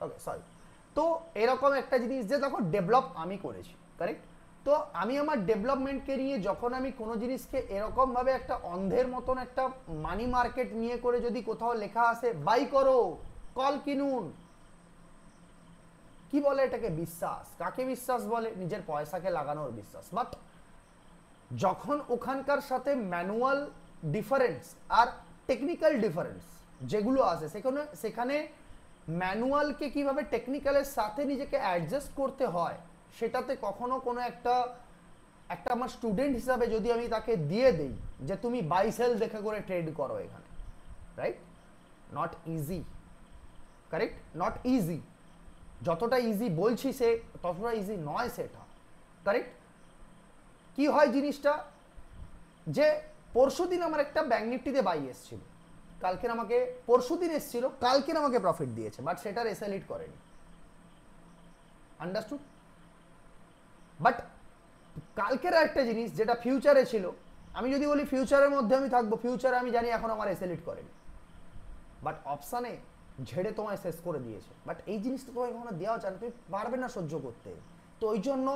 ওকে sorry. তো এরকম একটা জিনিস যে দেখো ডেভেলপ আমি করেছি, কারেক্ট। তো আমি আমার ডেভেলপমেন্টকে নিয়ে যখন আমি কোনো জিনিসকে এরকমভাবে একটা অন্ধের মতন একটা মানি মার্কেট নিয়ে করে যদি কোথাও লেখা আসে বাই করো, কল কিনুন, কি বলে এটাকে? বিশ্বাস। কাকে বিশ্বাস বলে? নিজের পয়সাকে লাগানোর বিশ্বাস। বাট যখন ওখানকার সাথে ম্যানুয়াল ডিফারেন্স আর টেকনিক্যাল ডিফারেন্স যেগুলো আছে, সেখানে ম্যানুয়ালকে কিভাবে টেকনিক্যালের সাথে নিজেকে অ্যাডজাস্ট করতে হয়, সেটাতে কখনো কোনো একটা আমার স্টুডেন্ট হিসাবে যদি আমি তাকে দিয়ে দিই যে তুমি বাই সেল দেখে করে ট্রেড করো এখানে, right? Not easy, correct? Not easy. যতটা ইজি বলছি সে ততটা ইজি নয় সেটা, কারেক্ট? কি হয় জিনিসটা, যে পরশুদিন আমার একটা ব্যাংক নিফটিতে বাই এসেছিল, কালকের আমাকে, পরশুদিন এসেছিল, কালকের আমাকে প্রফিট দিয়েছে, বাট সেটার এসএল হিট করেনি। আন্ডারস্টুড? বাট কালকের একটা জিনিস যেটা ফিউচারে ছিল, আমি যদি বলি ফিউচারের মধ্যে আমি থাকবো, ফিউচারে আমি জানি এখন আমার এসএল হিট করেনি, বাট অপশানে ঝেড়ে তোমায় শেষ করে দিয়েছে। বাট এই জিনিসটা তোমায় কখনো দেওয়া যায় না, তুমি পারবে না সহ্য করতে। তো ওই জন্য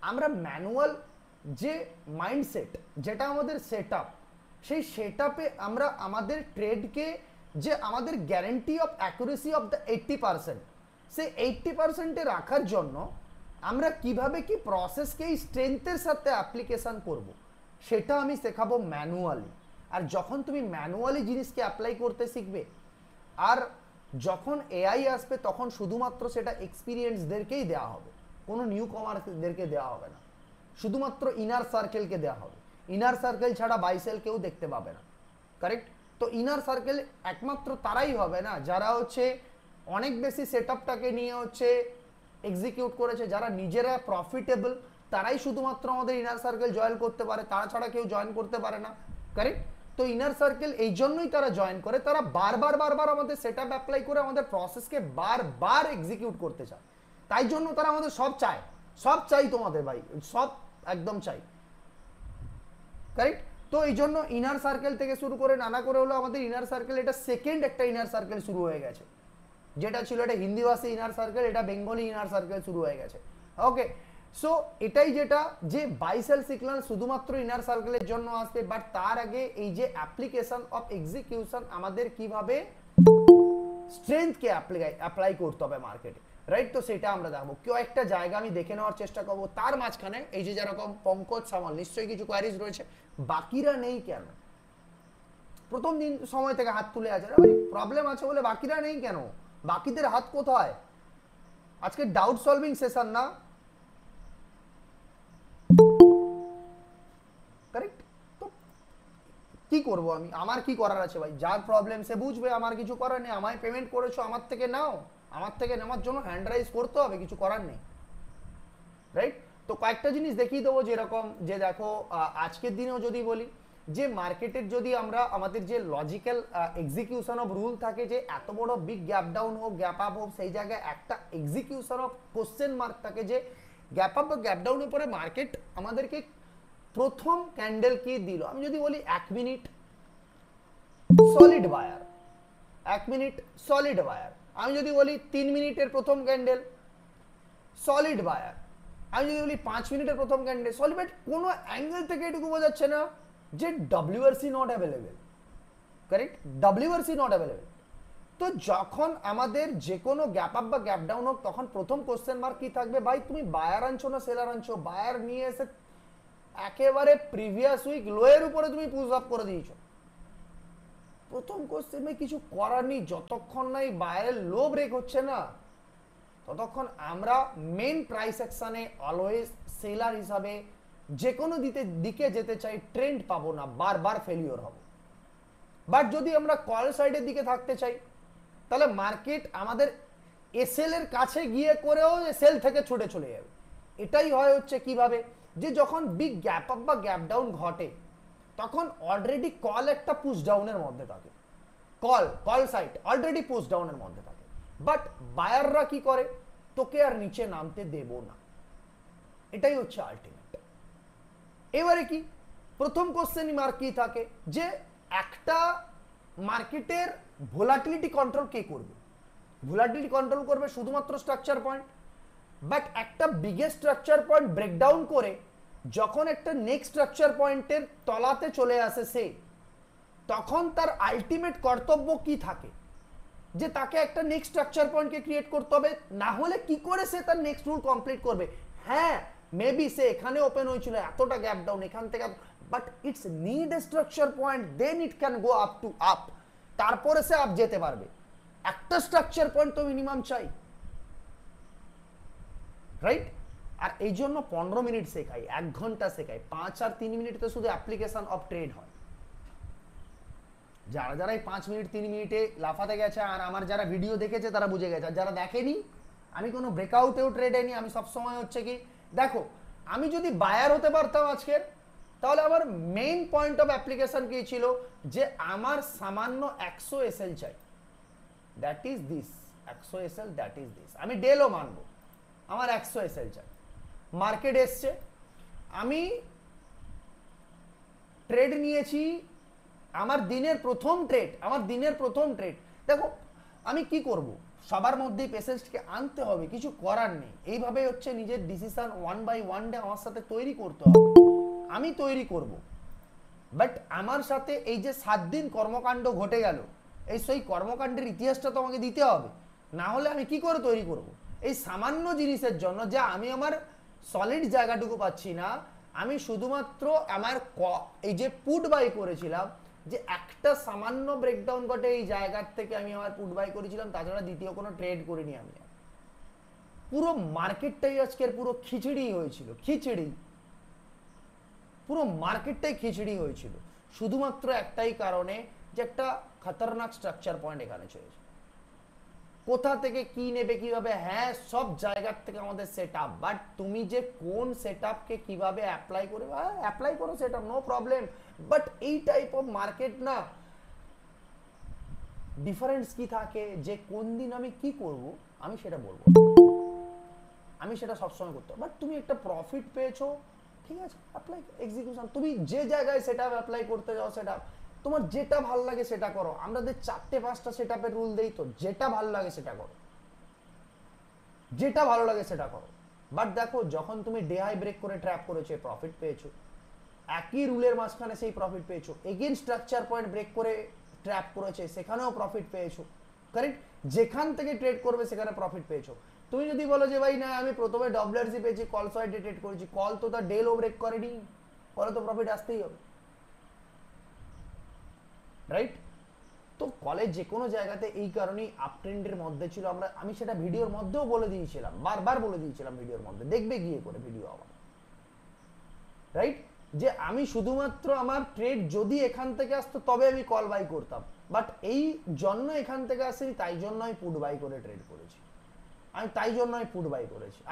আমরা ম্যানুয়াল যে মাইন্ডসেট, যেটা আমাদের সেট আপ, সেই সেট আপে আমরা আমাদের ট্রেডকে, যে আমাদের guarantee of accuracy of the 80%, সেই 80%-এ রাখার জন্য আমরা কিভাবে কি প্রসেসকে এই স্ট্রেংথের সাথে অ্যাপ্লিকেশন করব, সেটা আমি শেখাবো ম্যানুয়ালি। আর যখন তুমি ম্যানুয়ালি জিনিসকে অ্যাপ্লাই করতে শিখবে, আর যখন এআই আসবে, তখন শুধুমাত্র সেটা এক্সপিরিয়েন্সদেরকেই দেওয়া হবে, কোনো নিউ কমার্সদেরকে দেওয়া হবে না, শুধুমাত্র ইনার সার্কেলকে দেওয়া হবে। ইনার সার্কেল ছাড়া বাইসেল কেউ দেখতে পাবে না, কারেক্ট? তো ইনার সার্কেল একমাত্র তারাই হবে না যারা হচ্ছে অনেক বেশি সেট আপটাকে নিয়ে হচ্ছে এক্সিকিউট করেছে, যারা নিজেরা প্রফিটেবল, তারাই শুধুমাত্র আমাদের ইনার সার্কেল জয়েন করতে পারে, তারা ছাড়া কেউ জয়েন করতে পারে না, কারেক্ট? তো ইনার সার্কেল এই জন্যই তারা জয়েন করে, তারা বারবার আমাদের সেট আপ অ্যাপ্লাই করে আমাদের প্রসেসকে বারবার এক্সিকিউট করতে চায়। তাই জন্য তারা আমাদের সব চায়, সব চাই তোমাদের ভাই, সব একদম চাই, কারেক্ট? তো এই জন্য ইনার সার্কেল থেকে শুরু করে নানা করে হলো আমাদের ইনার সার্কেল, এটা সেকেন্ড একটা ইনার সার্কেল শুরু হয়ে গেছে, যেটা ছিল এটা হিন্দিভাষী ইনার সার্কেল, এটা বেঙ্গলি ইনার সার্কেল শুরু হয়ে গেছে। ওকে, সো এটাই যেটা, যে বাইসেল সিগন্যাল শুধুমাত্র ইনার সার্কেলের জন্য আসবে, বাট তার আগে এই যে অ্যাপ্লিকেশন অফ এক্সিকিউশন, আমাদের কিভাবে স্ট্রেংথকে অ্যাপ্লাই করতে হবে মার্কেটে, রাইট? তো সেটা আমরা দেখবো, কেউ একটা জায়গা আমি দেখে নেওয়ার চেষ্টা করবো। তার মাঝখানে এই যে যেরকম পঙ্কজ সামল, নিশ্চয়ই কিছু কোয়ারিজ রয়েছে, বাকিরা নেই কেন? প্রথম দিন সময় থেকে হাত তুলে আছে, প্রবলেম আছে বলে বাকিরা নেই কেন? বাকিদের হাত কোথায়? আজকে ডাউট সলভিং সেশন না, কারেক্ট? তো কি করব আমি? আমার কি করার আছে ভাই? যার প্রবলেম সে বুঝবে, আমার কিছু করার নেই। আমায় পেমেন্ট করেছো, আমার থেকে নাও, আমার থেকে নেওয়ার জন্য হ্যান্ড রাইজ করতে হবে, কিছু করার নেই, রাইট? তো কয়েকটা জিনিস দেখিয়ে দেবো, যেরকম যে দেখো আজকের দিনেও যদি বলি যে মার্কেটের যদি আমরা আমাদের যে লজিক্যাল এক্সিকিউশন অফ রুল থাকে, যে এত বড় বিগ গ্যাপ ডাউন হোক গ্যাপ আপ হোক, সেই জায়গায় একটা এক্সিকিউশন অফ কোশ্চেন মার্ক থাকে, যে গ্যাপ আপ বা গ্যাপ ডাউনের পরে মার্কেট আমাদেরকে প্রথম ক্যান্ডেল কি দিল। আমি যদি বলি 1 minute solid buyer, 1 minute solid buyer. আমি যদি বলি 3 মিনিটের প্রথম ক্যান্ডেল সলিড বায়ার, আমি যদি বলি 5 মিনিটের প্রথম ক্যান্ডেল সলিড, বাট কোনো অ্যাঙ্গেল থেকে এটুকু বোঝা যাচ্ছে না যে WRC not available, correct? WRC not available. তো যখন আমাদের যে কোনো গ্যাপ আপ বা গ্যাপ ডাউন হোক, তখন প্রথম কোশ্চেন মার্ক কি থাকবে? ভাই তুমি বায়ার আনছো না সেলার আনছো? বায়ার নিয়ে এসে একেবারে প্রিভিয়াস উইক লোয়ের উপরে তুমি পুশ আপ করে দিয়েছো। প্রথম কোশ্চেনে কিছু করার নেই, যতক্ষণ না এই বায়ারের লো ব্রেক হচ্ছে না, ততক্ষণ আমরা মেন প্রাইস অ্যাকশনে অলওয়েজ সেলার হিসাবে যে কোনো দিকে যেতে চাই, ট্রেন্ড পাবো না, বারবার ফেলিওর হব। বাট যদি আমরা কল সাইডের দিকে থাকতে চাই, তাহলে মার্কেট আমাদের এসএল এর কাছে গিয়ে করেও সেল থেকে ছুটে চলে যাবে। এটাই হয় হচ্ছে কিভাবে, যে যখন বিগ গ্যাপ আপ বা গ্যাপ ডাউন ঘটে, তখন অলরেডি কল একটা পুশ ডাউনের মধ্যে থাকে, কল সাইড অলরেডি পুশ ডাউনের মধ্যে থাকে। বাট বায়াররা কি করে? তোকে আর নিচে নামতে দেব না, এটাই হচ্ছে আলটিমেট। এবারে কি প্রথম কোশ্চেন মার্ক কি থাকে, যে একটা মার্কেটের ভোলাটিলিটি কন্ট্রোল কে করবে? ভোলাটিলিটি কন্ট্রোল করবে শুধুমাত্র স্ট্রাকচার পয়েন্ট, বাট একটা বিগেস্ট স্ট্রাকচার পয়েন্ট ব্রেকডাউন করে যখন একটা নেক্সট স্ট্রাকচার পয়েন্টের তলাতে চলে আসে সে, তখন তার আলটিমেট কর্তব্য কি থাকে, যে তাকে একটা নেক্সট স্ট্রাকচার পয়েন্টকে ক্রিয়েট করতে হবে, না হলে কি করে সে তার নেক্সট রুল কমপ্লিট করবে। হ্যাঁ মেবি সে এখানে ওপেন হয়েছিল এতটা গ্যাপ ডাউন এখান থেকে, but it's need a structure point, then it can go up to up, তারপরে সে আপ যেতে পারবে। একটা স্ট্রাকচার পয়েন্ট তো মিনিমাম চাই, রাইট? আর এই জন্য 15 মিনিট শেখাই, 1 ঘন্টা শেখাই, 5 আর 3 মিনিটে শুধু অ্যাপ্লিকেশন অফ ট্রেড হয়। যারা যারা এই 5 মিনিট 3 মিনিটে লাফাতে গেছে আর আমার যারা ভিডিও দেখেছে তারা বুঝে গেছে, আর যারা দেখেনি, আমি কোনো ব্রেকআউটেও ট্রেড হয়নি। আমি সবসময় হচ্ছে কি, দেখো আমি যদি বায়ার হতে পারতাম আজকের, তাহলে আমার মেইন পয়েন্ট অফ অ্যাপ্লিকেশন কি ছিল, যে আমার সামান্য 100 এসএল চাই, that is this 100 SL, that is this. আমি ডেলও মানবো, আমার 100 এসএল চাই। মার্কেট এসছে, আমি ট্রেড নিয়েছি, আমার দিনের প্রথম ট্রেড, দেখো আমি কি করব, সবার মধ্যেই পেশেন্সকে আনতে হবে, কিছু করার নেই। এইভাবে হচ্ছে নিজের ডিসিশন 1 বাই 1 ডে আমার সাথে তৈরি করতে হবে, আমি তৈরি করব। বাট আমার সাথে এই যে 7 দিন কর্মকাণ্ড ঘটে গেল, এই সেই কর্মকাণ্ডের ইতিহাসটা তো আমাকে দিতে হবে, না হলে আমি কি করে তৈরি করব এই সামান্য জিনিসের জন্য, যে আমি আমার সলিড জায়গাটুকু পাচ্ছি না। আমি শুধুমাত্র আমার এই যে পুট বাই করেছিলাম, যে একটা সামান্য ব্রেকডাউন ঘটে এই জায়গার থেকে আমি আমার পুট বাই করেছিলাম, তাছাড়া দ্বিতীয় কোনো ট্রেড করিনি আমি। পুরো মার্কেটটাই আজকের পুরো খিচড়ি হয়েছিল, পুরো মার্কেটটাই খিচড়ি হয়েছিল, শুধুমাত্র একটাই কারণে, যে একটা খতরনাক স্ট্রাকচার পয়েন্ট এখানে চলেছে। কোথা থেকে কি নেবে কিভাবে, হ্যাঁ সব জায়গার থেকে আমাদের সেটআপ, বাট তুমি যে কোন সেটআপকে কিভাবে অ্যাপ্লাই করবে, অ্যাপ্লাই করো সেটআপ, নো প্রবলেম। বাট এই টাইপ অফ মার্কেট না, ডিফারেন্স কি থাকে, যে কোন দিন আমি কি করব আমি সেটা বলবো, আমি সেটা সবসময় করতে। বাট তুমি একটা প্রফিট পেয়েছো, ঠিক আছে, অ্যাপ্লাই এক্সিকিউশন, তুমি যে জায়গায় সেটআপ অ্যাপ্লাই করতে যাও, সেটআপ তোমার যেটা ভালো লাগে সেটা করো। আমাদের 4-5টা সেটআপের রুল দেই, তো যেটা ভালো লাগে সেটা করো, যেটা ভালো লাগে সেটা করো। বাট দেখো যখন তুমি ডে হাই ব্রেক করে ট্র্যাপ করেছো, প্রফিট পেয়েছো, একই রুলের মাঝখানে সেই প্রফিট পেয়েছো, এগেইন স্ট্রাকচার পয়েন্ট ব্রেক করে ট্র্যাপ করেছে, সেখানেও প্রফিট পেয়েছো, কারেক্ট? যেখান থেকে ট্রেড করবে সেখানে প্রফিট পেয়েছো। তুমি যদি বলো যে ভাই না আমি প্রথমে ডব্লিউআরসি পেয়েছি, কল সাইডে ট্রেড করেছি, কল তো তার ডে লো ব্রেক করেনি, কলে তো প্রফিট আসতেই হবে, রাইট? তো কলেজ যে কোনো জায়গাতে এই কারণেই আপ ট্রেন্ডের মধ্যে ছিল। আমি সেটা ভিডিওর মধ্যেও বলে দিয়েছিলাম, বারবার বলে দিয়েছিলাম ভিডিওর মধ্যে, দেখবে গিয়ে করে ভিডিও আমার, রাইট? যে আমি শুধুমাত্র আমার ট্রেড যদি এখান থেকে আসতো তবে আমি কল বাই করতাম, বাট এই জন্য এখান থেকে আসেনি, তাই জন্য আমি পুট বাই করে ট্রেড করেছি,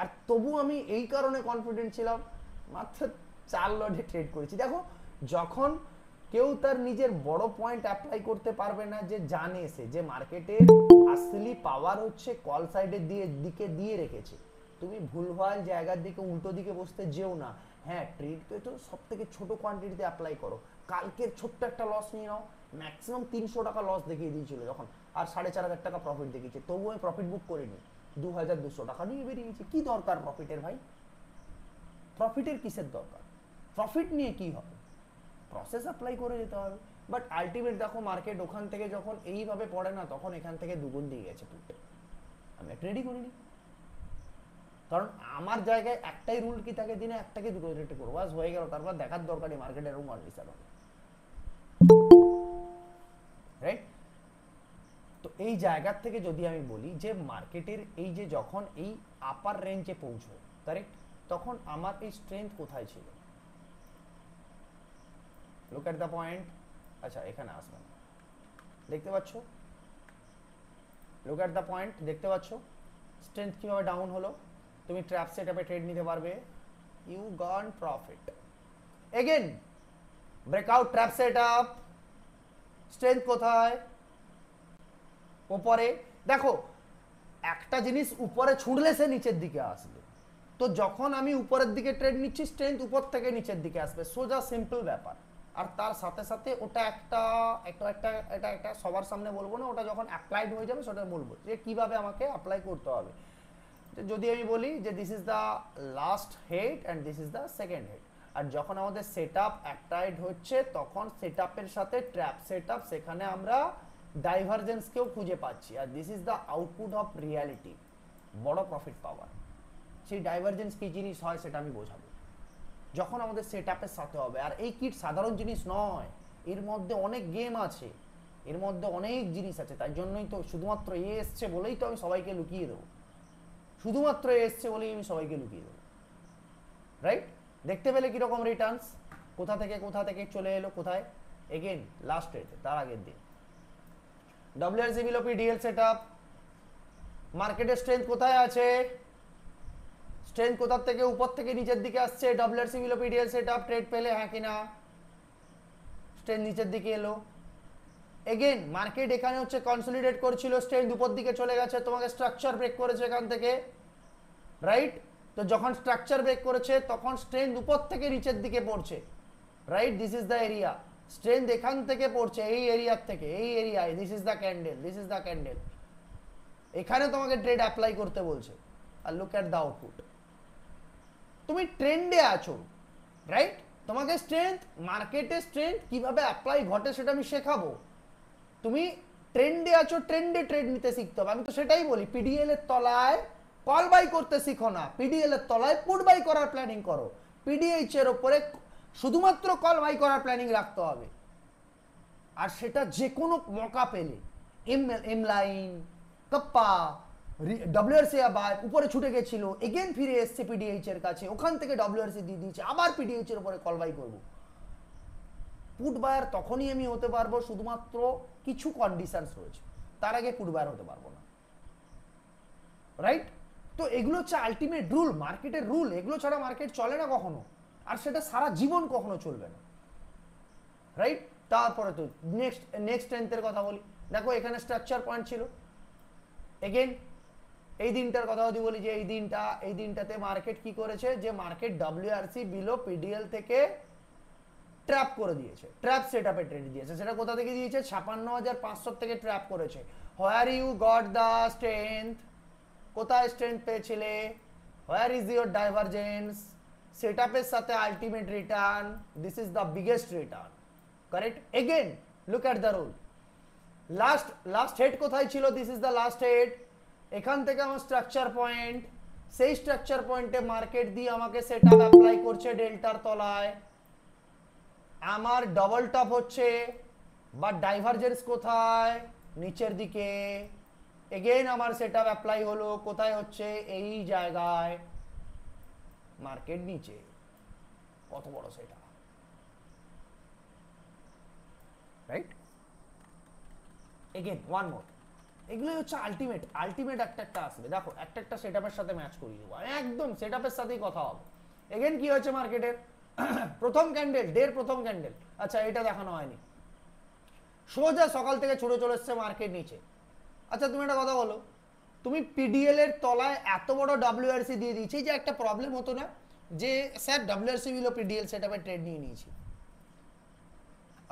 আর তবু আমি এই কারণে কনফিডেন্ট ছিলাম, মাত্র 4 লটে ট্রেড করেছি। দেখো যখন কেউ তার নিজের বড় পয়েন্ট অ্যাপ্লাই করতে পারবে না, যে জানে সে যে মার্কেটে আসলি পাওয়ার হচ্ছে কল সাইডের দিকে দিয়ে রেখেছে, তুমি ভুলভাল জায়গার দিকে উল্টো দিকে বসতে যেও না। হ্যাঁ ট্রেড তো সব থেকে ছোট কোয়ান্টিটিতে অ্যাপ্লাই করো, কালকের ছোট্ট একটা লস নিয়ে নাও, ম্যাক্সিমাম 300 টাকা লস দেখিয়ে দিয়েছিল যখন, আর 4,500 টাকা প্রফিট দেখিয়েছে, তবুও আমি প্রফিট বুক করিনি, 2,200 টাকা নিয়ে বেরিয়েছি। কি দরকার প্রফিটের ভাই, প্রফিটের কিসের দরকার, প্রফিট নিয়ে কি হবে, প্রসেস অ্যাপ্লাই করে যেতে হবে। বাট আলটিমেট দেখো মার্কেট ওখান থেকে যখন এইভাবে পড়ে না, তখন এখান থেকে দুগুণ দিয়ে গেছে পুটে, আমি ট্রেডই করিনি, কারণ আমার জায়গায় একটাই রুল কি থাকে, দিনে একটাকে দুটো ট্রেড করবো, বাস হয়ে গেল, তারপর দেখার দরকারই মার্কেট এরকম আনলিসার হবে, রাইট? তো এই জায়গার থেকে যদি আমি বলি যে মার্কেটের এই যে যখন এই আপার রেঞ্জে পৌঁছয়, কারেক্ট, তখন আমার এই স্ট্রেংথ কোথায় ছিল, লুক এট দ্য পয়েন্ট। আচ্ছা এখানে আসবেন, দেখতে পাচ্ছ, লুক এট দ্য পয়েন্ট, দেখতে পাচ্ছ স্ট্রেংথ কিভাবে ডাউন হলো, তুমি ট্র্যাপ সেটআপে ট্রেড নিতে পারবে, you gone profit. Again breakout trap setup, strength কোথায়, উপরে। দেখো একটা জিনিস উপরে ছুঁড়লে সে নিচের দিকে আসবে, তো যখন আমি উপরের দিকে ট্রেড নিচ্ছি, স্ট্রেংথ উপর থেকে নিচের দিকে আসবে, সোজা সিম্পল ব্যাপার, আর তার সাথে সাথে ওটা একটা একটা একটা এটা একটা সবার সামনে বলবো না, ওটা যখন অ্যাপ্লাইড হয়ে যাবে সেটা বলবো যে কিভাবে আমাকে অ্যাপ্লাই করতে হবে। যদি আমি বলি যে this is the last head and this is the second head, আর যখন আমাদের সেট আপ অ্যাপ্লাইড হচ্ছে তখন সেট আপের সাথে ট্র্যাপ সেট আপ, সেখানে আমরা ডাইভারজেন্সকেও খুঁজে পাচ্ছি, আর this is the output of reality, বড় প্রফিট পাওয়ার। সেই ডাইভারজেন্স কি জিনিস হয় সেটা আমি বোঝাবো যখন আমাদের সেট আপের সাথে হবে। আর এই কিট সাধারণ জিনিস নয়, এর মধ্যে অনেক গেম আছে, এর মধ্যে অনেক জিনিস আছে, তাই জন্যই তো শুধুমাত্র এসছে বলেই তো আমি সবাইকে লুকিয়ে দেবো, শুধুমাত্র এসছে বলেই আমি সবাইকে লুকিয়ে দেবো, রাইট? দেখতে পেলে কিরকম রিটার্নস, কোথা থেকে চলে এলো কোথায়, এগেন লাস্ট রেটে তার আগের দিন WRC বিলো PDL সেটআপ, মার্কেটের স্ট্রেংথ কোথায় আছে, স্ট্রেংথ কোথা থেকে উপর থেকে নিচের দিকে আসছে, WRC below PDL setup trade পেলে হ্যাঁ কিনা, স্ট্রেংথ নিচের দিকে এলো, এগেন মার্কেট এখানে হচ্ছে কনসলিডেট করছিল, স্ট্রেংথ উপর দিকে চলে গেছে, তোমাকে স্ট্রাকচার ব্রেক করেছে এখান থেকে, রাইট? তো যখন স্ট্রাকচার ব্রেক করেছে তখন স্ট্রেংথ উপর থেকে নিচের দিকে পড়ছে, right? This is the area, strength এখান থেকে পড়ছে এই এরিয়ার থেকে, এই এরিয়ায়, this is the candle, this is the candle, এখানে তোমাকে ট্রেড অ্যাপ্লাই করতে বলছে, আর লুক অ্যাট দ্য আউটপুট। তুমি ট্রেন্ডে আছো, রাইট? তোমাকে স্ট্রেংথ, মার্কেটে স্ট্রেংথ কিভাবে অ্যাপ্লাই ঘটে সেটা আমি শেখাবো, তুমি ট্রেন্ডে আছো, ট্রেন্ডে ট্রেড নিতে শিখতে হবে। আমি তো সেটাই বলি, পিডিএল এর তলায় কল বাই করতে শিখো না, পিডিএল এর তলায় পুট বাই করার প্ল্যানিং করো, পিডিএইচ এর উপরে শুধুমাত্র কল বাই করার প্ল্যানিং রাখতে হবে, আর সেটা যে কোনো মকা পেলে, এম লাইন, কপ্পা, WRC আবার উপরে ছুটে গেছিল, এগেন ফিরে এসছে পিডিএইচ এর কাছে, ওখান থেকে WRC দিয়ে দিয়েছে, আবার পিডিএইচ এর উপরে কল বাই করবো। পুট বায়ার তখনই আমি হতে পারবো শুধুমাত্র কিছু কন্ডিশনস রয়েছে, তার আগে পুট বায়ার হতে পারবো না, রাইট? তো এগুলো হচ্ছে আলটিমেট রুল, মার্কেটের রুল, এগুলো ছাড়া মার্কেট চলে না কখনো, আর সেটা সারা জীবন কখনো চলবে না, রাইট? তারপরে তো নেক্সট স্ট্রেংথের কথা বলি, দেখো এখানে স্ট্রাকচার পয়েন্ট ছিল, এগেন এই দিনটার কথা যদি বলি যে এই দিনটাতে মার্কেট কি করেছে, যে মার্কেট WRC বিলো PDL থেকে ট্র্যাপ করে দিয়েছে, ট্র্যাপ সেটআপে ট্রেড দিয়েছে, সেটা কোথা থেকে দিয়েছে, 56,500 থেকে ট্র্যাপ করেছে। Where you got the strength, কোথায় স্ট্রেংথ পেয়েছিলে, হোয়ার ইজ ইউর ডাইভারজেন্স, সেটআপের সাথে ultimate return, this is the biggest return, correct? Again look at the rule, last head কোথায় ছিল, this is the last head, এখান থেকে আমার স্ট্রাকচার পয়েন্ট, সেই স্ট্রাকচার পয়েন্টে মার্কেট দিয়ে আমাকে সেটআপ অ্যাপ্লাই করছে ডেল্টার তলায়, আমার ডবল টপ হচ্ছে, বা ডাইভারজেন্স কোথায়, নিচের দিকে, এগেইন আমার সেটআপ অ্যাপ্লাই হলো, কোথায় হচ্ছে, এই জায়গায়, মার্কেট নিচে, কত বড় setup, right? Again one more, এগুলোই হচ্ছে আলটিমেট একটা আসবে, দেখো একটা সেটআপের সাথে ম্যাচ করিয়ে দেবো, একদম সেটআপের সাথেই কথা হবে। এগেইন কি হয়েছে মার্কেটের, প্রথম ক্যান্ডেল, প্রথম ক্যান্ডেল, আচ্ছা এটা দেখানো হয়নি, সোজা সকাল থেকে ছুটে চলে এসছে মার্কেট নিচে। আচ্ছা তুমি একটা কথা বলো, তুমি পিডিএল এর তলায় এত বড় WRC দিয়ে দিয়েছি, যে একটা প্রবলেম হতো না যে স্যার WRC বিলো PDL সেটআপে ট্রেড নিয়ে নিয়েছি,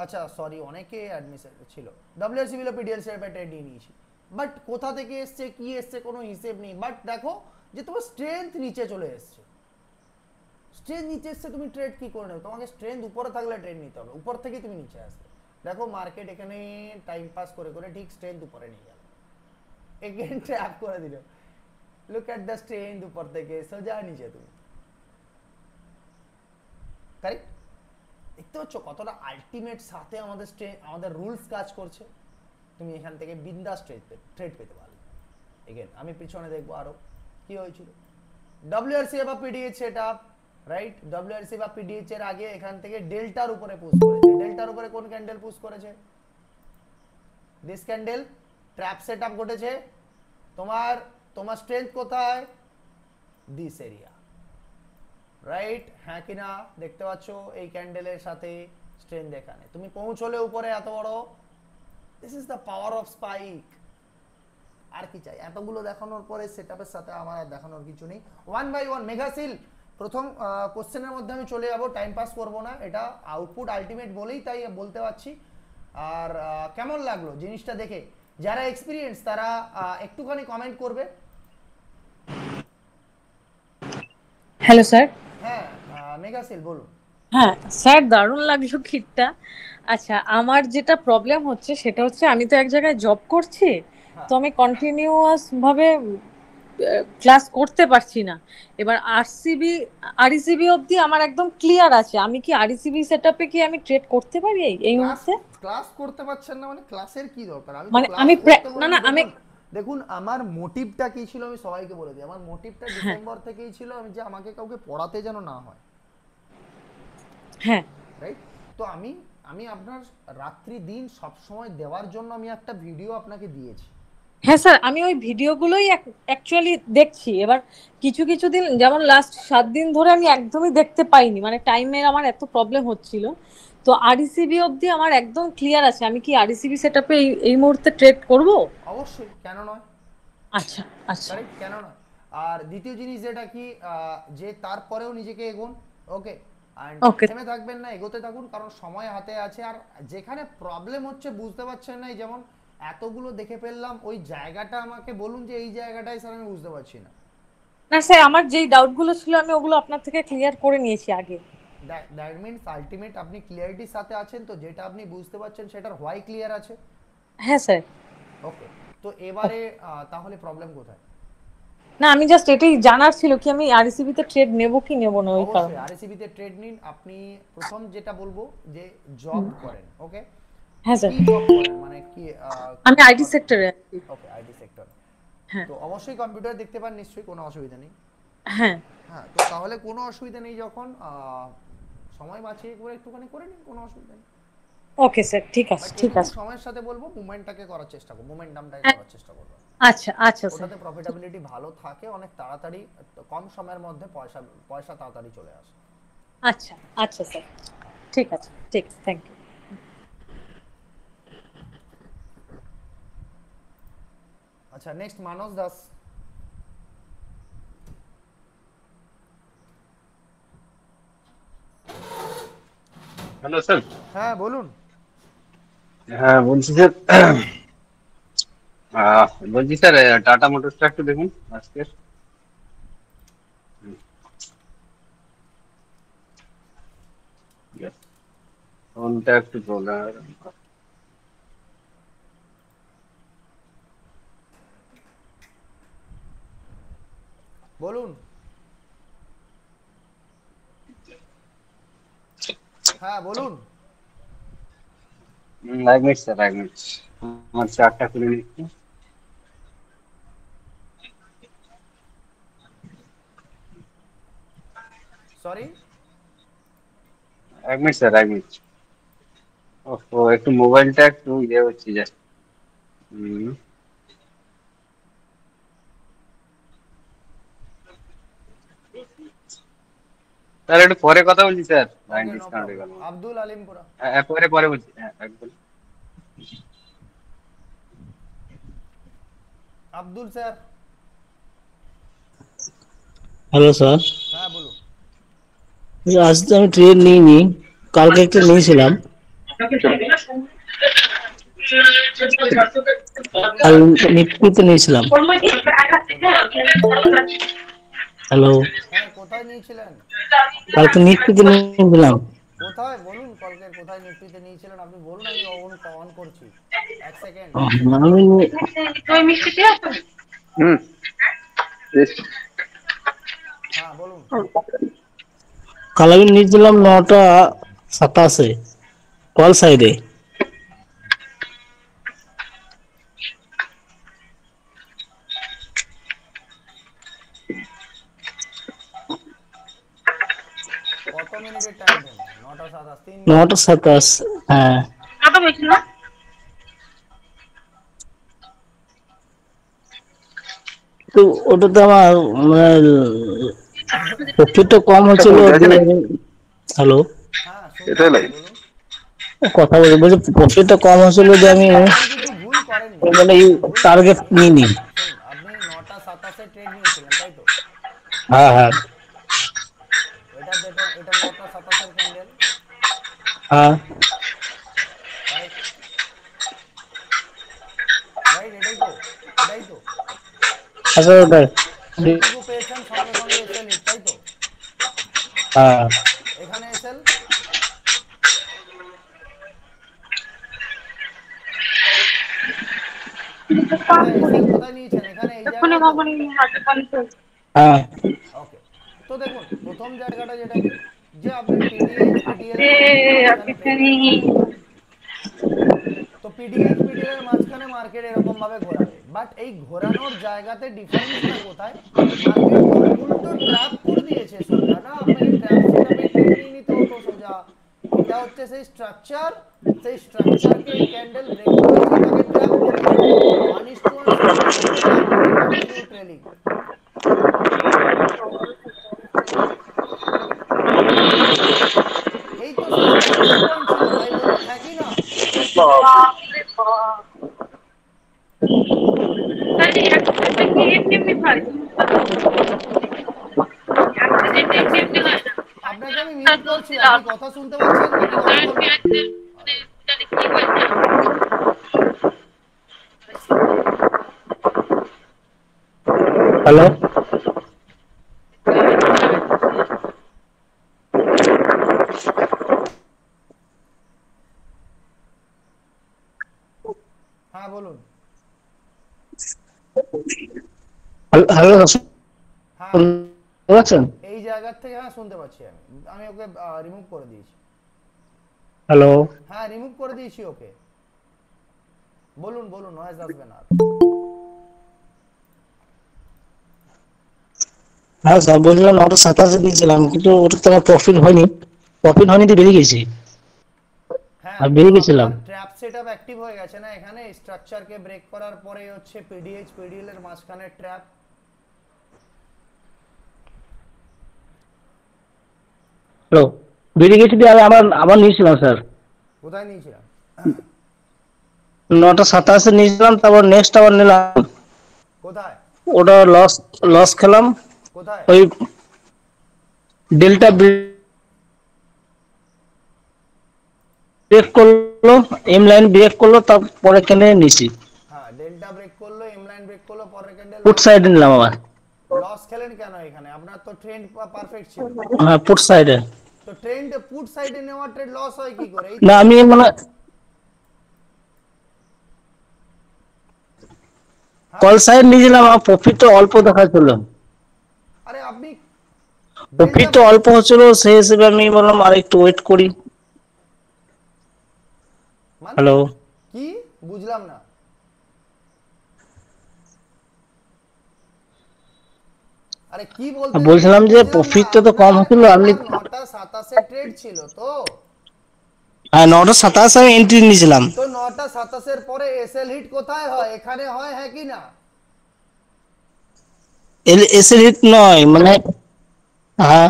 আচ্ছা সরি অনেকে অ্যাডমিশন ছিল, WRC বিলো PDL সেটআপে ট্রেড নিয়ে নিয়েছি, বাট কোথা থেকে এসছে কি এসছে কোনো হিসেব নেই, বাট দেখো যে তোমার স্ট্রেংথ নিচে চলে এসছে, স্ট্রেংথ নিচে এসছে, তুমি ট্রেড কি করে নেবে, তোমাকে স্ট্রেংথ উপরে থাকলে ট্রেড নিতে হবে, উপর থেকে তুমি নিচে আসবে। দেখো মার্কেট এখানে টাইম পাস করে করে ঠিক স্ট্রেংথ উপরে নিয়ে গেল, এগেইন ট্র্যাপ করে দিল, লুক অ্যাট দ্য স্ট্রেংথ উপর থেকে সোজা নিচে, তুমি কারেক্ট? দেখতে পাচ্ছ কতটা আলটিমেট সাথে আমাদের রুলস কাজ করছে, তুমি এখান থেকে বিন্দাস ট্রেড পেতে পারবে। এগেন আমি পিছনে দেখবো আরো কি হয়েছিল, WRC বা PDH সেটআপ, রাইট? WRC বা PDH এর আগে এখান থেকে ডেল্টার উপরে পুশ করেছে, ডেল্টার উপরে কোন ক্যান্ডেল পুশ করেছে, দিস ক্যান্ডেল, ট্র্যাপ সেটআপ ঘটেছে, তোমার স্ট্রেংথ কোথায়, দিস এরিয়া, রাইট? হ্যাঁ কিনা দেখতে পাচ্ছ এই ক্যান্ডেলের সাথে স্ট্রেংথ এখানে, তুমি পৌঁছলে উপরে এত বড়, this is the power of spike. আর কি চাই, এতগুলো দেখানোর পরে সেটআপের সাথে আমার আর দেখানোর কিছু নেই। One by one mega seal প্রথম কোশ্চেনের মধ্যে আমি চলে যাব, টাইম পাস করব না, এটা আউটপুট আলটিমেট বলেই তাই বলতে পারছি। আর কেমন লাগলো জিনিসটা দেখে, যারা এক্সপিরিয়েন্স তারা একটুখানি কমেন্ট করবে। Hello sir. হ্যাঁ মেঘাশিল বলুন। হ্যাঁ স্যার, দারুণ লাগলো কিটটা। আচ্ছা, আমার যেটা প্রবলেম হচ্ছে সেটা হচ্ছে আমি তো এক জায়গায় জব করছি, হ্যাঁ তো আমি কন্টিনিউয়াস ভাবে ক্লাস করতে পারছি না। এবার আরইসিবি অবধি আমার একদম ক্লিয়ার আছে। আমি কি আরইসিবি সেটআপে কি আমি ট্রেড করতে পারি এই ক্লাস মুহূর্তে? ক্লাস করতে পারছেন না মানে ক্লাসের কি দরকার, আমি তো মানে ক্লাস আমি করতে না বলিনি। না আমি দেখুন দেখুন আমার মোটিভটা কি ছিল আমি সবাইকে বলে দিই, আমার মোটিভটা হ্যাঁ ডিসেম্বর থেকেই ছিল, আমি যে আমাকে কাউকে পড়াতে যেন না হয়, হ্যাঁ রাইট? তো আমি আমি আপনার রাত্রি দিন সব সময় দেওয়ার জন্য আমি একটা ভিডিও আপনাকে দিয়েছি। হ্যাঁ স্যার, আমি ওই ভিডিওগুলোই অ্যাকচুয়ালি দেখছি। এবার কিছু কিছু দিন, যেমন লাস্ট 7 দিন ধরে আমি একদমই দেখতে পাইনি, মানে টাইমের আমার এত প্রবলেম হচ্ছিল। তো আরইসিবি অবধি আমার একদম ক্লিয়ার আছে। আমি কি আরইসিবি সেটআপে এই মুহূর্তে ট্রেড করব? অবশ্যই, কেন নয়, আচ্ছা আচ্ছা। কারেক্ট, কেন নয়। আর দ্বিতীয় জিনিস যেটা কি যে তারপরেও নিজেকে এগোন, ওকে, অ্যান্ড ওকে। থেমে থাকবেন না, এগোতে থাকুন, কারণ সময় হাতে আছে। আর যেখানে প্রবলেম হচ্ছে বুঝতে পারছেন না, এই যেমন এতগুলো দেখে ফেললাম, ওই জায়গাটা আমাকে বলুন যে এই জায়গাটাই স্যার আমি বুঝতে পারছি না। না স্যার, আমার যেই ডাউটগুলো ছিল আমি ওগুলো আপনার থেকে ক্লিয়ার করে নিয়েছি আগে। দ্যাট মিনস আলটিমেট আপনি ক্লিয়ারিটির সাথে আছেন, তো যেটা আপনি বুঝতে পারছেন সেটার হোয়াই ক্লিয়ার আছে। হ্যাঁ স্যার। ওকে, তো এবারে তাহলে প্রবলেম কোথায়? না, আমি জাস্ট এটাই জানার ছিল কি আমি আরইসিবি তে ট্রেড নেব কি নেব না, ওই অবশ্যই কারণে। আরএসিবি তে ট্রেড নিন। আপনি প্রথম যেটা বলবো যে জব করেন, ওকে, হ্যাঁ স্যার, কি জব করেন মানে কি আমি আইটি সেক্টরে আছি। ওকে, আইটি সেক্টর। হ্যাঁ তো অবশ্যই কম্পিউটার দেখতে পান নিশ্চয়ই, কোনো অসুবিধা নেই। হ্যাঁ। হ্যাঁ, তো তাহলে কোনো অসুবিধা নেই, যখন সময় বাঁচিয়ে করে একটুখানি করে নিন, কোনো অসুবিধা নেই। ওকে স্যার, ঠিক আছে বাট ঠিক এটুকু আছে। সময়ের সাথে বলবো মুভমেন্টটাকে করার চেষ্টা করবো, মুভমেন্টামটাকে হ্যাঁ, করার চেষ্টা করবো। আচ্ছা আচ্ছা স্যার। ওটাতে প্রফিটেবিলিটি ভালো থাকে, অনেক তাড়াতাড়ি কম সময়ের মধ্যে পয়সা পয়সা তাড়াতাড়ি চলে আসে। আচ্ছা আচ্ছা স্যার, ঠিক আছে, ঠিক আছে, থ্যাংক ইউ। আচ্ছা, next Manas Das. Hello sir. হ্যাঁ বলুন। হ্যাঁ বলছি স্যার, বলছি স্যার টাটা মোটরসটা একটু দেখুন আজকের। ফোনটা একটু প্রবলেম। বলুন। হ্যাঁ বলুন। এক মিনিট স্যার, এক মিনিট, আমার চারটা খুলে নিচ্ছি। সরি। এক মিনিট স্যার, এক মিনিট। ও একটু মোবাইলটা একটু ইয়ে হচ্ছে জাস্ট। স্যার একটু পরে কথা বলছি sir, line okay, no disconnect হয়ে প্রবলেম। গেল। আব্দুল আলিমপুরা। পরে পরে বলছি, হ্যাঁ একদম। আব্দুল স্যার। Hello sir. হ্যাঁ বলুন। আজ তো আমি ট্রেন নিইনি, কালকে একটা নিয়েছিলাম। কাল নিফটিতে নিয়েছিলাম। কোথায়? হ্যালো, হ্যাঁ কোথায় নিয়েছিলেন? কালকে নিফটিতে নিয়েছিলাম। কোথায় বলুন, কলকের কোথায় নিফটিতে নিয়েছিলেন আপনি বলুন, আমি অন অন করছি। এক সেকেন্ড, এক সেকেন্ড। আমি হুম। হ্যাঁ বলুন। কাল আমি নিয়েছিলাম 9টা 27-এ, কল সাইডে। কত মিনিটের টাইম ফ্রেম? 9টা 27, 3 মিনিট। 9টা 27, হ্যাঁ। তো ওটাতে আমার প্রফিটটা কম হচ্ছিল। হ্যালো, হ্যাঁ শুনতে পাচ্ছি, বলুন। কথা বলছি, বলছি প্রফিটটা কম হচ্ছিল যে আমি আপনি কিছু ভুল করেননি, মানে আপনি ভুল টার্গেট করেননি। নিইনি। শুনুন, আপনি 9টা 27-এ ট্রেড নিয়েছিলেন তাই তো? হ্যাঁ হ্যাঁ। এটা 9টা 27 ক্যান্ডেল, হ্যাঁ কারেক্ট রাইট, এটাই তো আচ্ছা ওটাই এইটুকু পেয়েছেন, সঙ্গে সঙ্গে এসএল হিট, তাই তো? হ্যাঁ এখানে এসএল, এসএল কোথায় নিয়েছেন? এখানে এই জায়গায় তো। হ্যাঁ ওকে, তো দেখুন প্রথম জায়গাটা যেটা কি, যে আপনি পিডিএইচ পিডিএল এর মাঝখানে ট্রেড করছেন, তো পিডিএইচ পিডিএল এর মাঝখানে মার্কেট এরকম ভাবে ঘোরাবে, বাট এই ঘোরানোর জায়গাতে ডিফারেন্সটা কোথায়? মার্কেট তো উল্টো ট্র্যাপ করে দিয়েছে সোজা, না আপনাকে ট্র্যাপ সেটআপে ট্রেড নিয়ে নিতে হতো সোজা। এটা হচ্ছে সেই স্ট্রাকচার, সেই স্ট্রাকচারকে এই ক্যান্ডেল ব্রেক করেছে, তাকে ট্র্যাপ করেছে, 1:1 সঙ্গে সঙ্গে ট্র্যাপ করে কন্টিনিউ ট্রেলিং। এই তো সেই স্ট্রাকচার পয়েন্ট ছিল ভাই, বলুন হ্যাঁ কি না? আপনাকে আমি মিউট করছি, আপনি কথা শুনতে পাচ্ছেন নাকি কথা বলবো? হ্যালো হ্যাঁ বলুন। হ্যালো হ্যাঁ শুনতে পাচ্ছেন? এই জায়গার থেকে হ্যাঁ শুনতে পাচ্ছি, আমি আমি ওকে রিমুভ করে দিয়েছি। হ্যালো হ্যাঁ রিমুভ করে দিয়েছি ওকে, বলুন বলুন, নয়েজ আসবে না আর। হ্যাঁ স্যার বলছিলাম 9:27 দিয়েছিলাম, কিন্তু ওটা তো আমার প্রফিট হয়নি দিয়ে বেরিয়ে গেছি। হ্যাঁ আর তো বেরিয়ে গেছিলাম। আপনার ট্র্যাপ সেটআপ অ্যাক্টিভ হয়ে গেছে না, এখানে স্ট্রাকচারকে ব্রেক করার পরে হচ্ছে পিডিএইচ পিডিএল এর মাঝখানে ট্র্যাপ। হ্যালো বেরিয়ে গেছি দিয়ে আবার আবার নিয়েছিলাম স্যার। কোথায় নিয়েছিলাম? 9:27 নিয়েছিলাম, তারপর নেক্সট আবার নিলাম, কোথায় ওটা লস লস খেলাম। কোথায়? ওই ডেল্টা ব্রেক করলো, এম লাইন ব্রেক করলো, তারপরে কেনে নিছি হ্যাঁ ডেল্টা ব্রেক করলো, এম লাইন ব্রেক করলো, পরের ক্যান্ডেল পুট সাইডে নিলাম আবার। লস খেলেন কেন? এখানে আপনার তো ট্রেন্ড পারফেক্ট ছিল। হ্যাঁ পুট সাইডে। তো ট্রেন্ড পুট সাইডে নেওয়া ট্রেড লস হয় কি করে? এই না তো আমি মানে কল সাইড নিয়েছিলাম, আমার প্রফিট তো অল্প দেখাচ্ছিল, আরে আপনি প্রফিট তো অল্প হচ্ছিল, সেই হিসেবে আমি বললাম আর একটু ওয়েট করি। মানে হ্যালো কি বুঝলাম না। আরে কি বলতে বলছিলাম যে প্রফিটটা তো কম হচ্ছিল, আপনি 9:27 ট্রেড ছিল তো। হ্যাঁ 9:27 আমি এন্ট্রি নিয়েছিলাম। তো 9:27 পরে এসএল হিট কোথায় হয়? এখানে হয়, হ্যাঁ কি না? এসে হিট নয় মানে, হ্যাঁ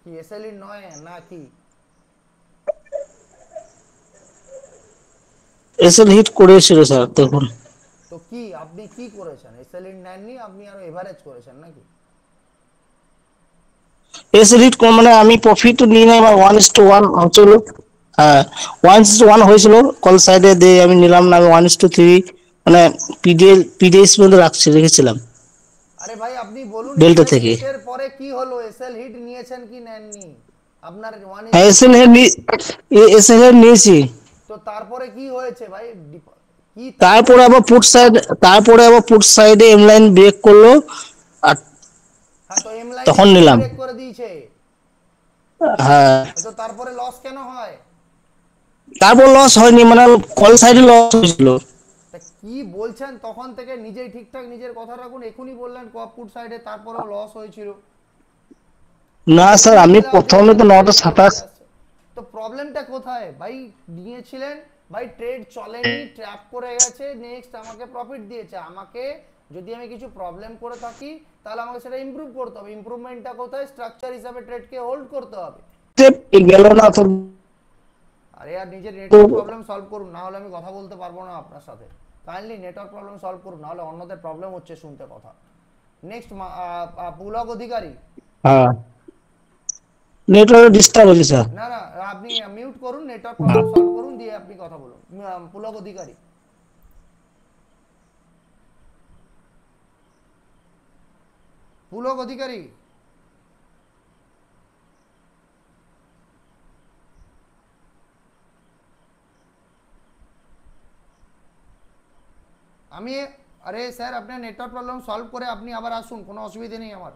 কি এসএল হিট নয় না কি? এসএল হিট করেছিল স্যার দেখুন। তো কি আপনি কি করেছেন? এসএল হিট নেননি আপনি, আরো এভারেজ করেছেন নাকি? এসএল হিট মানে আমি প্রফিট নিই নাই, আমার 1:1 হচ্ছিল। হ্যাঁ 1:1 হয়েছিল কল সাইডে দিয়ে আমি নিলাম না, আমি 1:3 মানে পিডিএস পর্যন্ত রেখেছিলাম আরে ভাই আপনি বলুন ডেল্টা এসএল থেকে। হিটের পরে কি হলো? এসএল হিট নিয়েছেন কি নেননি? আপনার হ্যাঁ এসএল হিট নিয়েছি। তো তারপরে কি হয়েছে ভাই? কি তারপরে আবার পুট সাইডে এম লাইন ব্রেক করলো, আর হ্যাঁ তো এম লাইন তখন নিলাম। ব্রেক করে দিয়েছে, হ্যাঁ তো তারপরে লস কেন হয়? তারপর লস হয়নি, মানে কল সাইডে লস হয়েছিল। তা কি বলছেন? তখন থেকে নিজেই ঠিকঠাক নিজের কথা রাখুন, এখনই বললেন পুট সাইডে তারপরেও লস হয়েছিল। না স্যার আমি প্রথমে তো 9:27। তো প্রবলেমটা কোথায় ভাই? নিয়েছিলেন ভাই, ট্রেড চলেনি, ট্র্যাপ করে গেছে, নেক্সট আমাকে প্রফিট দিয়েছে। আমাকে যদি আমি কিছু প্রবলেম করে থাকি তাহলে আমাকে সেটা ইমপ্রুভ করতে হবে। ইমপ্রুভমেন্টটা কোথায়? স্ট্রাকচার হিসাবে ট্রেডকে হোল্ড করতে হবে। গেল না তো। আরে আর নিজের নেটওয়ার্ক প্রবলেম সলভ করুন, না হলে আমি কথা বলতে পারবো না আপনার সাথে। কাইন্ডলি নেটওয়ার্ক প্রবলেম সলভ করুন, নাহলে অন্যদের প্রবলেম হচ্ছে শুনতে কথা। নেক্সট পুলক অধিকারী। হ্যাঁ, নেটওয়ার্ক ডিস্টার্ব হচ্ছে স্যার। না না, আপনি মিউট করুন, নেটওয়ার্ক প্রবলেম সলভ করুন, দিয়ে আপনি কথা বলুন। পুলক অধিকারী। পুলক অধিকারী। আমি আরে স্যার আপনার নেটওয়ার্ক প্রবলেম সলভ করে আপনি আবার আসুন, কোনো অসুবিধে নেই আমার।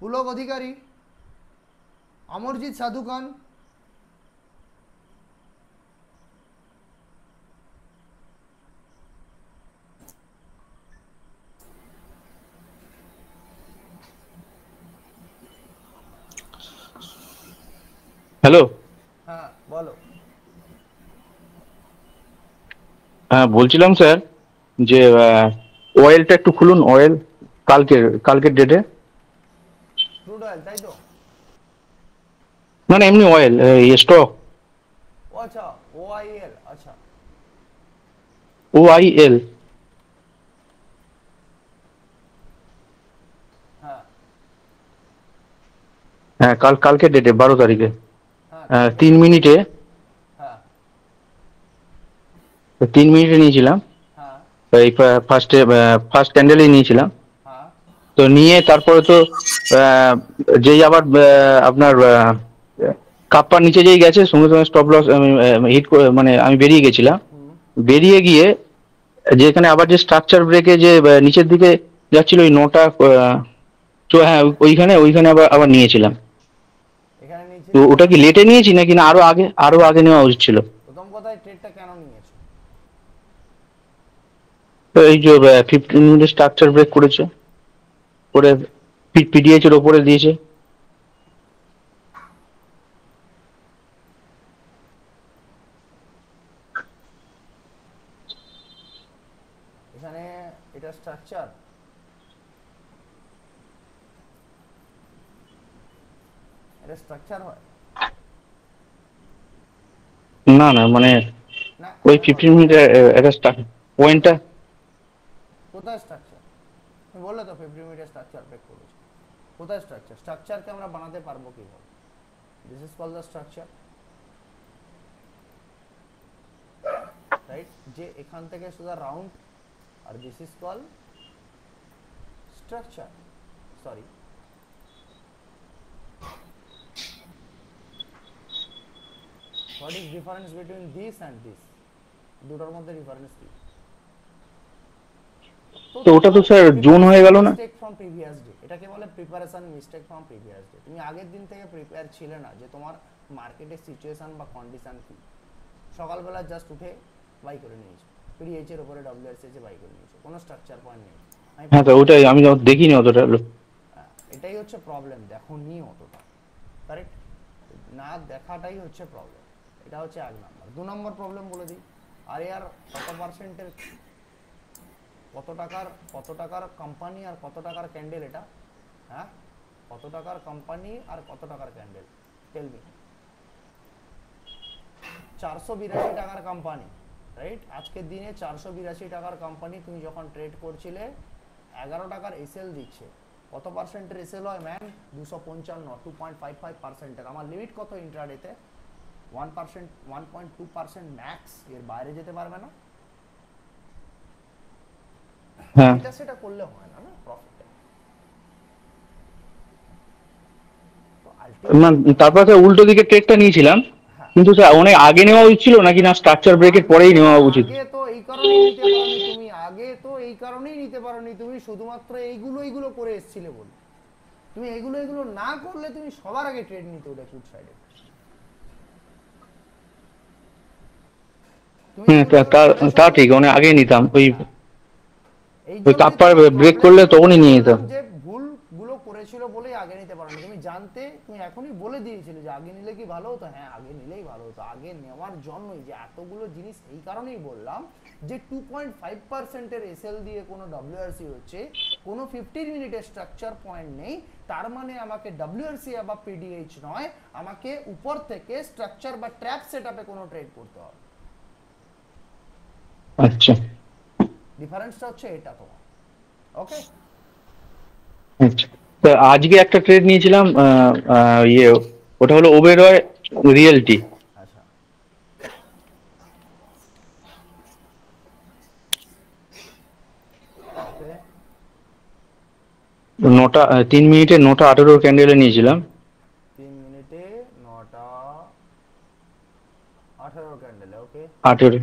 পুলক অধিকারী, অমরজিৎ সাধু খান। হ্যালো। হ্যাঁ বলো। হ্যাঁ বলছিলাম স্যার যে অয়েলটা একটু খুলুন, অয়েল কালকের ডেটে। ক্রুড অয়েল তাই তো? না না, এমনি অয়েল স্টক। ও আচ্ছা, ওআইএল, আচ্ছা OIL। হ্যাঁ হ্যাঁ কালকের ডেটে 12 তারিখে হ্যাঁ 3 মিনিটে। হ্যাঁ 3 মিনিটে নিয়েছিলাম। হ্যাঁ এই ফার্স্ট ক্যান্ডেলেই নিয়েছিলাম। হ্যাঁ তো নিয়ে তারপরে তো যেই আবার আপনার কাপ্পার নিচে যেই গেছে, সঙ্গে সঙ্গে স্টপ লস হিট মানে আমি বেরিয়ে গেছিলাম। বেরিয়ে গিয়ে যেখানে আবার যে স্ট্রাকচার ব্রেকে যে নিচের দিকে যাচ্ছিল ওই 9টা, হ্যাঁ ওইখানে আবার নিয়েছিলাম। এখানে নিচে তো ওটা কি লেটে নিয়েছি নাকি না আরো আগে নেওয়া উচিত ছিল? প্রথম কথায় ট্রেডটা কেন নিয়েছো? তো এই যে 15 মিনিটের স্ট্রাকচার ব্রেক করেছে, করে পিডিএইচ এর ওপরে দিয়েছে। এখানে এটা স্ট্রাকচার, এটা স্ট্রাকচার হয় না না, মানে না? ওই 15 মিনিটের একটা পয়েন্টটা। কোথায় স্ট্রাকচার? তুমি বললে তো 50 মিনিটের স্ট্রাকচার ব্রেক করেছে। কোথায় স্ট্রাকচার? স্ট্রাকচারকে আমরা বানাতে পারবো কিভাবে? This is called the structure, right? যে এখান থেকে সোজা রাউন্ড, আর this is call structure. Sorry, what is difference between this and this? দুটোর মধ্যে ডিফারেন্স কি? তো ওটা তো স্যার জোন হয়ে গেল না? মিস্টেক ফ্রম প্রিভিয়াস ডে, এটাকে বলে preparation mistake from previous day. তুমি আগের দিন থেকে প্রিপেয়ার ছিলে না যে তোমার মার্কেটের সিচুয়েশন বা কন্ডিশন কি। সকালবেলা জাস্ট উঠে বাই করে নিয়েছো, পিডিএইচ এর উপরে ডব্লিউআরসি এ বাই করে নিয়েছো, কোনো স্ট্রাকচার পয়েন্ট নেই। হ্যাঁ, তো ওটাই আমি দেখিনি অতটা। এটাই হচ্ছে প্রবলেম, দেখো নি অতটা, কারেক্ট? না দেখাটাই হচ্ছে প্রবলেম। এটা হচ্ছে 1 নাম্বার। 2 নম্বর প্রবলেম বলে দিই। আরে আর কত পার্সেন্টের, কত টাকার কোম্পানি আর কত টাকার ক্যান্ডেল এটা? হ্যাঁ, কত টাকার কোম্পানি আর কত টাকার ক্যান্ডেল? Tell me. 482 টাকার কোম্পানি, রাইট? আজকের দিনে 482 টাকার কোম্পানি তুমি যখন ট্রেড করছিলে 11 টাকার এসএল দিচ্ছে। কত পার্সেন্টের এসএল হয় ম্যান? 255, 2.55%। আমার লিমিট কত ইন্ট্রাডেতে? 1%, 1.2% ম্যাক্স, এর বাইরে যেতে পারবে না। হ্যাঁ, এটা সেটা করলে হয় না, না প্রফিট। তো তারপর স্যার উল্টো দিকে ট্রেডটা নিয়েছিলাম, কিন্তু স্যার অনেক আগে নেওয়া উচিত ছিল নাকি না স্ট্রাকচার ব্রেকের পরেই নেওয়া উচিত? আগে তো এই কারণেই নিতে পারোনি তুমি, আগে তো এই কারণেই নিতে পারোনি তুমি, শুধুমাত্র এইগুলো করে এসেছিলে বলে। তুমি এগুলো না করলে তুমি সবার আগে ট্রেড নিতে ওটা ফুড সাইডে। হ্যাঁ, তা ঠিক, অনেক আগে নিতাম। ওই এই ওই জন্যই কাপ্পার তোমার ব্রেক problem করলে হলো, তখনই নিয়ে বললাম নিতাম। যে ভুলগুলো করেছিল বলেই আগে নিতে পারোনি। তুমি জানতে, তুমি এখনই বলে দিয়েছিলে যে আগে নিলে কি ভালো হতো। হ্যাঁ, আগে নিলেই ভালো হতো। আগে নেওয়ার জন্যই যে এতগুলো জিনিস, এই কারণেই বললাম যে 2.5% এর এসএল দিয়ে কোনো ডব্লিউআরসি হচ্ছে, কোনো 15 মিনিটের স্ট্রাকচার পয়েন্ট নেই, তার মানে আমাকে ডব্লিউআরসি বা পিডিএইচ নয়, আমাকে উপর থেকে স্ট্রাকচার বা ট্র্যাপ সেটআপে কোনো ট্রেড করতে হবে। আচ্ছা ডিফারেন্সটা হচ্ছে এটা তোমার। ওকে, আচ্ছা। তো আজকে একটা ট্রেড নিয়েছিলাম, ইয়ে, ওটা হলো ওবেরয় রিয়েলটি। আচ্ছা ওকে, 3 মিনিটে 9:18 ক্যান্ডেলে নিয়েছিলাম। 3 মিনিটে 9:18 ক্যান্ডেলে, ওকে। 18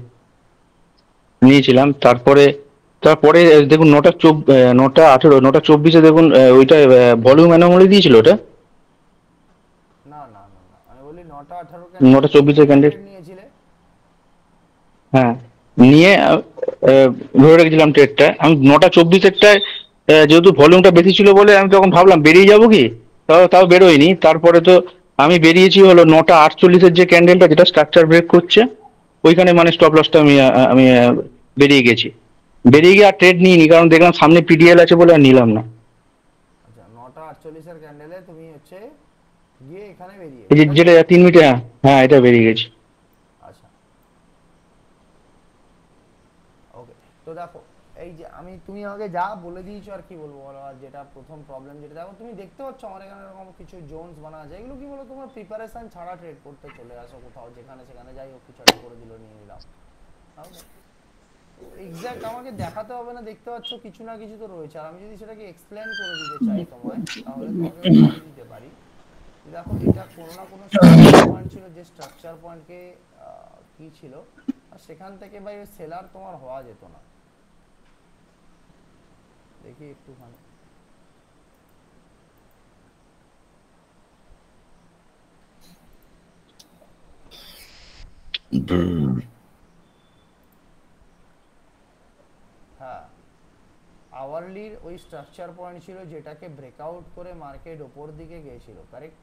নিয়েছিলাম, তারপরে তারপরে দেখুন 9:18 9:24 দেখুন, ওইটা ভলিউম অ্যানোমালি দিয়েছিল ওটা। না না না না, আমি বলি 9:18 9:24 ক্যান্ডেল, নিয়েছিলে। হ্যাঁ, নিয়ে ধরে রেখেছিলাম ট্রেডটা। আমি 9:24টায় যেহেতু ভলিউমটা বেশি ছিল বলে আমি তখন ভাবলাম বেরিয়ে যাবো কি, তাও বেরোয়নি। তারপরে তো আমি বেরিয়েছি হলো 9:48 যে ক্যান্ডেলটা, যেটা স্ট্রাকচার ব্রেক করছে, ওইখানে মানে স্টপ লসটা আমি বেরিয়ে গেছি। বেরিয়ে গিয়ে আর ট্রেড নিইনি, কারণ দেখলাম সামনে পিডিএল আছে বলে আর নিলাম না। আচ্ছা, 9:48 ক্যান্ডেলে তুমি হচ্ছে গিয়ে এখানে বেরিয়ে এই যে তাই তো? যেটা 3 মিনিটে, হ্যাঁ এটা বেরিয়ে গেছি। আচ্ছা ওকে, তো দেখো এই যে তুমি আমাকে যা বলে দিয়েছো আর কি বলবো বলো। আর যেটা প্রথম প্রবলেম যেটা দেখো, তুমি দেখতে পাচ্ছ আমার এখানে এরকম কিছু জোনস বানা আছে, এগুলো কি বলো, তোমার প্রিপারেশন ছাড়া ট্রেড করতে চলে আসো কোথাও, যেখানে সেখানে যাই হোক কিছু একটা করে দিল, নিয়ে নিলাম। এক্স্যাক্ট আমাকে দেখাতে হবে না, দেখতে পাচ্ছ কিছু না কিছু তো রয়েছে। আর আমি যদি সেটাকে এক্সপ্লেন করে দিতে চাই তোমায়, তাহলে তোমাকে বলে দিতে পারি। দেখো এটা কোনো না কোনো স্ট্রাকচার পয়েন্ট ছিল, যে স্ট্রাকচার পয়েন্টকে কি ছিল, আর সেখান থেকে ভাই ওই সেলার তোমার হওয়া যেত না। দেখি একটুখানি, হ্যাঁ আওয়ারলির ওই স্ট্রাকচার পয়েন্ট ছিল যেটাকে ব্রেকআউট করে মার্কেট ওপর দিকে গিয়েছিল, কারেক্ট।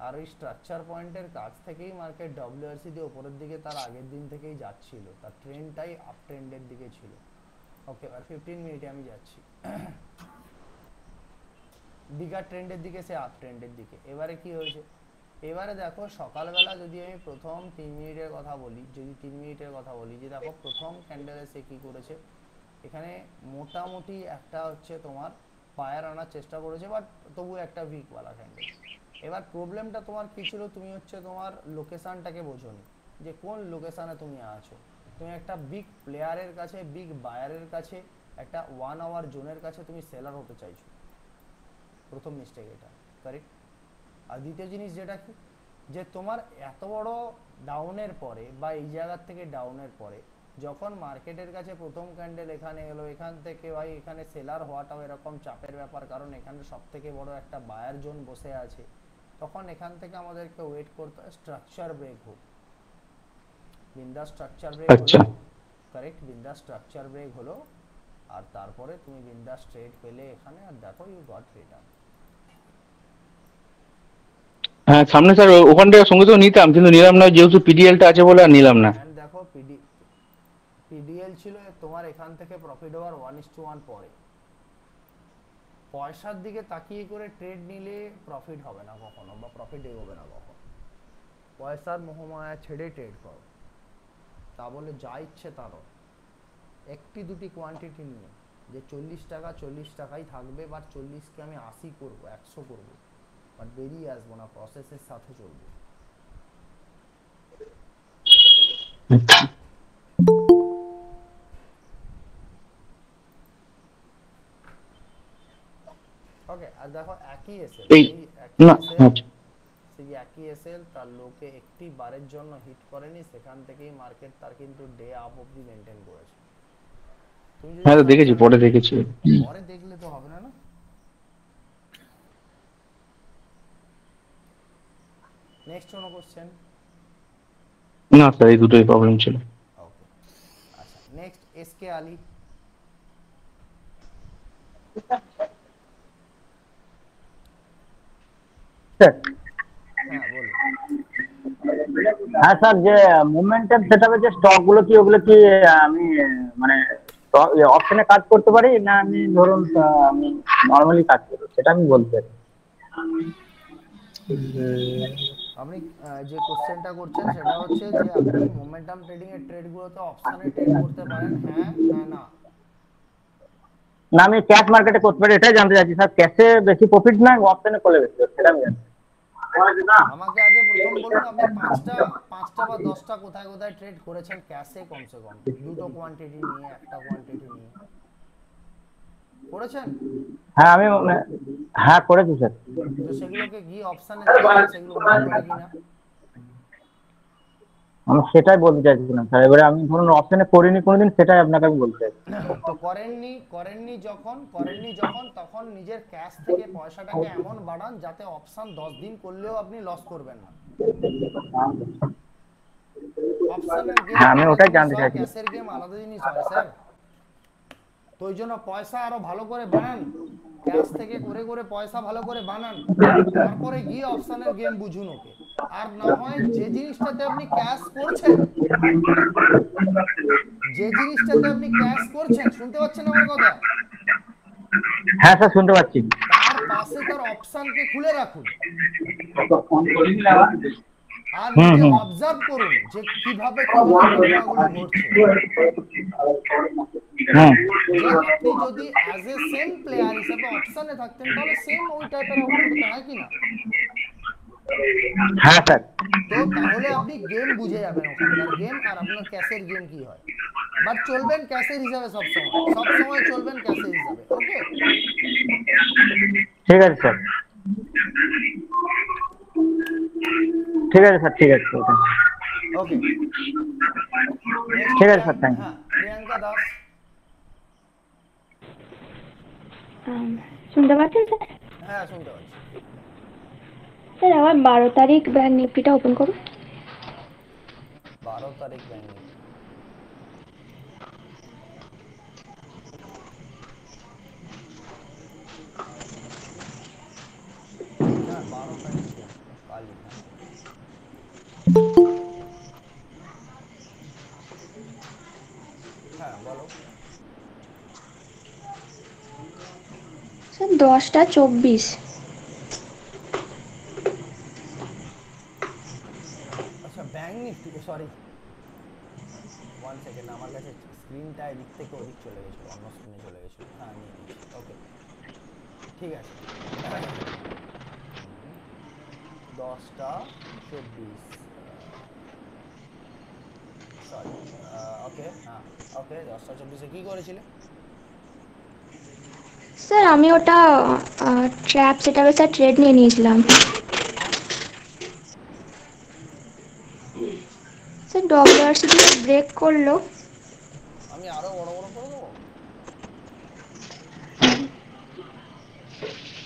আর ওই স্ট্রাকচার পয়েন্টের কাছ থেকেই মার্কেট ডব্লিউআরসি দিয়ে ওপরের দিকে তার আগের দিন থেকেই যাচ্ছিল, তার ট্রেন্ডটাই আপ ট্রেন্ডের দিকে ছিল। ওকে, আর 15 মিনিটে আমি যাচ্ছি বিগার ট্রেন্ডের দিকে, সে আপ ট্রেন্ডের দিকে। এবারে কি হয়েছে, এবারে দেখো সকালবেলা যদি আমি প্রথম 3 মিনিটের কথা বলি, যদি 3 মিনিটের কথা বলি, যে দেখো প্রথম ক্যান্ডেলে সে কি করেছে, এখানে মোটামুটি একটা হচ্ছে তোমার ফায়ার আনার চেষ্টা করেছে, বাট তবু একটা উইকওয়ালা ক্যান্ডেল। এবার প্রবলেমটা তোমার কি ছিল, তুমি হচ্ছে তোমার লোকেশনটাকে বোঝোনি, যে কোন লোকেশনে তুমি আছো। তুমি একটা বিগ প্লেয়ারের কাছে, বিগ বায়ারের কাছে, একটা 1 আওয়ার জোনের কাছে তুমি সেলার হতে চাইছো। প্রথম মিস্টেক এটা, কারেক্ট। আর দ্বিতীয় জিনিস যেটা কি, যে তোমার এত বড় ডাউনের পরে বা এই জায়গার থেকে ডাউনের পরে যখন মার্কেটের কাছে প্রথম ক্যান্ডেল এখানে এলো, এখান থেকে ভাই এখানে সেলার হওয়াটাও এরকম চাপের ব্যাপার, কারণ এখানে সব থেকে বড় একটা বায়ার জোন বসে আছে। তখন এখান থেকে আমাদেরকে ওয়েট করতে হয় স্ট্রাকচার ব্রেক হোক। বিন্দা স্ট্রাকচার ব্রেক আচ্ছা, হলো, কারেক্ট, বিন্দা স্ট্রাকচার ব্রেক হলো, আর তারপরে তুমি বিন্দা স্ট্রেট পেলে এখানে, আর দেখো ইউ গট রিটার্ন। হ্যাঁ সামনে স্যার ওখান থেকে সঙ্গে সঙ্গে নিতাম, কিন্তু নিলাম না, যেহেতু পিডিএলটা আছে বলে আর নিলাম না। এন্ড দেখো পিডিএল ছিল তোমার এখান থেকে প্রফিট হওয়ার 1:1 পরে। পয়সার দিকে তাকিয়ে করে ট্রেড নিলে প্রফিট হবে না কখনো, বা প্রফিট এগোবে না কখনো। পয়সার মোহমায়া ছেড়ে ট্রেড করো, তা বলে যা ইচ্ছে তারও একটি দুটি কোয়ান্টিটি নিয়ে, যে 40 টাকা 40 টাকাই থাকবে, বা 40কে আমি 80 করবো, 100 করবো, বাট বেরিয়ে আসবো না, প্রসেসের সাথে চলবো। ওকে, আর দেখো একই এসেল, এই সেই একই না, এসেল, আচ্ছা, সেই একই এসেল তার লোকে একটি বারের জন্য হিট করেনি, সেখান থেকেই মার্কেট তার কিন্তু ডে আপ অবধি মেনটেন করেছে। তুমি যদি হ্যাঁ তো দেখেছি, পরে দেখেছি। পরে দেখলে তো হবে না, না। নেক্সট কোনো কোশ্চেন? না স্যার, এই দুটোই প্রবলেম ছিল। ওকে, আচ্ছা নেক্সট এসকে আলী। হ্যাঁ বলুন। হ্যাঁ স্যার, যে মোমেন্টাম সেটআপে যে স্টক গুলো কি, ওগুলো কি আমি মানে অপশনে কাজ করতে পারি, না আমি ধরুন আমি নর্মালি কাজ করবো, সেটা আমি বলতে পারি। আপনি যে কোশ্চেনটা করছেন সেটা হচ্ছে যে আপনি মোমেন্টাম ট্রেডিং এর ট্রেডগুলোতে অপশনে ট্রেড করতে পারেন, হ্যাঁ না না? না আমি ক্যাশ মার্কেটে করতে পারি এটাই জানতে চাইছি স্যার, ক্যাশে বেশি প্রফিট না অপশনে করলে বেশি সেটা আমি জানতে আমাকে আগে প্রথম বলুন আপনি পাঁচটা পাঁচটা বা 10টা কোথায় কোথায় ট্রেড করেছেন ক্যাশে, কমসে কম দুটো কোয়ান্টিটি নিয়ে, একটা কোয়ান্টিটি নিয়ে করেছেন? হ্যাঁ আমি হ্যাঁ করেছি স্যার। তো সেগুলোকে গিয়ে অপশনে দেখেছেন সেগুলো মুভ করে কিনা? আমি সেটাই বলতে চাইছিলাম স্যার, এবারে আমি ধরুন অপশনে করিনি কোনোদিন, সেটাই আপনাকে আমি বলতে চাইছি। তো করেননি যখন তখন নিজের ক্যাশ থেকে পয়সাটাকে এমন বাড়ান যাতে অপশন 10 দিন করলেও আপনি লস করবেন না। অপশনের গেম হ্যাঁ আমি আলাদা ওটাই জিনিস জানতে হয়, চাইছিলাম। ক্যাশের গেম আলাদা জিনিস হয় স্যার। তো ওই জন্য পয়সা আরো ভালো করে বানান, ক্যাশ থেকে করে করে পয়সা ভালো করে বানান, তারপরে গিয়ে অপশনের গেম বুঝুন ওকে। আর না হয় যে জিনিসটাতে আপনি ক্যাশ করছেন, শুনতে পাচ্ছেন আমার কথা? হ্যাঁ স্যার শুনতে পাচ্ছি। তার পাশে তার অপশনকে খুলে রাখুন আর হুম নিজে হুম অবজার্ভ করুন যে কিভাবে কিভাবে ঘটনাগুলো ঘটছে। হুম যে আপনি যদি অ্যাজ এ সেম প্লেয়ার হিসেবে অপশনে থাকতেন তাহলে সেম ওই টাইপের আউটপুট হতো, হয় কি না? হ্যাঁ স্যার। তো তাহলে আপনি গেম বুঝে যাবেন ওখানকার গেম আর আপনার ক্যাশের গেম কি হয়। বাট চলবেন ক্যাশের হিসাবে, সব সময় চলবেন ক্যাশের হিসাবে। ওকে, ঠিক আছে স্যার, ঠিক আছে স্যার, ঠিক আছে ওকে। নেক্সট ঠিক আছে স্যার, থ্যাংক ইউ। হ্যাঁ, প্রিয়াঙ্কা দাস। শুনতে পাচ্ছেন স্যার? হ্যাঁ শুনতে পাচ্ছি। স্যার আমার 12 তারিখ ব্যাংক নিফটিটা ওপেন করুন। 12 তারিখ ব্যাংক নিফটি, হ্যাঁ 12 তারিখ তো কালই। হ্যাঁ বলো। স্যার 10টা 24। আচ্ছা ব্যাংক নিফটি, সরি 1 সেকেন্ড, আমার কাছে স্ক্রিনটা এদিক থেকে ওদিক চলে গেছিলো, অন্য স্ক্রিনে চলে গেছিলো। হ্যাঁ নিয়ে নিয়েছি, ওকে ঠিক আছে। 10টা 24, সরি, ওকে হ্যাঁ ওকে 10টা 24-এ কী করেছিলে? স্যার আমি ওটা ট্র্যাপ সেটাপে স্যার ট্রেড নিয়ে নিয়েছিলাম। কেন? স্যার ডব্লিউআরসিটি ব্রেক করলো। আমি আরো বড় বড় করে দেবো?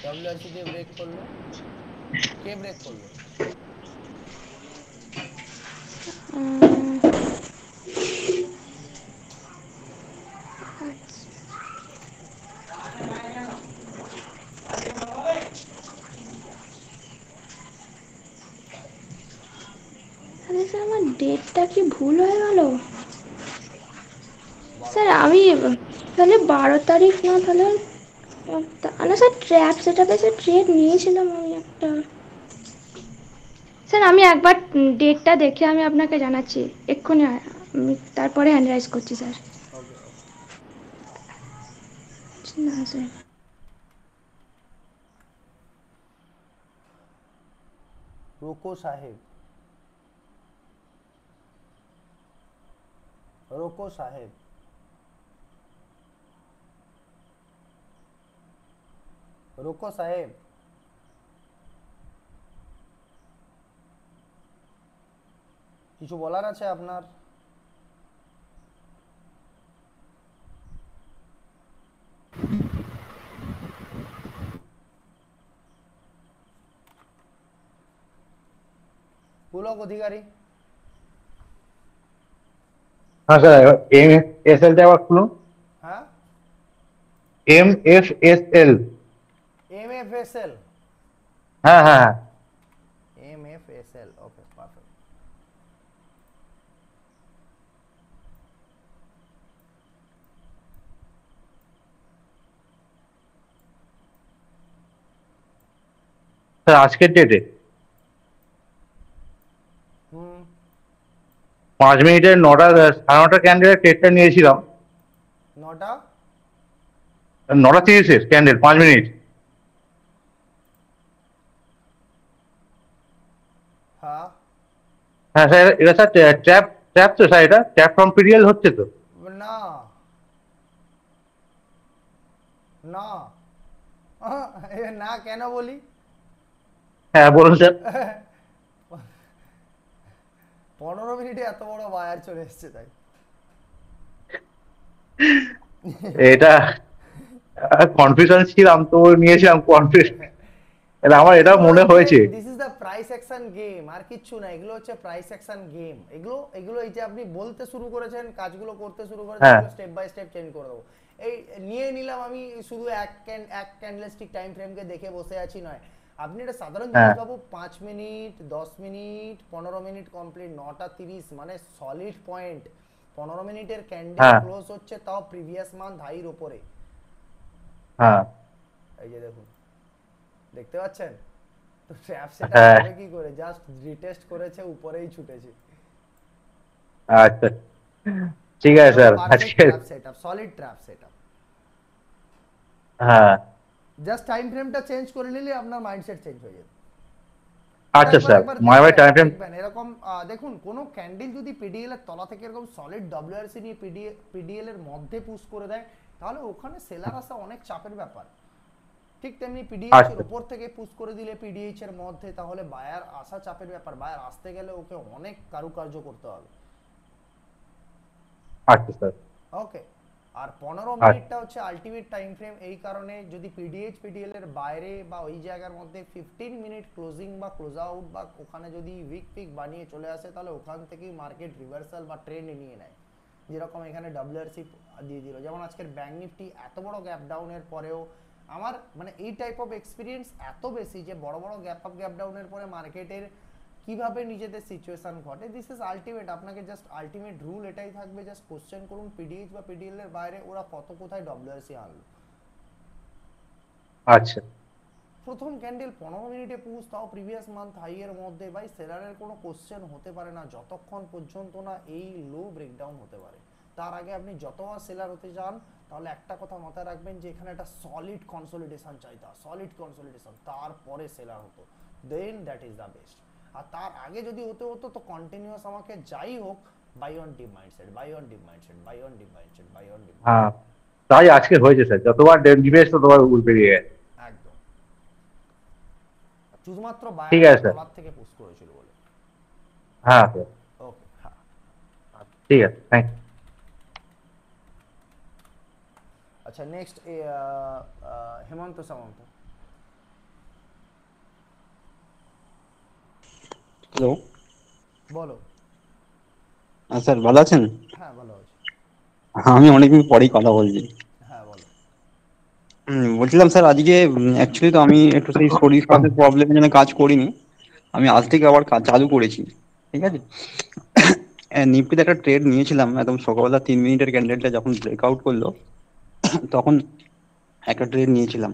ডব্লিউআরসি দিয়ে ব্রেক করলো, কে ব্রেক করলো? উম, তাহলে স্যার আমার ডেটটা কি ভুল হয়ে গেল? 12 স্যার তারিখ আমি তাহলে 12 তারিখ না, তাহলে না স্যার ট্র্যাপ সেটাপে স্যার ট্রেড নিয়েছিলাম আমি একটা। স্যার আমি একবার ডেটটা দেখে আমি আপনাকে জানাচ্ছি এক্ষুনি, আমি তারপরে অ্যানালাইজ করছি স্যার। ওকে ওকে। না স্যার। রোকো সাহেব, রোকো সাহেব, রোকো সাহেব, কিছু বলার আছে আপনার? পুলক অধিকারী। হ্যাঁ স্যার, MFSL টা আবার খুলুন। হ্যাঁ MFSL। MFSL, হ্যাঁ হ্যাঁ হ্যাঁ। MFSL, okay perfect. স্যার আজকের ডেটে 5 মিনিটের 9টা 9:30 ক্যান্ডেলের ট্রেডটা নিয়েছিলাম। 9টা 9:30 ক্যান্ডেল 5 মিনিট। হ্যাঁ হ্যাঁ স্যার, এটা স্যার ট্র্যাপ ট্র্যাপ তো স্যার, এটা ট্র্যাপ ফ্রম পিডিএল হচ্ছে তো? না না না কেন বলি? হ্যাঁ বলুন স্যার। 15 মিনিটে এত বড় বায়ার চলে এসছে তাই। এটা কনফিউশন ছিলাম তো নিয়েছিলাম কনফিউশন, আমার এটা মনে হয়েছে। This is the price action game, আর কিচ্ছু না, এগুলো হচ্ছে প্রাইস অ্যাকশন গেম। এগুলো এগুলো এই যে আপনি বলতে শুরু করেছেন, কাজগুলো করতে শুরু করেছেন, হ্যাঁ। স্টেপ বাই স্টেপ চেঞ্জ করে দেবো। এই নিয়ে নিলাম আমি শুধু এক ক্যান্ডেলস্টিক টাইম ফ্রেমকে দেখে বসে আছি নয়, আপনি এটা সাধারণ জিনিস হ্যাঁ। পাবো। 5 মিনিট, 10 মিনিট, 15 মিনিট কমপ্লিট, 9:30 মানে সলিড পয়েন্ট। 15 মিনিটের ক্যান্ডেল হ্যাঁ। ক্লোজ হচ্ছে তাও প্রিভিয়াস মান্থ হাইর উপরে। হ্যাঁ এই যে দেখুন, দেখতে পাচ্ছেন তো ট্র্যাপ সেটা হ্যাঁ। হবে কি করে? জাস্ট রিটেস্ট করেছে, উপরেই ছুটেছে। আচ্ছা ঠিক আছে স্যার, আজকে trap setup, solid trap setup. হ্যাঁ জাস্ট টাইম ফ্রেমটা চেঞ্জ করে নিলে আপনার মাইন্ডসেট চেঞ্জ হয়ে যাবে। আচ্ছা একবার স্যার, একবার মাই টাইম ফ্রেম। দেখবেন এরকম দেখুন কোন ক্যান্ডেল যদি পিডিএল এর তলা থেকে এরকম সলিড ডব্লিউআরসি নিয়ে পিডিএল এর মধ্যে পুশ করে দেয়, তাহলে ওখানে সেলার আসা অনেক চাপের ব্যাপার। ঠিক তেমনি পিডিএইচ এর উপর থেকে পুশ করে দিলে পিডিএইচ এর মধ্যে, তাহলে বায়ার আসা চাপের ব্যাপার। বায়ার আসতে গেলে ওকে অনেক কারুকার্য করতে হবে। আচ্ছা স্যার। ওকে, আর 15 মিনিটটা হচ্ছে আলটিমেট টাইম ফ্রেম। এই কারণে যদি পিডিএইচ পিডিএল এর বাইরে বা ওই জায়গার মধ্যে 15 মিনিট ক্লোজিং বা ক্লোজ আউট বা ওখানে যদি উইক পিক বানিয়ে চলে আসে, তাহলে ওখান থেকেই মার্কেট রিভার্সাল বা ট্রেন্ড নিয়ে নেয়। যেরকম এখানে ডব্লিউআরসি দিয়ে দিল, যেমন আজকের ব্যাংক নিফটি এত বড় গ্যাপ ডাউনের পরেও, আমার মানে এই টাইপ অফ এক্সপিরিয়েন্স এত বেশি যে বড় বড় গ্যাপ আপ গ্যাপ ডাউনের পরে মার্কেটের কিভাবে নিজেদের সিচুয়েশন ঘটে। দিস ইজ আলটিমেট, আপনাকে জাস্ট আলটিমেট রুল এটাই থাকবে, জাস্ট কোশ্চেন করুন পিডিএইচ বা পিডিএল এর বাইরে ওরা কত কোথায় ডব্লিউআরসি আনলো। আচ্ছা প্রথম ক্যান্ডেল 15 মিনিটে পুশ, তাও প্রিভিয়াস মান্থ হাই এর মধ্যে। ভাই সেলারের কোনো কোশ্চেন হতে পারে না যতক্ষণ পর্যন্ত না এই লো ব্রেকডাউন হতে পারে। তার আগে আপনি যতবার সেলার হতে যান, তাহলে একটা কথা মাথায় রাখবেন যে এখানে একটা সলিড কনসলিডেশন চাইতা, সলিড কনসলিডেশন, তারপরে সেলার হতো, দেন দ্যাট ইজ দ্য বেস্ট। আর তার আগে যদি হতে হতো তো কন্টিনিউয়াস আমাকে যাই হোক buy on dip mindset, buy on dip mindset, buy on dip mindset, buy on dip. হ্যাঁ, তাই আজকে হয়েছে স্যার, যতবার ডিবেস ততবার উল পেরিয়ে গেছে। একদম, শুধুমাত্র ঠিক বায়ার আছে স্যার। তলার থেকে পুশ করেছিল বলে। হ্যাঁ স্যার, ওকে, হ্যাঁ ঠিক আছে, থ্যাংক ইউ। আচ্ছা, নেক্সট হেমন্ত সামন্ত। হ্যালো বলো। স্যার, ভালো আছেন? হ্যাঁ ভালো আছি। আমি অনেকদিন পরেই কথা বলছি। হ্যাঁ বলো। বলছিলাম স্যার, আজকে অ্যাকচুয়ালি তো আমি একটু সেই শরীর স্বাস্থ্যের প্রবলেমের জন্য কাজ করিনি। আমি আজ থেকে আবার কাজ চালু করেছি, ঠিক আছে। নিফটিতে একটা ট্রেড নিয়েছিলাম একদম সকালবেলা 3 মিনিটের ক্যান্ডেলটা যখন ব্রেকআউট করলো তখন একটা ট্রেড নিয়েছিলাম।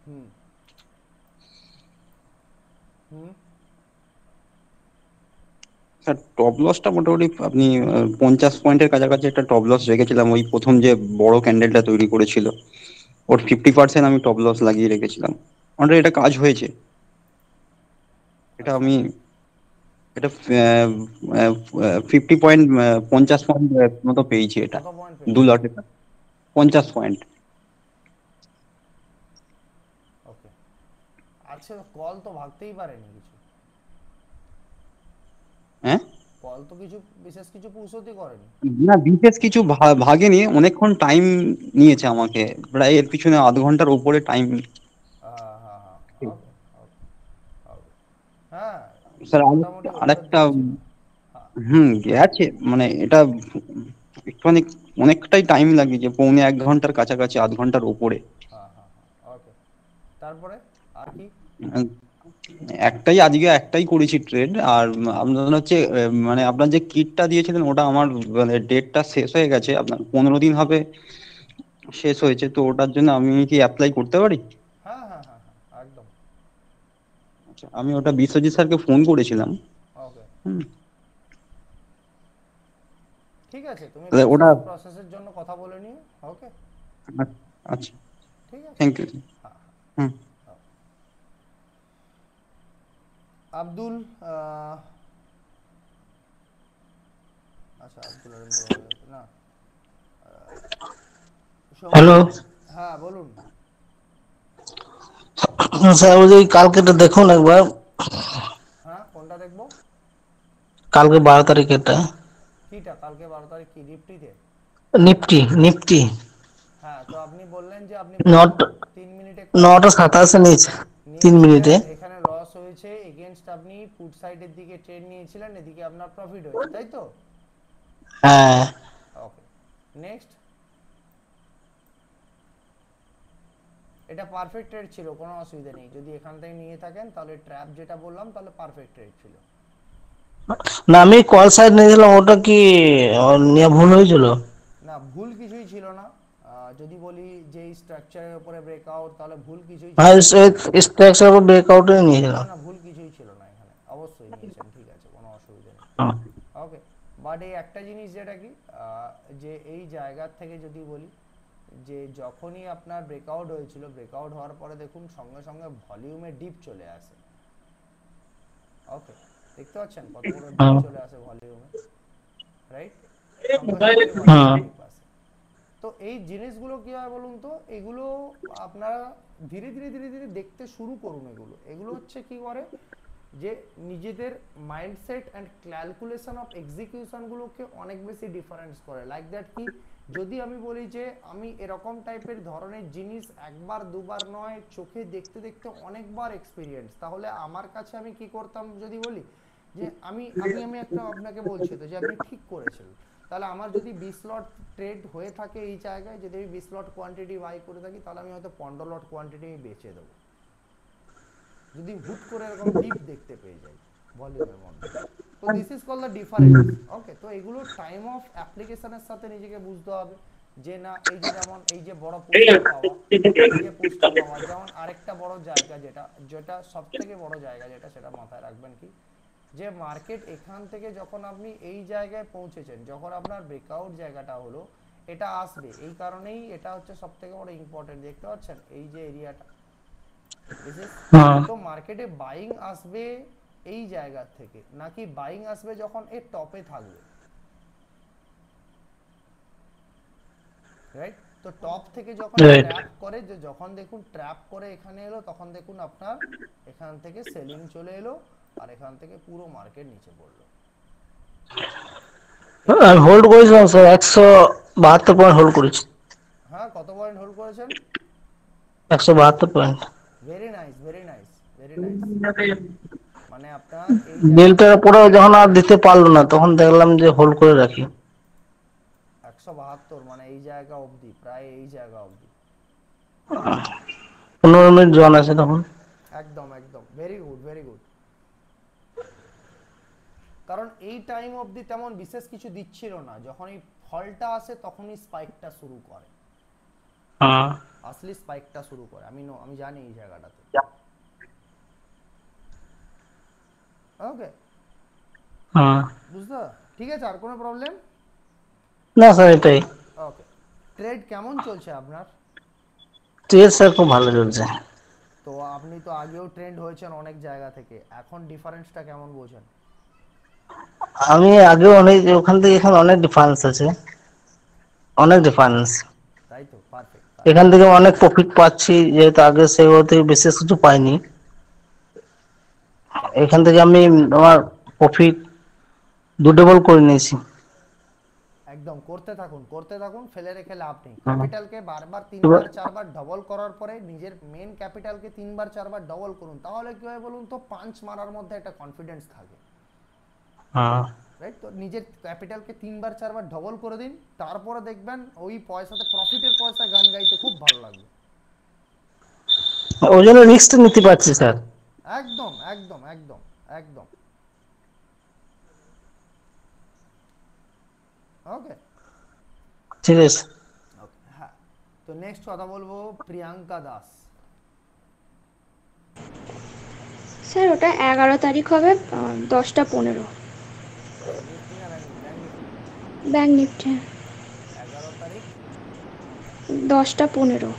হুম হুম স্যার, টপ লসটা মোটামুটি আপনি 50 পয়েন্টের কাছাকাছি একটা টপ লস রেখেছিলাম। ওই প্রথম যে বড় ক্যান্ডেলটা তৈরি করেছিল ওর 50% আমি টপ লস লাগিয়ে রেখেছিলাম। অলরেডি এটা কাজ হয়েছে। এটা আমি এটা 50 পয়েন্ট, 50 পয়েন্ট মতো পেয়েছি এটা, কত পয়েন্ট 2 পেয়েছো? লটে 50 পয়েন্ট। ওকে, আচ্ছা কল তো ভাগতেই পারেনি কিছু, হ্যাঁ কল তো কিছু বিশেষ কিছু পুষতি করেনি। না, বিশেষ কিছু ভাগেনি, অনেকক্ষণ টাইম নিয়েছে আমাকে, প্রায় এর পিছনে আধ ঘন্টার উপরে টাইম। হ্যাঁ হ্যাঁ হ্যাঁ, ওকে ওকে ওকে। হ্যাঁ স্যার মোটামুটি উপরের আরেকটা, দিকে ছিল। হ্যাঁ গেছে মানে এটা একটু অনেকটাই টাইম লাগিয়েছে, 1.25 ঘন্টার কাছাকাছি, আধ ঘন্টার উপরে। হ্যাঁ হ্যাঁ হ্যাঁ, ওকে। তারপরে আর কি? আজকে একটাই করেছি ট্রেড। আর আপনার হচ্ছে মানে আপনার যে কিটটা দিয়েছিলেন ওটা আমার মানে ডেটটা শেষ হয়ে গেছে, আপনার 15 দিন হবে শেষ হয়েছে, তো ওটার জন্য আমি কি অ্যাপ্লাই করতে পারি? হ্যাঁ হ্যাঁ হ্যাঁ হ্যাঁ, একদম। আচ্ছা, আমি ওটা বিশ্বজিৎ স্যারকে ফোন করেছিলাম। ওকে। হুম, ঠিক আছে, তুমি ওটা প্রসেসের জন্য কথা বলে নিও। ওকে, আচ্ছা, ঠিক আছে। Thank you. হ্যাঁ, হুম। আব্দুল, আচ্ছা আব্দুল না, হ্যালো হ্যাঁ বলুন। স্যার, ওই যে কালকেটা দেখুন একবার, হ্যাঁ, কোনটা দেখবো? কালকে 12 তারিখেরটা, কিটা কালকে 12 তারিখ? কি নিফটিতে? নিফটি নিফটি হ্যাঁ, তো আপনি বললেন যে আপনি নট 3 মিনিটে 9:27 নিয়েছে, 3 মিনিটে। এখানে লস হয়েছে, এগেইনস্ট আপনি পুট সাইডের দিকে ট্রেড নিয়েছিলেন, এদিকে আপনার প্রফিট হয়েছে, তাই তো? হ্যাঁ, ওকে, নেক্সট। এটা পারফেক্ট ট্রেড ছিল, কোনো অসুবিধা নেই। যদি এখান থেকে নিয়ে থাকেন তাহলে ট্র্যাপ যেটা বললাম, তাহলে পারফেক্ট ট্রেড ছিল। না আমি কল সাইড নিয়েছিলাম, ওটা কি নিয়ে ভুল হয়েছিল? না, ভুল কিছুই ছিল না। যদি বলি যে স্ট্রাকচারের উপরে ব্রেকআউট, তাহলে ভুল কিছুই ছিল হ্যাঁ, না। স্ট্রাকচার ব্রেকআউটে নিয়েছিলাম। না, ভুল কিছুই ছিল না এখানে, অবশ্যই নিয়েছেন, ঠিক আছে, কোনো অসুবিধা নেই। হ্যাঁ। ওকে, বাট এই একটা জিনিস যেটা কি, যে এই জায়গার থেকে যদি বলি যে যখনই আপনার ব্রেকআউট হয়েছিল, ব্রেকআউট হওয়ার পরে দেখুন সঙ্গে সঙ্গে ভলিউমে ডিপ চলে আসে। ওকে, দেখতে পাচ্ছেন কত বড় ডিপ চলে আসে ভলিউমে, রাইট? তো এই জিনিসগুলো কি হয় বলুন তো, এগুলো আপনারা ধীরে ধীরে ধীরে ধীরে দেখতে শুরু করুন। এগুলো হচ্ছে কি করে, যে নিজেদের মাইন্ডসেট অ্যান্ড ক্যালকুলেশন অফ এক্সিকিউশনগুলোকে অনেক বেশি ডিফারেন্স করে। লাইক দ্যাট কি, যদি আমি বলি যে আমি এরকম টাইপের ধরনের জিনিস একবার দুবার নয়, চোখে দেখতে দেখতে অনেকবার এক্সপিরিয়েন্স, তাহলে আমার কাছে আমি কি করতাম যদি বলি যে আমি একটা আপনাকে বলছি তো যে আপনি ঠিক করেছেন, তাহলে আমার যদি 20 লট ট্রেড হয়ে থাকে এই জায়গায়, যদি আমি 20 লট কোয়ান্টিটি বাই করে থাকি, তাহলে আমি হয়তো 15 লট কোয়ান্টিটি আমি বেচে দেবো, যদি হুট করে এরকম ডিপ দেখতে পেয়ে যাই ভলিউমের মধ্যে। তো this is call the difference. Okay, তো এগুলো টাইম অফ অ্যাপ্লিকেশনের সাথে নিজেকে বুঝতে হবে যে না, এই যে যেমন এই যে বড় পোস্টটা পাওয়া, যেমন আরেকটা বড় জায়গা যেটা সব থেকে বড় জায়গা যেটা, সেটা মাথায় রাখবেন কি, যে মার্কেট এখান থেকে যখন আপনি এই জায়গায় পৌঁছেছেন, যখন আপনার ব্রেকআউট জায়গাটা হলো, এটা আসবে, এই কারণেই এটা হচ্ছে সব থেকে বড় ইম্পর্টেন্ট। দেখতে পাচ্ছেন এই যে এরিয়াটা, তো মার্কেটে বাইং আসবে এই জায়গা থেকে, নাকি বাইং আসবে যখন এর টপে থাকবে, রাইট? তো টপ থেকে যখন ট্র্যাপ করে, যে যখন দেখুন ট্র্যাপ করে এখানে এলো, তখন দেখুন আপনার এখান থেকে সেলিং চলে এলো, আর এখান থেকে পুরো মার্কেট নিচে পড়লো। আমি হোল্ড করেছিলাম স্যার, 172 পয়েন্ট হোল্ড করেছি। হ্যাঁ, কত পয়েন্ট হোল্ড করেছেন? 172 point. Very nice, very nice, very nice. মানে আপনার এই বিলটার পরে যখন আর দিতে পারলো না, তখন দেখলাম যে হোল্ড করে রাখি। 172 মানে এই জায়গা অবধি, প্রায় এই জায়গা অবধি 15 মিনিট জন আছে তখন। একদম একদম, ভেরি গুড, ভেরি গুড। কারণ এই টাইম অবধি তেমন বিশেষ কিছু দিচ্ছিল না, যখন এই ফলটা আসে তখনই স্পাইকটা শুরু করে, আসলে স্পাইকটা শুরু করে। আমি জানি এই জায়গাটাতে। ওকে, বুঝতে ঠিক আছে? আর কোনো প্রবলেম? না স্যার, এটাই। ওকে, ট্রেড কেমন চলছে আপনার? ট্রেড স্যার খুব ভালো চলছে। তো আপনি তো আগেও ট্রেন্ড হয়েছেন অনেক জায়গা থেকে, এখন ডিফারেন্সটা কেমন বোঝেন? আমি আগে অনেক, ওখান থেকে এখানে অনেক ডিফারেন্স আছে, অনেক ডিফারেন্স। তাই তো, পারফেক্ট। এখান থেকে অনেক প্রফিট পাচ্ছি, যেহেতু আগে সেগুলো থেকে বিশেষ কিছু পাইনি। এখান থেকে আমি আমার প্রফিট ডবল করে নিয়েছি। একদম করতে থাকুন, ফেলে রেখে লাভ নেই। ক্যাপিটালকে বারবার 3বার 4বার ডবল করার পরে নিজের মেন ক্যাপিটালকে 3বার 4বার ডবল করুন, তাহলে কি হয় বলুন তো, পাঁচ মারার মধ্যে একটা কনফিডেন্স থাকে, রাইট? তো নিজের ক্যাপিটালকে 3বার 4বার ডবল করে দিন, তারপরে দেখবেন ওই পয়সাতে, প্রফিটের পয়সা গান গাইতে খুব ভালো লাগবে। ওই জন্য রিস্কটা নিতে পারছি স্যার। একদম একদম একদম একদম। ওকে, ঠিক আছে। হ্যাঁ, তো নেক্সট কথা বলবো প্রিয়াঙ্কা দাস। স্যার ওটা 11 তারিখ হবে, 10টা 15। নিফটি না ব্যাংক নিফটি? ব্যাঙ্ক নিফটি 11 তারিখ 10টা 15।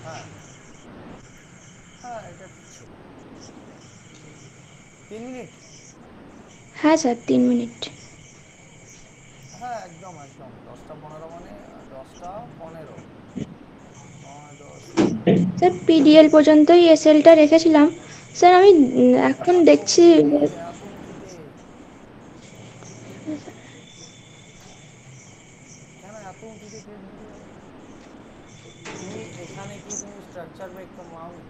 হ্যাঁ হ্যাঁ এটা ঠিক ছিল। 3 মিনিট। হ্যাঁ স্যার 3 মিনিট। হ্যাঁ একদম একদম 10টা 15 মানে 10টা 15 10 স্যার পিডিএল পর্যন্তই এসএলটা রেখেছিলাম স্যার। আমি এখন এত দেখছি উঁচুতে এত উঁচুতে কেন এত উঁচুতে ট্রেড নিতে যাবে? তুমি এখানে কি তুমি স্ট্রাকচার ব্রেক কমাওনি?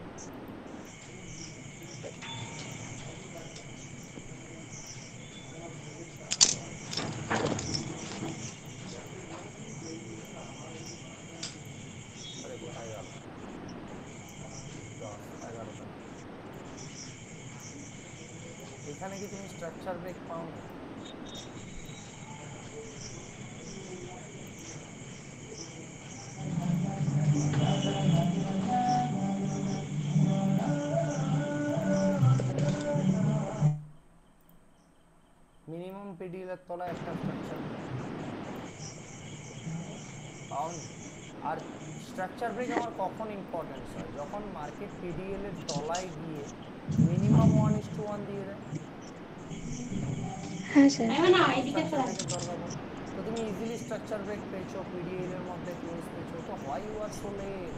আরে কোথায় গেল? 10-11 তারিখ এখানে কি তুমি স্ট্রাকচার ব্রেক পাওনি? মিনিমাম পিডিএল এর তলায় একটা স্ট্রাকচার ব্রেক পাওনি। আর স্ট্রাকচার ব্রেক আমার কখন ইম্পর্টেন্স হয়? যখন মার্কেট পিডিএল এর তলায় গিয়ে মিনিমাম 1:1 দিয়ে দেয়, হ্যাঁ স্যার। স্ট্রাকচার ব্রেকের দরকার পড়ে। তো তুমি ইজিলি স্ট্রাকচার ব্রেক পেয়েছো, পিডিএল এর মধ্যে ক্লোজ পেয়েছো, তো why you are so late?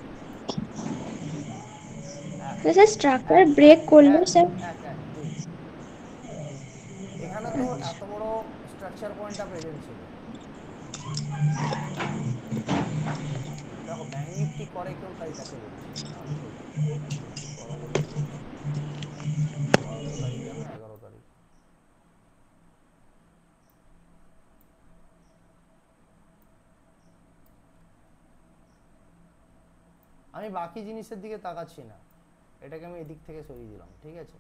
Sir structure break করলেও স্যার দুই এখানে তো এত বড় স্ট্রাকচার পয়েন্টটা প্রেজেন্ট ছিল। দেখো ব্যাঙ্ক নিফটি করে কেউ, তাই তাকে বলছি, নাহলে বলবো না। করো বলেই বলছি। কত তারিখ জানো? 11 তারিখ। আমি বাকি জিনিসের দিকে তাকাচ্ছি না, এটাকে আমি এদিক থেকে সরিয়ে দিলাম, ঠিক আছে?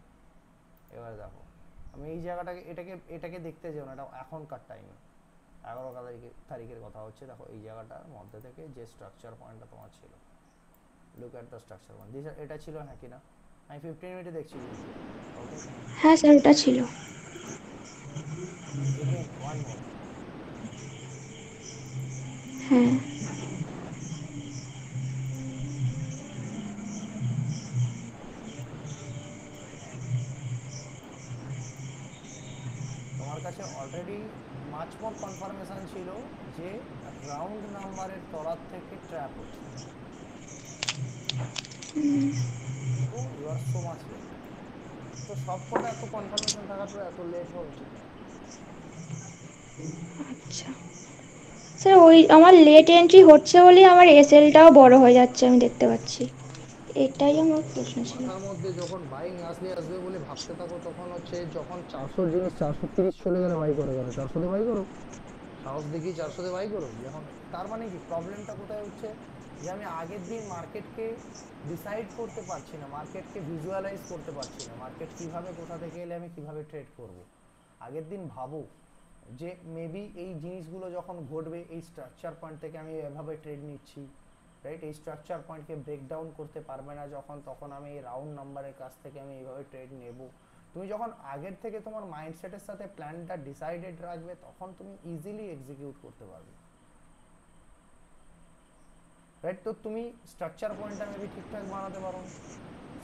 এবার দেখো আমি এই জায়গাটাকে এটাকে দেখতে যাও না, এটা এখনকার টাইমে 11 তারিখের কথা হচ্ছে। দেখো এই জায়গাটার মধ্যে থেকে যে স্ট্রাকচার পয়েন্টটা তোমার ছিল, look at the structure point, এটা ছিল হ্যাঁ কি না? আমি 15 মিনিটে দেখছি। ওকে হ্যাঁ স্যার এটা ছিল। Again one more. হ্যাঁ তোমার কাছে অলরেডি মাচ মোর কনফার্মেশন ছিল যে রাউন্ড নাম্বারের তলার থেকে ট্র্যাপ হচ্ছে। তো you are so much late. তো সব কটা এত কনফার্মেশন থাকার পর এত লেট হওয়া উচিত না। আচ্ছা স্যার, ওই আমার লেট এন্ট্রি হচ্ছে বলেই আমার এসএলটাও বড় হয়ে যাচ্ছে, আমি দেখতে পাচ্ছি। এটাই আমার প্রশ্ন ছিল। মাথার মধ্যে যখন বাইং আসবে আসবে বলে ভাবতে থাকো, তখন হচ্ছে যখন 400 জিনিস 430 চলে গেলে বাই করে করো, 400 বাই করো, সাহস দেখি 400 বাই করো। যখন তার মানে কি প্রবলেমটা কোথায় হচ্ছে? যে আমি আগের দিন মার্কেটকে ডিসাইড করতে পারছি না, মার্কেটকে ভিজুয়ালাইজ করতে পারছি না, মার্কেট কিভাবে কোথা থেকে এলে আমি কিভাবে ট্রেড করব। আগের দিন ভাবো যে মেবি এই জিনিসগুলো যখন ঘটবে, এই স্ট্রাকচার পয়েন্ট থেকে আমি এভাবে ট্রেড নিচ্ছি, রাইট? এই স্ট্রাকচার পয়েন্টকে ব্রেকডাউন করতে পারবে না যখন, তখন আমি এই রাউন্ড নাম্বারের কাছ থেকে আমি এইভাবে ট্রেড নেব। তুমি যখন আগের থেকে তোমার মাইন্ডসেটের সাথে প্ল্যানটা ডিসাইডেড রাখবে, তখন তুমি ইজিলি এক্সিকিউট করতে পারবে, রাইট? তো তুমি স্ট্রাকচার পয়েন্টটা মেবি ঠিকঠাক বানাতে পারো,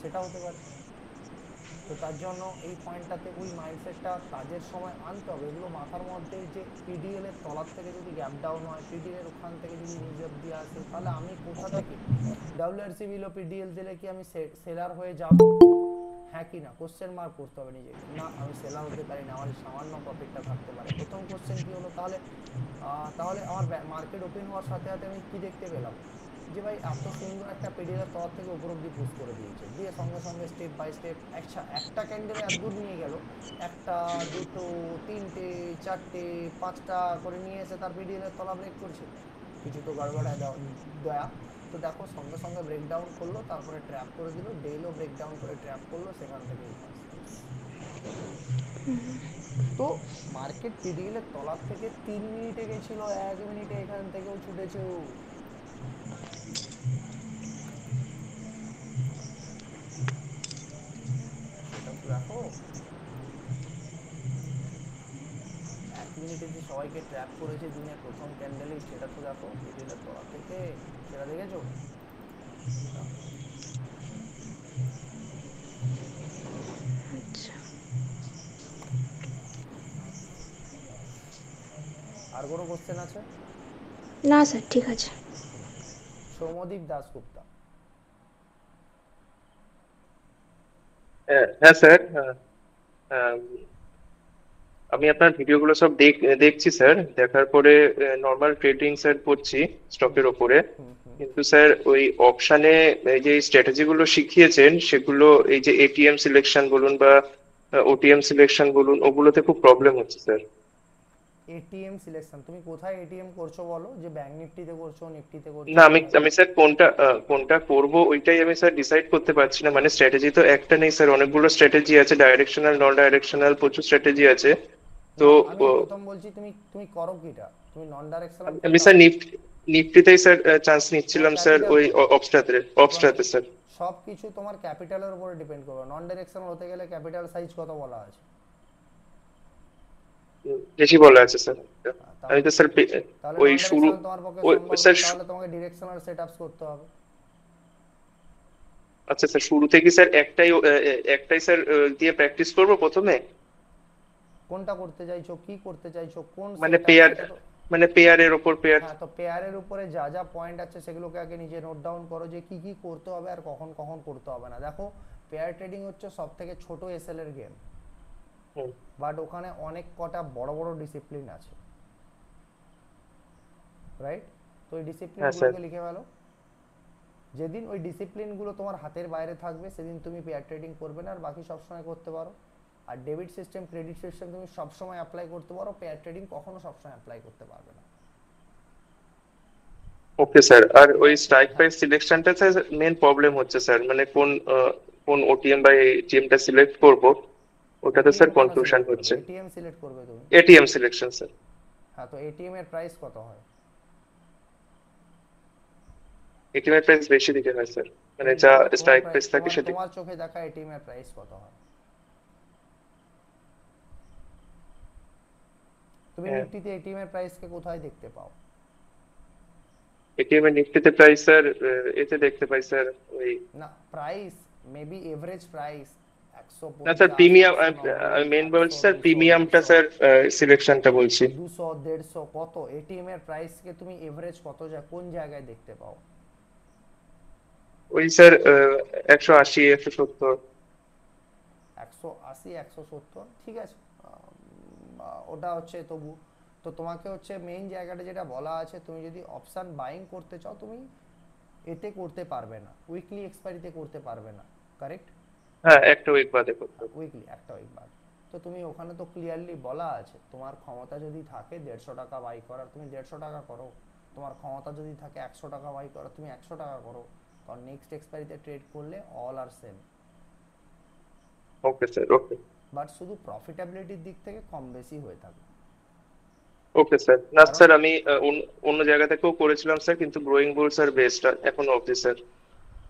সেটা হতে পারে। তো তার জন্য এই পয়েন্টটাতে ওই মাইন্ডসেটটা কাজের সময় আনতে হবে। এগুলো মাথার মধ্যে যে পিডিএল এর তলার থেকে যদি গ্যাপ ডাউন হয়, পিডিএল এর ওখান থেকে যদি নিচ অব্দি আসে, তাহলে আমি কোথা থেকে ডাব্লিউআরসি বিলো পিডিএল দিলে কি আমি সেলার হয়ে যাব? হ্যাঁ কি না? কোশ্চেন মার্ক করতে হবে নিজেকে। না, আমি সেলার হতে পারি না, আমার সামান্য প্রফিটটা থাকতে পারে। প্রথম কোশ্চেন কি হলো? তাহলে আমার মার্কেট ওপেন হওয়ার সাথে সাথে আমি কি দেখতে পেলাম? যে ভাই এত সুন্দর একটা পিডিএল তলার থেকে উপর অব্দি পুশ করে দিয়েছে, দিয়ে সঙ্গে সঙ্গে স্টেপ বাই স্টেপ একটা ক্যান্ডেলে এত দূর নিয়ে গেল, একটা দুটো তিনটে চারটে পাঁচটা করে নিয়ে এসে তার পিডিএল এর তলা ব্রেক করছে। কিছু তো গড়বড়ায় দয়া। তো দেখো সঙ্গে সঙ্গে ব্রেকডাউন করলো, তারপরে ট্র্যাপ করে দিল, ডেইলও ব্রেকডাউন করে ট্র্যাপ করলো, সেখান থেকে তো মার্কেট পিডিএলের তলার থেকে 3 মিনিটে গেছিল, 1 মিনিটে এখান থেকেও ছুটেছে ও। সেটা তো দেখো, 1 মিনিটে যে সবাইকে ট্র্যাপ করেছে দিনের প্রথম ক্যান্ডেলেই, সেটা তো দেখো পিডিএলের তলা থেকে, সেটা দেখেছো? আর কোনো কোশ্চেন আছে? না স্যার, ঠিক আছে। সৌম্যদীপ দাশগুপ্তা। হ্যাঁ স্যার, আমি আপনার ভিডিওগুলো সব দেখছি স্যার। দেখার পরে নর্মাল ট্রেডিং স্যার করছি স্টকের ওপরে। কিন্তু স্যার ওই অপশানে এই যে স্ট্র্যাটেজি গুলো শিখিয়েছেন সেগুলো, এই যে এটিএম সিলেকশন বলুন বা ওটিএম সিলেকশন বলুন, ওগুলোতে খুব প্রবলেম হচ্ছে স্যার। এটিএম সিলেকশন তুমি কোথায় এটিএম করছো বলো? যে ব্যাংক নিফটিতে করছো, নিফটিতে করছো? না, আমি স্যার কোনটা করব ওইটাই আমি স্যার ডিসাইড করতে পারছি না। মানে স্ট্র্যাটেজি তো একটা নেই স্যার, অনেকগুলো স্ট্র্যাটেজি আছে, ডাইরেকশনাল, নন ডাইরেকশনাল, প্রচুর স্ট্র্যাটেজি আছে। তো আমি প্রথম বলছি তুমি তুমি করো কিটা? তুমি নন ডাইরেকশনাল আমি স্যার নিফটিতেই স্যার চান্স নিচ্ছিলাম স্যার, ওই অপস্টাতে স্যার। সবকিছু তোমার ক্যাপিটালের উপরে ডিপেন্ড করবে। নন ডাইরেকশনাল হতে গেলে ক্যাপিটাল সাইজ কত বলা আছে? বেশি বলা আছে স্যার। আমি তো স্যার ওই শুরু তোমার পক্ষে ওই স্যার, তাহলে তোমাকে ডিরেকশনাল সেটআপস করতে হবে। আচ্ছা স্যার, শুরু থেকে স্যার একটাই স্যার দিয়ে প্র্যাকটিস করব প্রথমে? কোনটা করতে চাইছো, কি করতে চাইছো, কোন মানে পেয়ার, মানে পেয়ারের উপর পেয়ার? হ্যাঁ, তো পেয়ারের উপরে যা যা পয়েন্ট আছে সেগুলোকে আগে নিজে নোট ডাউন করো, যে কি কি করতে হবে আর কখন কখন করতে হবে না। দেখো, পেয়ার ট্রেডিং হচ্ছে সবথেকে ছোট এসএল এর গেম, বাট ওখানে অনেক কটা বড় বড় ডিসিপ্লিন আছে, রাইট? তো এই ডিসিপ্লিনগুলোকে লিখে ফেলো। যেদিন ওই ডিসিপ্লিনগুলো তোমার হাতের বাইরে থাকবে সেদিন তুমি পেয়ার ট্রেডিং করবে না, আর বাকি সব সময় করতে পারো। আর ডেবিট সিস্টেম, ক্রেডিট সিস্টেম তুমি সব সময় অ্যাপ্লাই করতে পারো, পেয়ার ট্রেডিং কখনো সব সময় অ্যাপ্লাই করতে পারবে না। ওকে স্যার। আর ওই স্ট্রাইক প্রাইস সিলেকশনটা স্যার মেন প্রবলেম হচ্ছে স্যার, মানে কোন ওটিএম বা এটিএমটা সিলেক্ট করব, ওটাতে স্যার কনফিউশন হচ্ছে। এটিএম সিলেক্ট করবে তুমি? ATM selection sir. হ্যাঁ, তো এটিএম এর প্রাইস কত হয়? এটিএম এর প্রাইস বেশি দিতে হয় স্যার, মানে যা স্ট্রাইক প্রাইস থাকে সেটা। তোমার চোখে দেখা এটিএম এর প্রাইস কত হয়? তুমি নিফটিতে এটিএম এর প্রাইস কে কোথায় দেখতে পাও? এটিএম এর নিফটিতে প্রাইস স্যার এতে দেখতে পাই স্যার, ওই না প্রাইস মেবি এভারেজ প্রাইস 150। না স্যার, প্রিমিয়াম, আমি মেইন বলছি স্যার প্রিমিয়ামটা স্যার, সিলেকশনটা বলছি। 200 150 কত এটিএম এর প্রাইস কে তুমি এভারেজ কত কোন জায়গায় দেখতে পাও? ওই স্যার 180 170। 180 170, ঠিক আছে, ওটা হচ্ছে তবু। তো তোমাকে হচ্ছে মেইন জায়গাটা যেটা বলা আছে, তুমি যদি অপশন বাইং করতে চাও তুমি এতে করতে পারবে না, উইকলি এক্সপায়ারিতে করতে পারবে না, কারেক্ট? হ্যাঁ, একটা উইক বাদে করতে হবে। উইকলি, একটা উইক বাদ। তো তুমি ওখানে তো ক্লিয়ারলি বলা আছে, তোমার ক্ষমতা যদি থাকে 150 টাকা বাই করার, তুমি 150 টাকা করো। তোমার ক্ষমতা যদি থাকে 100 টাকা বাই করার, তুমি 100 টাকা করো। কারণ নেক্সট এক্সপায়ারিতে ট্রেড করলে all are same. Okay sir, okay. But শুধু প্রফিটেবিলিটির দিক থেকে কম বেশি হয়ে থাকে। Okay sir. না স্যার, আমি অন্য জায়গা থেকেও করেছিলাম স্যার, কিন্তু গ্রোয়িং বুল স্যার বেস্ট এখনো অবধি স্যার,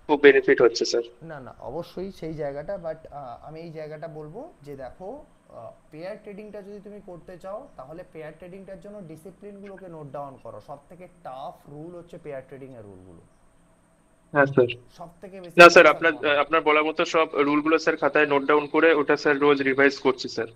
খুব বেনিফিট হচ্ছে স্যার। না না, অবশ্যই সেই জায়গাটা, বাট আমি এই জায়গাটা বলবো যে দেখো, পেয়ার ট্রেডিংটা যদি তুমি করতে চাও তাহলে পেয়ার ট্রেডিংটার জন্য ডিসিপ্লিনগুলোকে নোট ডাউন করো। সবথেকে টাফ রুল হচ্ছে পেয়ার ট্রেডিং এর রুলগুলো। হ্যাঁ স্যার। সবথেকে বেশি না স্যার, আপনার বলার মতো সব রুলগুলো স্যার খাতায় নোট ডাউন করে ওটা স্যার রোজ রিভাইজ করছি স্যার।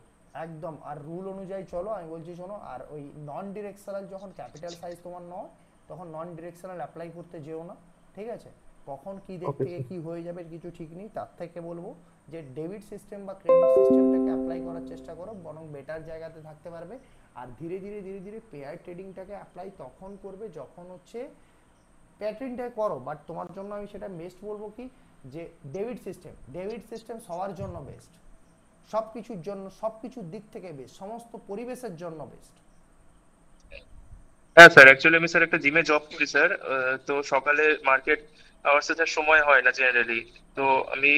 একদম, আর রুল অনুযায়ী চলো। আমি বলছি শোনো, আর ওই নন ডিরেকশনাল যখন ক্যাপিটাল সাইজ তোমার নাও, তখন নন ডিরেকশনাল অ্যাপ্লাই করতে যেও না, ঠিক আছে? কখন কি দিক থেকে কি হয়ে যাবে কিছু ঠিক নেই। তার থেকে বলবো যে ডেবিট সিস্টেম বা ক্রেডিট সিস্টেমটাকে অ্যাপ্লাই করার চেষ্টা করো, বরং বেটার জায়গাতে থাকতে পারবে। আর ধীরে ধীরে ধীরে ধীরে পেয়ার ট্রেডিংটাকে অ্যাপ্লাই তখন করবে যখন হচ্ছে পেয়ার ট্রেডিংটা করো, বাট তোমার জন্য আমি সেটা বেস্ট বলবো কি, যে ডেবিট সিস্টেম সবার জন্য বেস্ট, সবকিছুর জন্য, সবকিছুর দিক থেকে বেস্ট, সমস্ত পরিবেশের জন্য বেস্ট। হ্যাঁ স্যার, অ্যাকচুয়ালি আমি স্যার একটা জিমে জব করি স্যার। তো সকালে মার্কেট আমার সাথে সময় হয় না জেনারেলি। তো আমি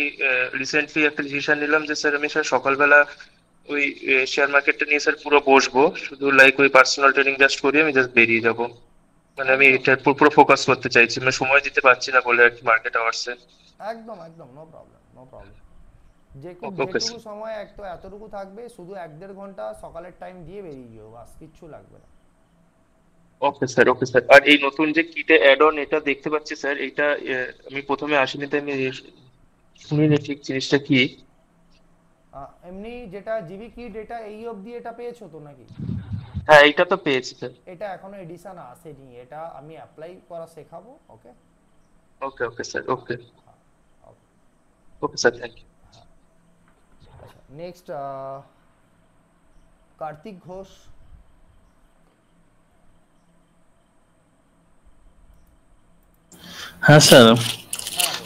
রিসেন্টলি একটা ডিসিশন নিলাম যে স্যার আমি স্যার সকালবেলা ওই শেয়ার মার্কেটটা নিয়ে স্যার পুরো বসবো, শুধু লাইক ওই পার্সোনাল ট্রেনিং জাস্ট করি, আমি জাস্ট বেরিয়ে যাব। মানে আমি একদম এটার পুরো পুরো ফোকাস করতে চাইছি, মানে সময় দিতে পারছি না বলে আর কি মার্কেট আওয়ার্সে। একদম একদম নো প্রবলেম নো প্রবলেম। ওকে যেটুকু সময় এতটুকু থাকবে, শুধু 1-1.5 ঘন্টা সকালের টাইম দিয়ে বেরিয়ে যেও, বাস কিচ্ছু লাগবে না। ওকে স্যার, ওকে স্যার। আর এই নতুন যে কিটে অ্যাড অন এটা দেখতে পাচ্ছি স্যার, এটা আমি প্রথমে আসিনি তাই আমি শুনিনি ঠিক জিনিসটা কি। এমনি যেটা জিবি কি ডেটা এই অবধি এটা পেয়েছো তো নাকি? হ্যাঁ এটা তো পেয়েছি স্যার। এটা এখনো এডিশন আসেনি, এটা আমি অ্যাপ্লাই করা শেখাবো। Okay okay okay sir, okay okay. Okay sir, thank you. আচ্ছা নেক্সট কার্তিক ঘোষ। হ্যাঁ স্যার,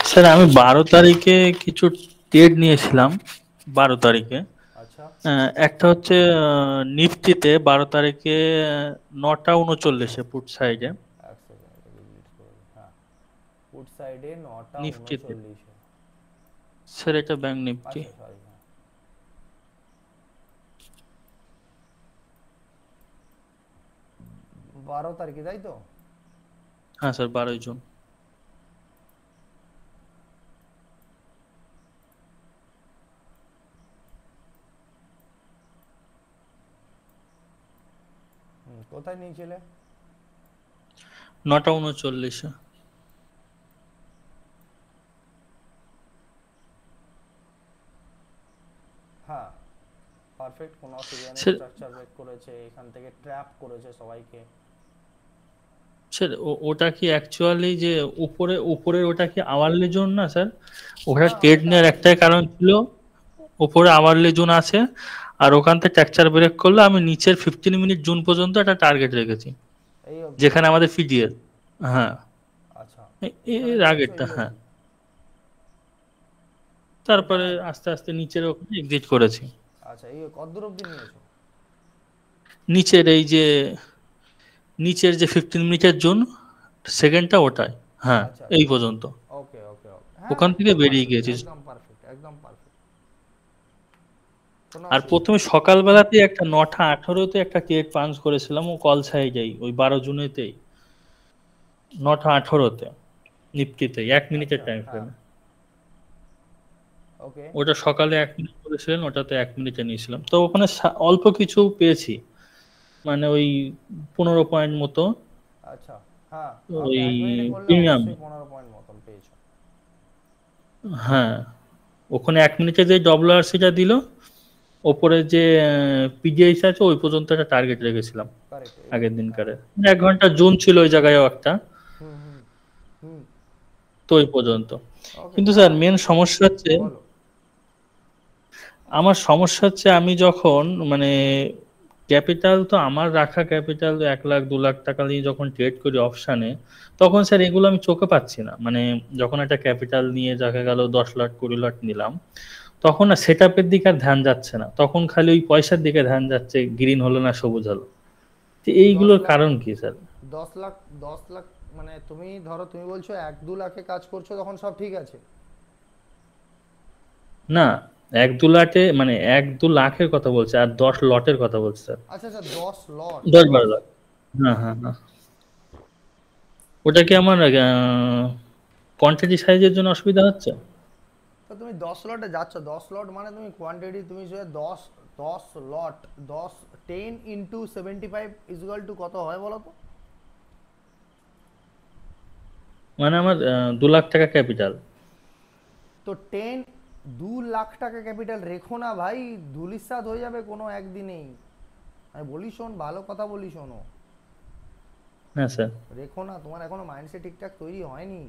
স্যার আমি 12 তারিখে কিছু ট্রেড নিয়েছিলাম। 12 তারিখে আচ্ছা একটা হচ্ছে নিফটিতে 12 তারিখে 9টা 39-এ পুট সাইডে। এক সেকেন্ড এটা ডিলিট করে দিই। হ্যাঁ পুট সাইডে 9টা নিফটিতে 39। স্যার এটা ব্যাংক নিফটি। আচ্ছা সরি, হ্যাঁ 12 তারিখে তাই তো? হ্যাঁ স্যার 12ই জুন। কোথায় নিয়েছিলে? 9টা 39-এ। হ্যাঁ পারফেক্ট, কোনো অসুবিধা নেই। স্যার স্ট্রাকচার ব্রেক করেছে, এখান থেকে ট্র্যাপ করেছে সবাইকে। স্যার ওটা কি অ্যাকচুয়ালি যে উপরে উপরে ওটা কি আওয়ারলি জোন না স্যার? ওটা হ্যাঁ ট্রেড ওটা নেওয়ার আওয়ারলি একটাই জোন। কারণ ছিল, উপরে আওয়ারলি জোন আছে আর ওখান থেকে স্ট্রাকচার ব্রেক করলে আমি নিচের 15 মিনিট জোন পর্যন্ত একটা টার্গেট রেখেছি, এই অবধি? যেখানে আমাদের পিডিএল। হ্যাঁ আচ্ছা এখানে এর নিয়েছো আগেরটা এই হ্যাঁ। অবধি? তারপরে এখানে আস্তে আস্তে নিচের ওখানে এক্সিট করেছি। আচ্ছা এই কতদূর অবধি নিয়েছো? নিচের এই যে নিচের যে 15 মিনিটের জোন, সেকেন্ডটা ওটাই। হ্যাঁ আচ্ছা এই পর্যন্ত। ওকে ওকে ওকে, হ্যাঁ ওখান থেকে একদম বেরিয়ে পারফেক্ট গিয়েছি। একদম পারফেক্ট একদম পারফেক্ট, কোনো আর অসুবিধা প্রথমে সকালবেলাতে একটা 9টা 18-তে একটা ট্রেড পাঞ্চ করেছিলাম, ও কল সাইডেই ওই 12 জুনেতেই 9টা 18-তে নিফটিতে 1 মিনিটের আচ্ছা টাইম হ্যাঁ ফ্রেমে। ওকে ওটা সকালে 1 মিনিট করেছিলেন, ওটাতে 1 মিনিটে নিয়েছিলাম। তো ওখানে অল্প কিছু পেয়েছি, মানে ওই 15 পয়েন্ট মতো আচ্ছা হ্যাঁ ওই ওকে। 1 মিনিটে করলে প্রিমিয়াম। অবশ্যই 15 পয়েন্ট মতন পেয়েছো। হ্যাঁ ওখানে 1 মিনিটে যে ডব্লিউআরসিটা দিল, ওপরে যে পিডিএইচ আছে ওই পর্যন্ত একটা টার্গেট রেখেছিলাম কারেক্ট এই আগের অবধি, হ্যাঁ। দিনকারে। 1 ঘন্টা জোন ছিল ওই জায়গায় একটা, হুম হুম হুম তো ওই পর্যন্ত। ওকে কিন্তু স্যার হ্যাঁ মেন সমস্যা হচ্ছে, বলো। আমার সমস্যা হচ্ছে আমি যখন মানে ক্যাপিটাল, তো আমার রাখা ক্যাপিটাল 1 লাখ 2 লাখ টাকা নিয়ে যখন ট্রেড করি অপশানে, তখন স্যার এগুলো আমি চোখে পাচ্ছি না। মানে যখন একটা ক্যাপিটাল নিয়ে দেখা গেল 10 লাখ 20 লাখ নিলাম, তখন না সেট আপের দিকে আর ধ্যান যাচ্ছে না, তখন খালি ওই পয়সার দিকে ধ্যান যাচ্ছে, গ্রিন হলো না সবুজ হলো। তো 10 এইগুলোর লাখ কারণ কি স্যার? 10 লাখ 10 লাখ মানে তুমি ধরো তুমি বলছো 1-2 লাখে কাজ করছো, তখন সব ঠিক আছে? না 1-2 লাখে মানে 1-2 লাখের কথা বলছে, আর 10 লটের কথা বলছে স্যার। আচ্ছা আচ্ছা 10 লট। 10-12 লাখ। হ্যাঁ হ্যাঁ হ্যাঁ। ওটা কি আমার কোয়ান্টিটি সাইজের জন্য অসুবিধা হচ্ছে? তো তুমি 10 লটে যাচ্ছ, 10 লট মানে তুমি কোয়ান্টিটি, তুমি যে 10 লট 10 ইন্টু 75 ইকুয়াল টু কত হয় বলো তো? মানে আমার 2 লাখ টাকা ক্যাপিটাল। তো 2 লাখ টাকা ক্যাপিটাল রেখো না ভাই, ধুলিস্বাদ হয়ে যাবে কোনো একদিনেই। আমি বলি শোন, ভালো কথা বলি শোনো, হ্যাঁ স্যার। রেখো না, তোমার এখনো মাইন্ডসেট ঠিকঠাক তৈরি হয়নি।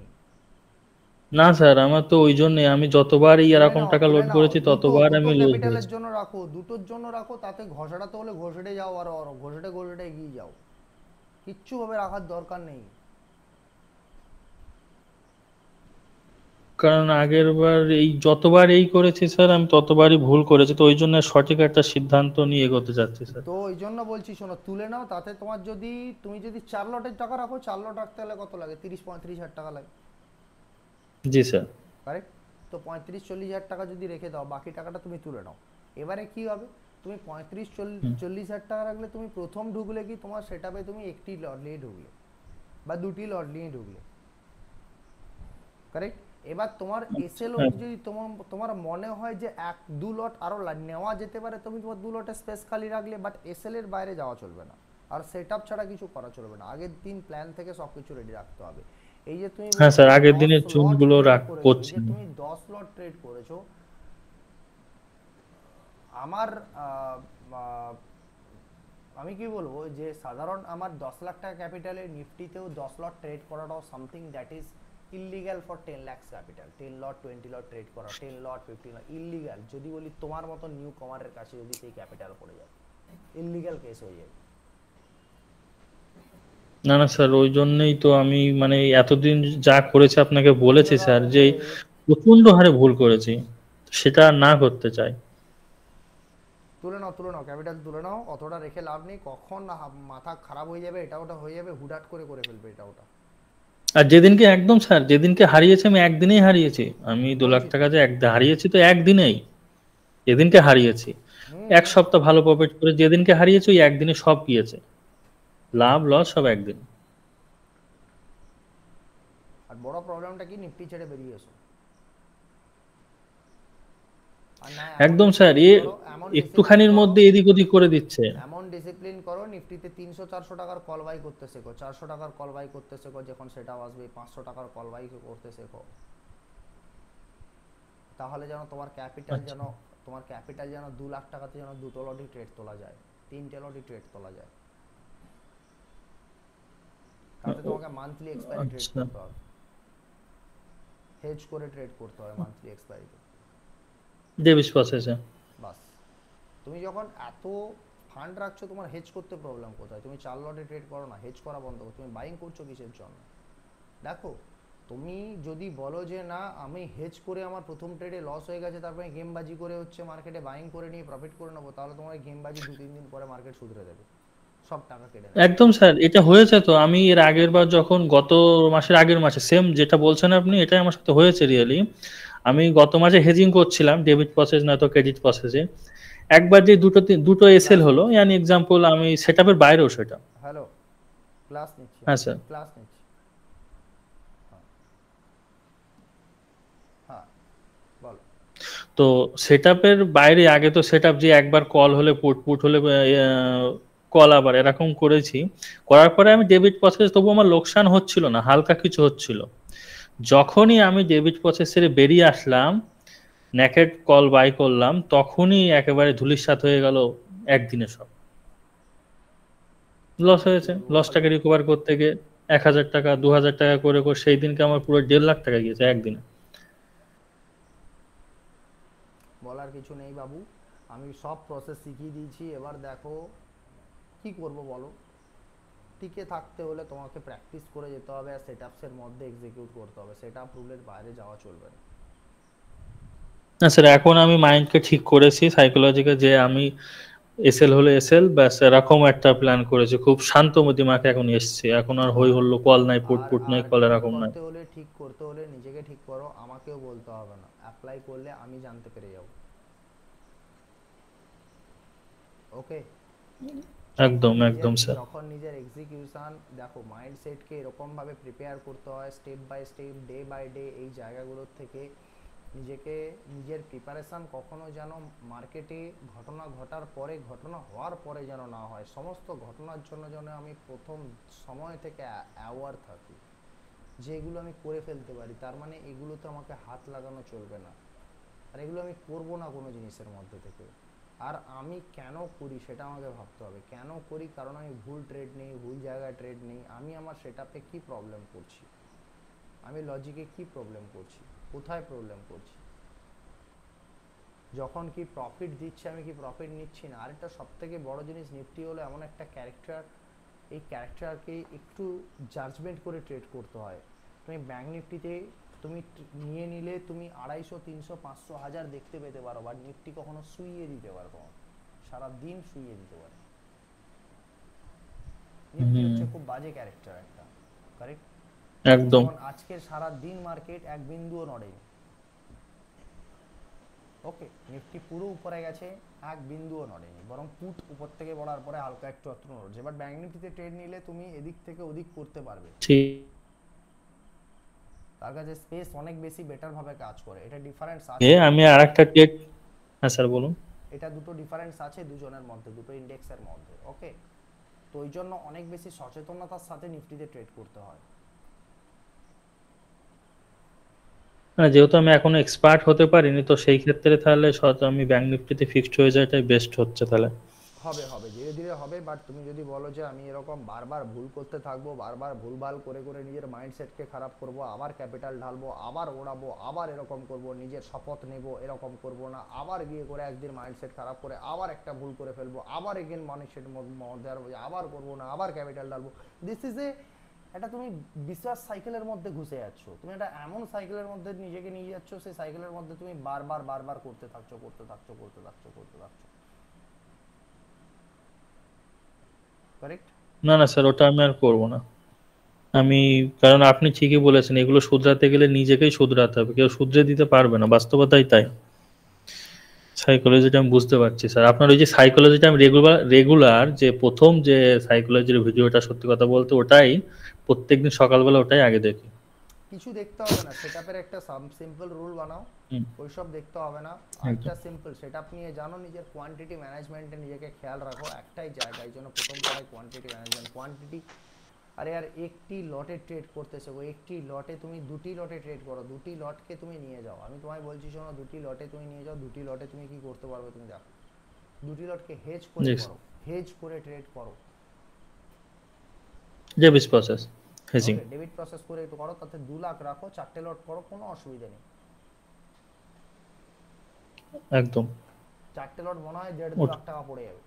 না স্যার আমার তো ওই জন্যই আমি যতবারই এরকম টাকা তুলে লোড নাও, করেছি দুটো ততবার দুটো আমি লস ক্যাপিটালের দিয়েছি। জন্য রাখো, দুটোর জন্য রাখো, তাতে ঘষাটাতে হলে ঘষেটে যাও, আর ঘষেটে এগিয়ে যাও, কিচ্ছু ভাবে রাখার দরকার নেই। কারণ আগের বার এই যতবার এই করেছি স্যার, আমি ততবারই ভুল করেছি, তো ওই জন্য সঠিক একটা সিদ্ধান্ত নিয়ে এগোতে চাচ্ছি স্যার। তো ওই জন্য বলছি শোনো, তুলে নাও, তাতে তোমার যদি তুমি যদি 4 লটের টাকা রাখো, 4 লট রাখতে হলে কত লাগে? 30-35 হাজার টাকা লাগে। জি স্যার। কারেক্ট? তো 35-40 হাজার টাকা যদি রেখে দাও, বাকি টাকাটা তুমি তুলে নাও। এবারে কি হবে, তুমি 35-40 হাজার টাকা রাখলে তুমি প্রথম ঢুকলে কি তোমার সেটআপে তুমি একটি লট নিয়ে ঢুকলে বা দুটি লট নিয়ে ঢুকলে, কারেক্ট? এবার তোমার এসএল হ্যাঁ যদি তোমার মনে হয় যে 1-2 লট আরো নেওয়া যেতে পারে, তুমি তোমার 2 লটের স্পেস খালি রাখলে, বাট এসএল এর বাইরে যাওয়া চলবে না, আর সেটআপ ছাড়া কিছু করা চলবে না। আগের দিন প্ল্যান থেকে সবকিছু রেডি রাখতে হবে। এই যে তুমি হ্যাঁ বলছো স্যার, যে আগের 10 দিনের লট চুনগুলো ট্রেড করেছো, এই করছি যে না। তুমি 10 লট ট্রেড করেছো, আমার আমি কি বলবো যে সাধারণ আমার 10 লাখ টাকা ক্যাপিটালে নিফটিতেও 10 লট ট্রেড করাটাও something that is illegal for 10 lakhs capital. 10 lot 20 lot trade করা, 10 লট 15 লট ইলিগাল। যদি বলি তোমার মতো নিউ কমারের কাছে যদি সেই ক্যাপিটাল পড়ে যায়, ইলিগাল কেস হয়ে যায়। না না স্যার, ওই জন্যই তো আমি মানে এতদিন যা করেছি আপনাকে বলেছি স্যার, যে প্রচন্ড হারে ভুল করেছি, সেটা আর না করতে চাই। তুলে নাও ক্যাপিটাল তুলে নাও, অতটা রেখে লাভ নেই। কখন মাথা খারাপ হয়ে যাবে, এটা ওটা হয়ে যাবে, হুটহাট করে ফেলবে এটা ওটা। আর যেদিনকে একদম স্যার, যেদিনকে হারিয়েছি আমি একদিনেই হারিয়েছি, আমি 2 লাখ বলছি তো। টাকা যে হারিয়েছি তো একদিনেই, যেদিনকে হারিয়েছি এক সপ্তাহ ভালো প্রফিট করে, যেদিনকে হারিয়েছি ওই একদিনে সব গিয়েছে, লাভ লস সব একদিন। আর বড় প্রবলেমটা কি, নিফটি ছেড়ে বেরিয়ে এসো। আর না একদম স্যার, এমন একটুখানির মধ্যে এদিক ওদিক করে দিচ্ছে। এমন ডিসিপ্লিন করো, নিফটিতে 300-400 টাকার কল বাই করতে শেখো, 400 টাকার কল বাই করতে শেখো, যখন সেটা আসবে 500 টাকার কল বাই করতে শেখো। তাহলে যেন তোমার ক্যাপিটাল যেন 2 লাখ টাকাতে যেন 2টো লটই ট্রেড তোলা যায়, 3টে লটই ট্রেড তোলা যায়। তাতে তোমাকে মান্থলি এক্সপায়ারি ট্রেড করতে হবে, হেজ করে ট্রেড করতে হবে মান্থলি এক্সপায়ারিতে। ডেভিস প্রসেসে বাস। তুমি যখন এত ফান্ড রাখছো, তোমার হেজ করতে প্রবলেম কোথায়? তুমি 4 লটে ট্রেড করো না, হেজ করা বন্ধ করো। তুমি বাইং করছো কিসের জন্য? দেখো, তুমি যদি বলো যে না আমি হেজ করে আমার প্রথম ট্রেডে লস হয়ে গেছে, তারপরে গেমবাজি করে হচ্ছে মার্কেটে বাইং করে নিয়ে প্রফিট করে নেবো, তাহলে তোমার গেমবাজি 2-3 দিন পরে মার্কেট শুধরে দেবে, সব টাকা কেটে নেবে। একদম স্যার, এটা হয়েছে তো। আমি এর আগের বার যখন গত মাসের আগের মাসে সেম যেটা বলছেন আপনি, এটাই আমার সাথে হয়েছে রিয়েলি। আমি গত মাসে হেজিং করছিলাম ডেবিট প্রসেস না তো ক্রেডিট প্রসেসে, একবার যে দুটো এসএল হলো, ইয়ানি এক্সাম্পল আমি সেটআপের বাইরেও সেটা। হ্যালো, ক্লাস নিচ্ছি। হ্যাঁ স্যার। ক্লাস নিচ্ছি। হ্যাঁ বলো। তো সেটআপের বাইরে আগে তো সেটআপ যে একবার কল হলে পুট হলে কল, আবার এরকম করেছি। করার পরে আমি ডেবিট প্রসেস, তবু আমার লোকসান হচ্ছিল না, হালকা কিছু হচ্ছিল। যখনই আমি ডেবিট প্রসেস ছেড়ে বেরিয়ে আসলাম, নেকেড কল বাই করলাম, তখনই একেবারে ধুলিস্যাৎ হয়ে গেল একদিনে সব। লস হয়েছে, লসটাকে রিকভার করতে গিয়ে 1,000 টাকা 2,000 টাকা করে সেই দিনকে আমার পুরো 1.5 লাখ টাকা গিয়েছে একদিনে। বলার কিছু নেই বাবু, আমি সব প্রসেস শিখিয়ে দিয়েছি। এবার দেখো কি করব বলো। টিকে থাকতে হলে তোমাকে প্র্যাকটিস করে যেতে হবে, আর সেটআপসের মধ্যে এক্সিকিউট করতে হবে, সেটআপ রুলের বাইরে যাওয়া চলবে না। না স্যার, এখন আমি মাইন্ডকে ঠিক করেছি সাইকোলজিকে, যে আমি এসএল হলে এসএল ব্যাস, এরকম একটা প্ল্যান করেছি। খুব শান্ত মতিমাকে এখন এসছে, এখন আর হই হল্লো, কল নাই, পুট নাই, কল এরকম নাই। ঠিক করতে হলে নিজেকে ঠিক করো, আমাকেও বলতে হবে না, অ্যাপ্লাই করলে আমি জানতে পেরে যাব। ওকে, একদম স্যার। যখন নিজের এক্সিকিউশন দেখো, মাইন্ডসেটকে এরকম ভাবে প্রিপেয়ার করতে হয়, step by step, day by day, এই জায়গাগুলোর থেকে নিজের প্রিপারেশন কখনো যেন মার্কেটে ঘটনা ঘটার পরে, ঘটনা হওয়ার পরে যেন না হয়। সমস্ত ঘটনার জন্য যেন আমি প্রথম সময় থেকে অ্যাওয়ার থাকি, যে এগুলো আমি করে ফেলতে পারি, তার মানে এগুলোতে আমাকে হাত লাগানো চলবে না, আর এগুলো আমি করবো না কোনো জিনিসের মধ্যে থেকে। আর আমি কেন করি সেটা আমাকে ভাবতে হবে, কেন করি? কারণ আমি ভুল ট্রেড নেই, ভুল জায়গায় ট্রেড নেই, আমি আমার সেটআপে কি প্রবলেম করছি, আমি লজিকে কি প্রবলেম করছি, কোথায় প্রবলেম করছি, যখন কি প্রফিট দিচ্ছে আমি কি প্রফিট নিচ্ছি না। আর একটা সব থেকে বড় জিনিস, নিফটি হলো এমন একটা ক্যারেক্টার, এই ক্যারেক্টারকে একটু জাজমেন্ট করে ট্রেড করতে হয়। তুমি ব্যাঙ্ক নিফটিতে তুমি নিয়ে নিলে তুমি 250, 300, 500, 1000 দেখতে পেতে পারো, বাট নিফটি কখনো শুইয়ে দিতে পারো, তোমার সারাদিন শুইয়ে দিতে পারে। নিফটি হচ্ছে খুব বাজে ক্যারেক্টার একটা, কারেক্ট? একদম যেমন আজকের সারা দিন মার্কেট এক বিন্দুও নড়েনি। ওকে, নিফটি পুরো উপরে গেছে, এক বিন্দুও নড়েনি, বরং পুট উপর থেকে পড়ার পরে হালকা একটু অত্র নড়ছে। বাট ব্যাংক নিফটিতে ট্রেড নিলে তুমি এদিক থেকে ওদিক করতে পারবে, ঠিক। তার কাছে স্পেস অনেক বেশি বেটার ভাবে কাজ করে। এটা ডিফারেন্স এ আছে, আমি আরেকটা ট্রেড, হ্যাঁ স্যার বলুন। এটা দুটো ডিফারেন্স আছে দুজনের মধ্যে, দুটো ইন্ডেক্সের মধ্যে। ওকে, তো ওই জন্য অনেক বেশি সচেতনতার সাথে নিফটিতে ট্রেড করতে হয়। হ্যাঁ, যেহেতু আমি এখনো এক্সপার্ট হতে পারিনি, তো সেই ক্ষেত্রে তাহলে আমি ব্যাংক নিফটিতে ফিক্সড হয়ে যাওয়াটাই বেস্ট হচ্ছে তাহলে। হবে হবে, ধীরে ধীরে হবে। বাট তুমি যদি বলো যে আমি এরকম বারবার ভুল করতে থাকবো, বারবার ভুলভাল করে করে নিজের মাইন্ডসেটকে খারাপ করব, আবার ক্যাপিটাল ঢালবো, আবার ওড়াবো, আবার এরকম করব, নিজের শপথ নেব এরকম করব না, আবার গিয়ে করে একদিন মাইন্ডসেট খারাপ করে আবার একটা ভুল করে ফেলবো, আবার এগেন মাইন্ডসেট মধ্যে আবার করবো না, আবার ক্যাপিটাল ঢালবো, দিস ইজ এ এটা তুমি বিশ্বাস সাইকেলের মধ্যে ঘুষে যাচ্ছ। তুমি এটা এমন সাইকেলের মধ্যে নিজেকে নিয়ে যাচ্ছ, সেই সাইকেলের মধ্যে তুমি বারবার বারবার করতে থাকছো করতে থাকছো করতে থাকছো করতে থাকছো। কারেক্ট? না না স্যার, ওটা আমি আর করব না। আমি, কারণ আপনি ঠিকই বলেছেন, এগুলো শুধরাতে গেলে নিজেকেই শুধরাতে হবে, কেউ শুধরে দিতে পারবে না, বাস্তবতাই তাই। সাইকোলজিটা আমি বুঝতে পারছি স্যার। আপনার ওই যে সাইকোলজিটা আমি রেগুলার যে প্রথম যে সাইকোলজির ভিডিওটা, সত্যি কথা বলতে ওটাই প্রত্যেকদিন সকালবেলা ওটাই আগে দেখি। কিছু দেখতে হবে না, সেটআপের একটা সিম্পল রুল বানাও, ওইসব দেখতে হবে না। একটা সিম্পল সেটআপ নিয়ে জানো, নিজের কোয়ান্টিটি ম্যানেজমেন্টে নিজেকে খেয়াল রাখো একটাই জায়গায়, জন্য প্রথম পড়ায় কোয়ান্টিটি ম্যানেজমেন্ট। কোয়ান্টিটি, আরে আর একটি লটে ট্রেড করতেছে, ওই একটি লটে তুমি দুটি লটে ট্রেড করো, দুটি লটকে তুমি নিয়ে যাও। আমি তোমায় বলছি শোনো, দুটি লটে তুমি নিয়ে যাও, দুটি লটে তুমি কি করতে পারবে তুমি দেখো। দুটি লটকে হেজ করে করো, হেজ করে ট্রেড করো। Debit process hedging, debit process করে একটু করো, তাতে 2 লাখ রাখো, 4টে লট করো, কোনো অসুবিধা নেই। একদম 4টে লট মনে হয় 1.5-2 লাখ টাকা পড়ে যাবে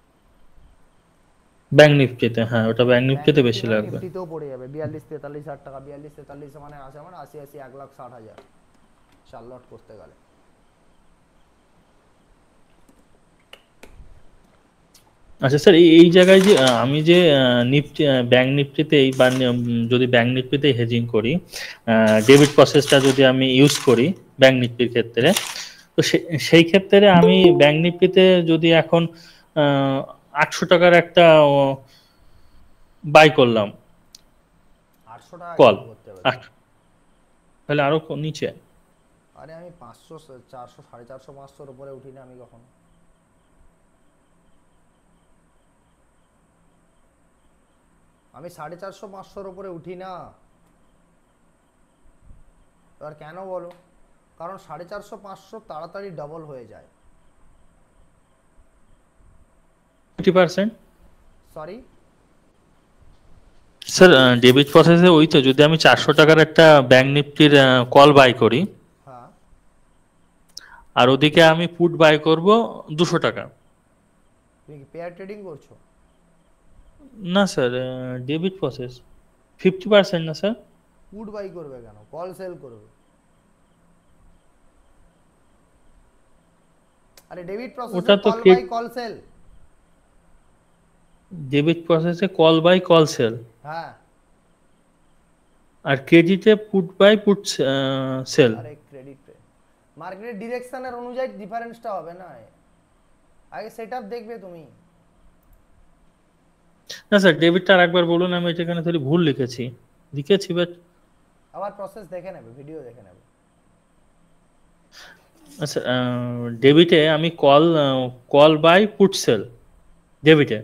ব্যাংক নিফটিতে। হ্যাঁ, ওটা ব্যাংক নিফটিতে বেশি লাগবে। নিফটিতেও পড়ে যাবে 42-43 হাজার টাকা। 42-43 মানে আসে মানে 80-80 1,60,000 4 লট করতে গেলে। আচ্ছা স্যার, এই জায়গায় যে আমি যে নিফটি ব্যাংক নিফটিতে বা যদি ব্যাংক নিফটিতে হেজিং করি, ডেবিট প্রসেসটা যদি আমি ইউজ করি ব্যাংক নিফটির ক্ষেত্রে, তো সেই ক্ষেত্রে আমি ব্যাংক নিফটিতে যদি এখন 800 টাকার একটা বাই করলাম, 800 টাকা কল করতে হবে তাহলে আরো নিচে। আরে আমি 500 400 450 500 এর উপরে উঠি না আমি কখনো। আমি 450 500 এর উপরে উঠি না। আর কেন বলো? কারণ 450 500 তাড়াতাড়ি ডাবল হয়ে যায়। 50%? সরি স্যার, ডেবিট প্রসেসে ওই তো, যদি আমি 400 টাকার একটা ব্যাংক নিফটির কল বাই করি, হ্যাঁ, আর ওদিকে আমি পুট বাই করব 200 টাকা। তুমি কি পেয়ার ট্রেডিং করছো? না স্যার, ডেবিট প্রসেস 50% না স্যার। পুট বাই করবে কেন? কল সেল করবে। আরে ডেবিট প্রসেসে call buy call sell. Debit প্রসেসে কল বাই কল সেল, হ্যাঁ, আর ক্রেডিটে পুট বাই পুট সেল। আরে ক্রেডিট মার্কেটের ডিরেকশনের অনুযায়ী ডিফারেন্সটা হবে না। আগে সেটআপ দেখবে তুমি। না স্যার, ডেবিটটা আরেকবার বলুন, আমি এখানে তাহলে ভুল লিখেছি বাট। আবার প্রসেস দেখে নেবে, ভিডিও দেখে নেবে। আচ্ছা, ডেবিটে আমি কল বাই পুট সেল, ডেবিটে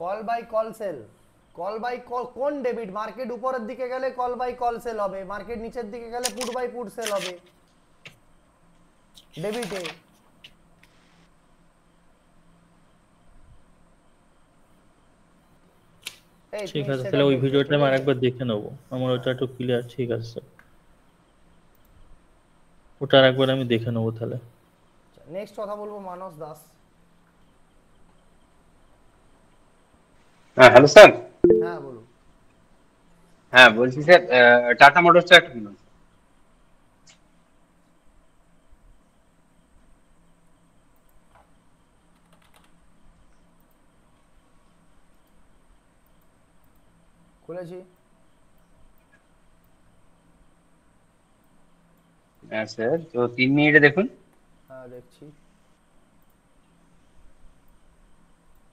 call buy call sell. Call buy call কোন ডেবিট? মার্কেট উপরের দিকে গেলে কল বাই কল সেল হবে, মার্কেট নিচের দিকে গেলে পুট বাই পুট সেল হবে ডেবিটে। ঠিক আছে, তাহলে ওই ভিডিওটা আমি আরেকবার দেখে নেবো, আমার ওটা একটু ক্লিয়ার। ঠিক আছে স্যার, ওটা আরেকবার আমি দেখে নেবো তাহলে। নেক্সট কথা বলবো মানস দাস। হ্যাঁ হ্যালো স্যার। হ্যাঁ বলুন। হ্যাঁ বলছি স্যার, টাটা মোটরসটা একটু শুনুন। খুলেছি। হ্যাঁ স্যার, তো 3 মিনিটে দেখুন। হ্যাঁ দেখছি।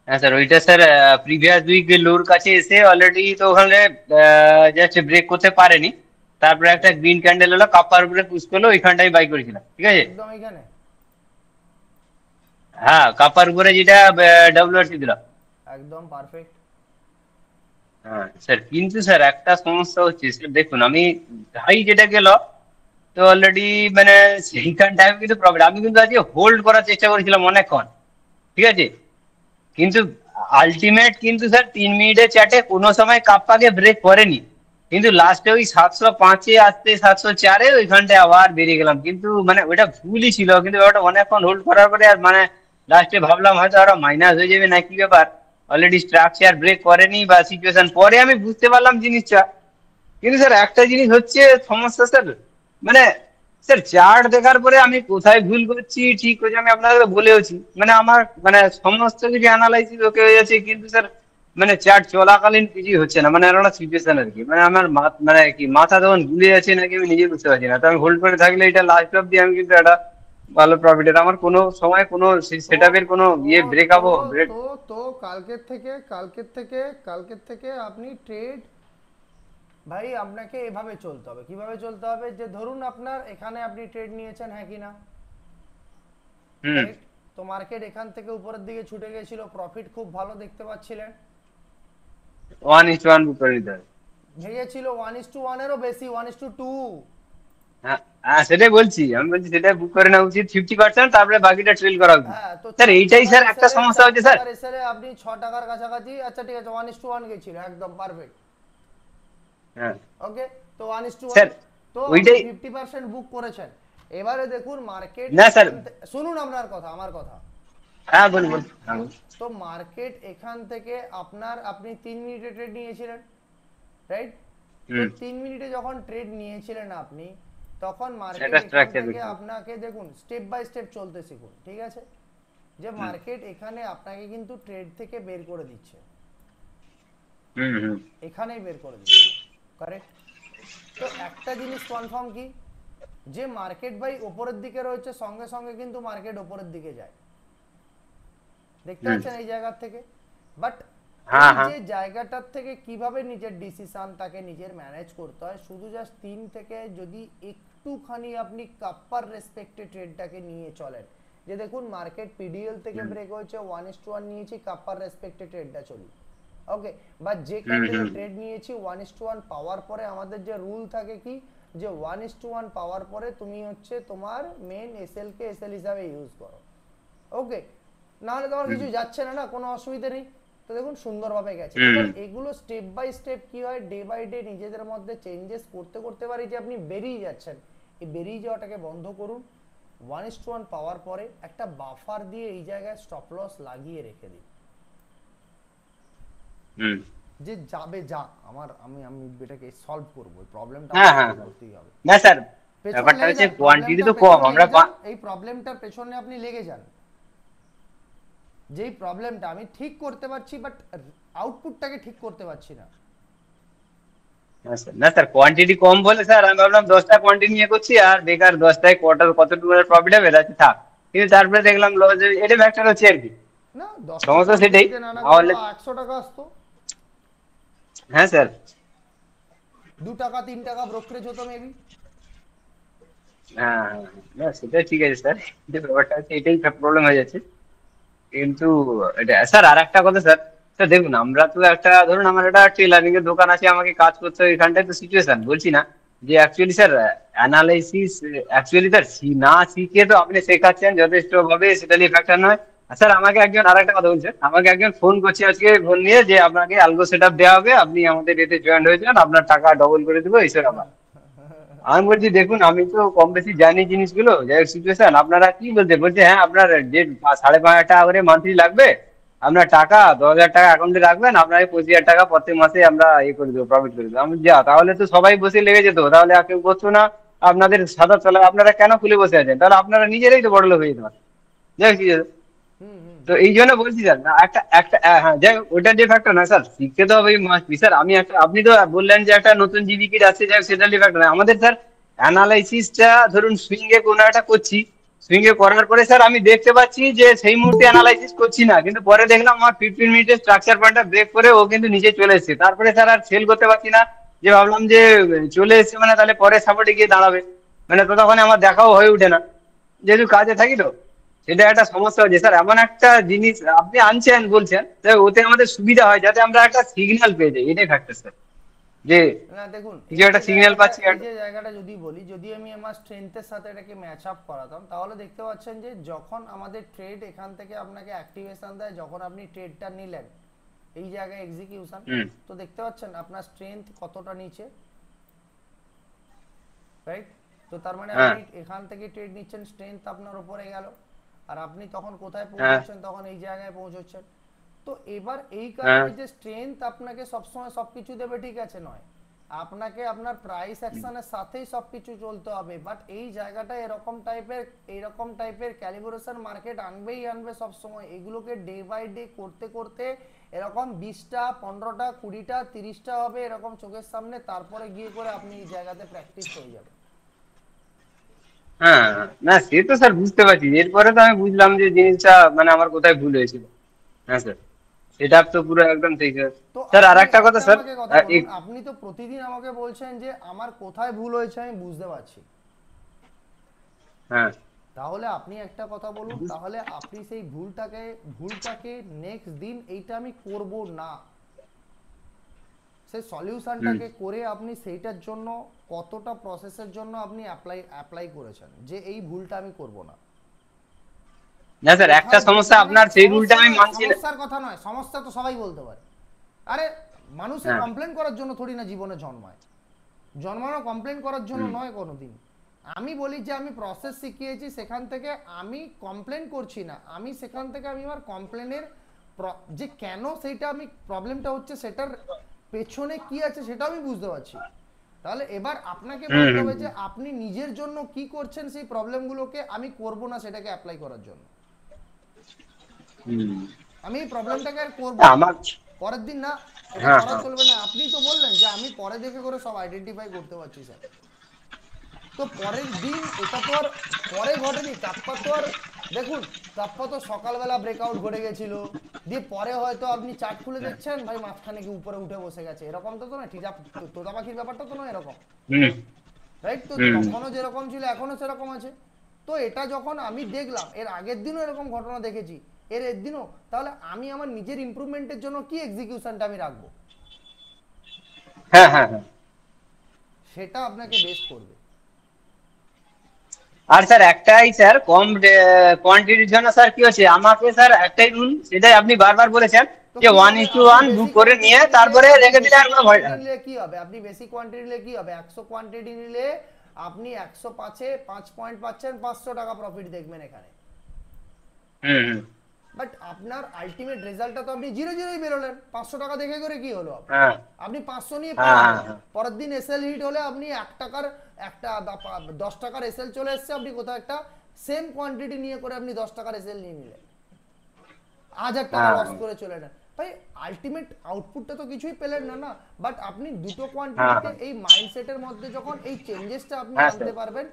হ্যাঁ স্যার, ওইটা স্যার প্রিভিয়াস উইক লোর কাছে এসে অলরেডি তো ওখানে জাস্ট ব্রেক করতে পারেনি, তারপরে একটা গ্রিন ক্যান্ডেল হলো, কাপ্পার উপরে পুশ করলো, ওইখানটাই বাই করেছিলাম, ঠিক আছে। একদম এখানে। হ্যাঁ, কাপ্পার উপরে যেটা ডব্লিউআরসি দিল। একদম পারফেক্ট। হ্যাঁ স্যার, কিন্তু স্যার একটা সমস্যা হচ্ছে স্যার, দেখুন আমি হাই যেটা গেল, তো অলরেডি মানে সেইখানটায় কিন্তু প্রবলেম। আমি কিন্তু আজকে হোল্ড করার চেষ্টা করেছিলাম অনেকক্ষণ, ঠিক আছে, কিন্তু আলটিমেট কিন্তু স্যার 3 মিনিটের চ্যাটে কোনো সময় কাপ্পাকে ব্রেক করেনি, কিন্তু লাস্টে ওই 705-এ আসতে 704-এ ওইখানটায় আবার বেরিয়ে গেলাম, কিন্তু মানে ওইটা ভুলই ছিল, কিন্তু ওটা অনেকক্ষণ হোল্ড করার পরে আর মানে লাস্টে ভাবলাম হয়তো আরো মাইনাস হয়ে যাবে না কি ব্যাপার, অলরেডি স্ট্রাকচার ব্রেক করেনি বা সিচুয়েশন, পরে আমি বুঝতে পারলাম জিনিসটা। কিন্তু স্যার একটা জিনিস হচ্ছে সমস্যা স্যার, মানে স্যার চার্ট দেখার পরে আমি কোথায় ভুল করছি ঠিক হচ্ছে আমি আপনাকে বলেওছি, মানে আমার মানে সমস্ত কিছু অ্যানালাইসিস ওকে হয়ে যাচ্ছে, কিন্তু স্যার মানে চার্ট চলাকালীন কিছুই হচ্ছে না, মানে একটা সিচুয়েশন আর কি, মানে আমার মানে কি মাথা তখন গুলে যাচ্ছে নাকি আমি নিজে বুঝতে পারছি না। তো আমি হোল্ড করে থাকলে এটা লাস্ট অব্দি আমি কিন্তু একটা ভালো প্রফিটের, আমার কোনো সময় কোনো সেটআপের কোনো ইয়ে ব্রেক আপ ব্রেক। তো কালকের থেকে আপনি ট্রেড, ভাই আপনাকে এভাবে চলতে হবে। কিভাবে চলতে হবে, যে ধরুন আপনার এখানে আপনি ট্রেড নিয়েছেন, হ্যাঁ কি না, তো মার্কেট এখান থেকে উপরের দিকে ছুটে গেছিল, প্রফিট খুব ভালো দেখতে পাচ্ছিলেন, 1:1 করে দেয়, ভেঙেছিল 1:1 এরও বেশি, 1:2। হ্যাঁ সেটাই বলছি, আমি বলছি সেটা বুক করে নেওয়া উচিত 50%, তারপরে বাকিটা ট্রেল করা উচিত। হ্যাঁ, তো স্যার এইটাই স্যার একটা সমস্যা হচ্ছে স্যার। এসএলএ আপনি 6 টাকার কাছাকাছি, আচ্ছা ঠিক আছে 1:1 গেছিল, একদম পারফেক্ট। হ্যাঁ ওকে, তো 1:1 স্যার তো ওইটাই 50% বুক করেছেন। এবারে দেখুন মার্কেট, না স্যার শুনুন আমার কথা। হ্যাঁ বলুন। তো মার্কেট এখান থেকে আপনি 3 মিনিটে ট্রেড নিয়েছিলেন, রাইট? তো 3 মিনিটে যখন ট্রেড নিয়েছিলেন আপনি, তখন মার্কেট এখান থেকে আপনাকে দেখুন স্টেপ বাই স্টেপ চলতে শিখুন, ঠিক আছে, যে মার্কেট এখানে আপনাকে কিন্তু ট্রেড থেকে বের করে দিচ্ছে, এখানেই বের করে দিচ্ছে, কারেক্ট? তো একটা জিনিস কনফার্ম কি, যে মার্কেট ভাই উপরের দিকে রয়েছে, সঙ্গে সঙ্গে কিন্তু মার্কেট উপরের দিকে যায়, দেখতে পাচ্ছেন এই জায়গা থেকে। বাট এই যে জায়গাটার থেকে কিভাবে নিজের ডিসিশন তাকে নিজের ম্যানেজ করতে হয়, শুধু জাস্ট 3 থেকে যদি একটুখানি আপনি কাপ্পার রেসপেক্টে ট্রেডটাকে নিয়ে চলেন, যে দেখুন মার্কেট পিডিএল থেকে ব্রেক হয়েছে, 1:1 নিয়েছি, কাপ্পার রেসপেক্টে ট্রেডটা চলি, ওকে, বা যে ক্যান্ডেলে ট্রেড নিয়েছি 1:1 পাওয়ার পরে আমাদের যে রুল থাকে কি, যে 1:1 পাওয়ার পরে তুমি হচ্ছে তোমার মেন এসএল কে এসএল হিসাবে ইউজ করো, ওকে, না হলে তোমার কিছু যাচ্ছে না, কোনো অসুবিধা নেই। তো দেখুন সুন্দরভাবে গেছে। এবার এগুলো স্টেপ বাই স্টেপ কি হয়, ডে বাই ডে নিজেদের মধ্যে চেঞ্জেস করতে পারি, যে আপনি বেরিয়ে যাচ্ছেন, এই বেরিয়ে যাওয়াটাকে বন্ধ করুন, 1:1 পাওয়ার পরে একটা বাফার দিয়ে এই জায়গায় স্টপ লস লাগিয়ে রেখে দিন, যে যাবে যাক, আমি এটাকে সলভ করব, এই প্রবলেমটা করতেই হবে। না স্যার ব্যাপারটা হচ্ছে কোয়ান্টিটি তো কম, আমরা এই প্রবলেমটার পেছনে আপনি লেগে যান, যেই প্রবলেমটা আমি ঠিক করতে পারছি বাট আউটপুটটাকে ঠিক করতে পারছি না। না স্যার কোয়ান্টিটি কম বলে স্যার আমি ভাবলাম 10টা কোয়ান্টিটি নিয়ে করছি, আর বেকার 10টায় কোয়ার্টার কতটুকু প্রফিট হবে এটা থাক, কিন্তু তারপরে দেখলাম লস, এটা ফ্যাক্টর হচ্ছে আর কি, না 10 সমস্যা সেটাই, তাহলে 100 টাকা আসতো। হ্যাঁ স্যার 2 টাকা 3 টাকা ব্রোকারেজ হতো মেবি। হ্যাঁ না সেটা ঠিক আছে স্যার, কিন্তু ব্যাপারটা হচ্ছে এটাই প্রবলেম হয়ে যাচ্ছে। কিন্তু এটা স্যার আর একটা কথা স্যার, দেখুন আমরা তো একটা ধরুন আমার একটা টেলারিং এর দোকান আছে, আমাকে কাজ করতে হয়, এখানটায় তো সিচুয়েশন বলছি না যে actually sir analysis actually sir না শিখে তো আপনি শেখাচ্ছেন যথেষ্ট ভাবে, সেটা নিয়ে ফ্যাক্টর নয়। স্যার আমাকে একজন আর একটা কথা বলছেন, আমাকে একজন ফোন করছে আজকে ফোন নিয়ে, যে আপনাকে আলগো সেটআপ দেওয়া হবে, আপনি আমাদের এতে জয়েন্ট হয়ে যান, আপনার টাকা ডবল করে দেবো এইসব। আমি বলছি দেখুন আমি তো কম বেশি জানি জিনিসগুলো, যাই সিচুয়েশন আপনারা কি বলছে হ্যাঁ আপনার যে 5,500 টাকা করে মান্থলি লাগবে, আপনার টাকা 10,000 টাকা অ্যাকাউন্টে রাখবেন, আপনাকে 25,000 টাকা প্রত্যেক মাসে আমরা ইয়ে করে দেবো, প্রফিট করে দেবো। আমি যা তাহলে তো সবাই বসে লেগে যেত, তাহলে আর কেউ করতো না, আপনাদের সাদা চলা আপনারা কেন খুলে বসে আছেন, তাহলে আপনারা নিজেরাই তো বড়লোক হয়ে যেতে পারেন। যাই তো এই জন্য বলছি স্যার না একটা একটা হ্যাঁ যাই ওইটা যে ফ্যাক্টর না স্যার, শিখতে তো হবে স্যার। আমি একটা আপনি তো বললেন যে একটা নতুন জিবি কিট আছে, যাই সেটা ফ্যাক্টর না, আমাদের স্যার অ্যানালাইসিসটা ধরুন সুইং এ কোনো একটা করছি, সুইং এ করার পরে স্যার আমি দেখতে পাচ্ছি যে সেই মুহূর্তে অ্যানালাইসিস করছি না, কিন্তু পরে দেখলাম আমার 15 মিনিটের স্ট্রাকচার পয়েন্টটা ব্রেক করে ও কিন্তু নিচে চলে এসেছে, তারপরে স্যার আর সেল করতে পারছি না, যে ভাবলাম যে চলে এসেছে মানে তাহলে পরে সাপোর্টে গিয়ে দাঁড়াবে, মানে তো তখন আমার দেখাও হয়ে ওঠে না, যেহেতু কাজে থাকি তো সেটা একটা সমস্যা হচ্ছে। স্যার এমন একটা জিনিস আপনি আনছেন বলছেন, ওতে আমাদের সুবিধা হয় যাতে আমরা একটা সিগন্যাল পেয়ে যাই, এটাই ফ্যাক্টর স্যার, যে না দেখুন যে একটা সিগন্যাল পাচ্ছি। এই যে জায়গাটা যদি বলি, যদি আমি আমার স্ট্রেংথের সাথে এটাকে ম্যাচ আপ করাতাম, তাহলে দেখতে পাচ্ছেন যে যখন আমাদের ট্রেড এখান থেকে আপনাকে অ্যাক্টিভেশন দেয়, যখন আপনি ট্রেডটা নিলেন এই জায়গায় এক্সিকিউশন, তো দেখতে পাচ্ছেন আপনার স্ট্রেংথ কতটা নিচে, রাইট? তো তার মানে আপনি এখান থেকে ট্রেড নিচ্ছেন, স্ট্রেংথ আপনার উপরে গেল, আর আপনি তখন কোথায় পৌঁছাচ্ছেন, তখন এই জায়গায় পৌঁছাচ্ছেন। তো এবার এই কারণে যে স্ট্রেংথ আপনাকে সবসময় সবকিছু দেবে ঠিক আছে নয়, আপনাকে আপনার প্রাইস অ্যাকশনের সাথেই সবকিছু চলতে হবে, বাট এই জায়গাটা এরকম টাইপের ক্যালিব্রেশন মার্কেট আনবেই আনবে সব সময়। এগুলোকে ডে বাই ডে করতে করতে এরকম 20টা 15টা 20টা 30টা হবে এরকম চোখের সামনে, তারপরে গিয়ে করে আপনি এই জায়গাতে প্র্যাকটিস হয়ে যাবে। হ্যাঁ, না সে তো স্যার বুঝতে পারছি, এরপরে তো আমি বুঝলাম যে জিনিসটা মানে আমার কোথায় ভুল হয়েছিল। হ্যাঁ স্যার, এটা তো পুরো একদম ঠিক আছে। স্যার আর একটা কথা স্যার, আপনি তো প্রতিদিন আমাকে বলছেন যে আমার কোথায় ভুল হয়েছে আমি বুঝতে পারছি, হ্যাঁ, তাহলে আপনি একটা কথা বলুন, তাহলে আপনি সেই ভুলটাকে নেক্সট দিন এইটা আমি করব না, সেই সলিউশনটাকে করে আপনি সেইটার জন্য কতটা প্রসেসের জন্য আপনি অ্যাপ্লাই করেছেন যে এই ভুলটা আমি করব না। না স্যার, একটা সমস্যা আপনার সেই রুলটা আমি মানছি না। সমস্যার কথা নয়, সমস্যা তো সবাই বলতে পারে। আরে মানুষের কমপ্লেন করার জন্য থোড়ি না জীবনে জন্মানো কমপ্লেন করার জন্য নয় কোনোদিন। আমি বলি যে আমি প্রসেস শিখিয়েছি, সেখান থেকে আমি কমপ্লেন করছি না, আমি সেখান থেকে আমি আমার কমপ্লেনের যে কেন সেইটা আমি প্রবলেমটা হচ্ছে সেটার পেছনে কি আছে সেটা আমি বুঝতে পারছি। তাহলে এবার আপনাকে বলতে হবে যে আপনি নিজের জন্য কি করছেন সেই প্রবলেমগুলোকে আমি করব না সেটাকে অ্যাপ্লাই করার জন্য। আমি এই প্রবলেমটাকে আর করব পরের দিন না, এটা করা চলবে না। আপনি তো বললেন যে আমি পরে দেখে করে সব আইডেন্টিফাই করতে পারছি স্যার, তো পরের দিন এটা তো আর পরে ঘটেনি। কাপ্পা তো আর দেখুন, কাপ্পা তো সকালবেলা ব্রেকআউট ঘটে গেছিল, দিয়ে পরে হয়তো আপনি চার্ট খুলে দেখছেন ভাই মাঝখানে কি উপরে উঠে বসে গেছে, এরকম তো না। ঠিক আছে, তোতা পাখির ব্যাপারটা তো নয় এরকম, রাইট? তো তখনও যেরকম ছিল এখনো সেরকম আছে। তো এটা যখন আমি দেখলাম, এর আগের দিনও এরকম ঘটনা দেখেছি, এর দিনও, তাহলে আমি আমার নিজের ইমপ্রুভমেন্টের জন্য কি এক্সিকিউশনটা আমি রাখবো, সেটা আপনাকে বেস্ট করবে। আর স্যার একটাই স্যার, কম কোয়ান্টিটির জন্য স্যার কি হচ্ছে, আমাকে স্যার একটাই রুল, সেটাই আপনি বারবার বলেছেন যে 1:1 বুক করে নিয়ে তারপরে রেখে দিলে আর কোনো ভয় নিলে কি হবে, আপনি বেশি কোয়ান্টিটি নিলে কি হবে, 100 কোয়ান্টিটি নিলে আপনি 105 এ 5 পয়েন্ট পাচ্ছেন, 500 টাকা প্রফিট দেখবেন এখানে। বাট আপনার আলটিমেট রেজাল্টটা তো আপনি 0-0ই বেরোলেন, 500 টাকা দেখে করে কি হলো, আপনি 500 নিয়ে পরের দিন এসএল হিট হলে আপনি 1 টাকার একটা 10 টাকার এসএল চলে এসেছে, আপনি কোথাও একটা সেম কোয়ান্টিটি নিয়ে করে আপনি 10 টাকার এসএল নিয়ে নিলেন, 1000 টাকা লস করে চলে যান ভাই। আলটিমেট আউটপুটটা তো কিছুই পেলেন না না, বাট আপনি দুটো কোয়ান্টিটিতে এই মাইন্ডসেটের মধ্যে যখন এই চেঞ্জেসটা আপনি আনতে পারবেন,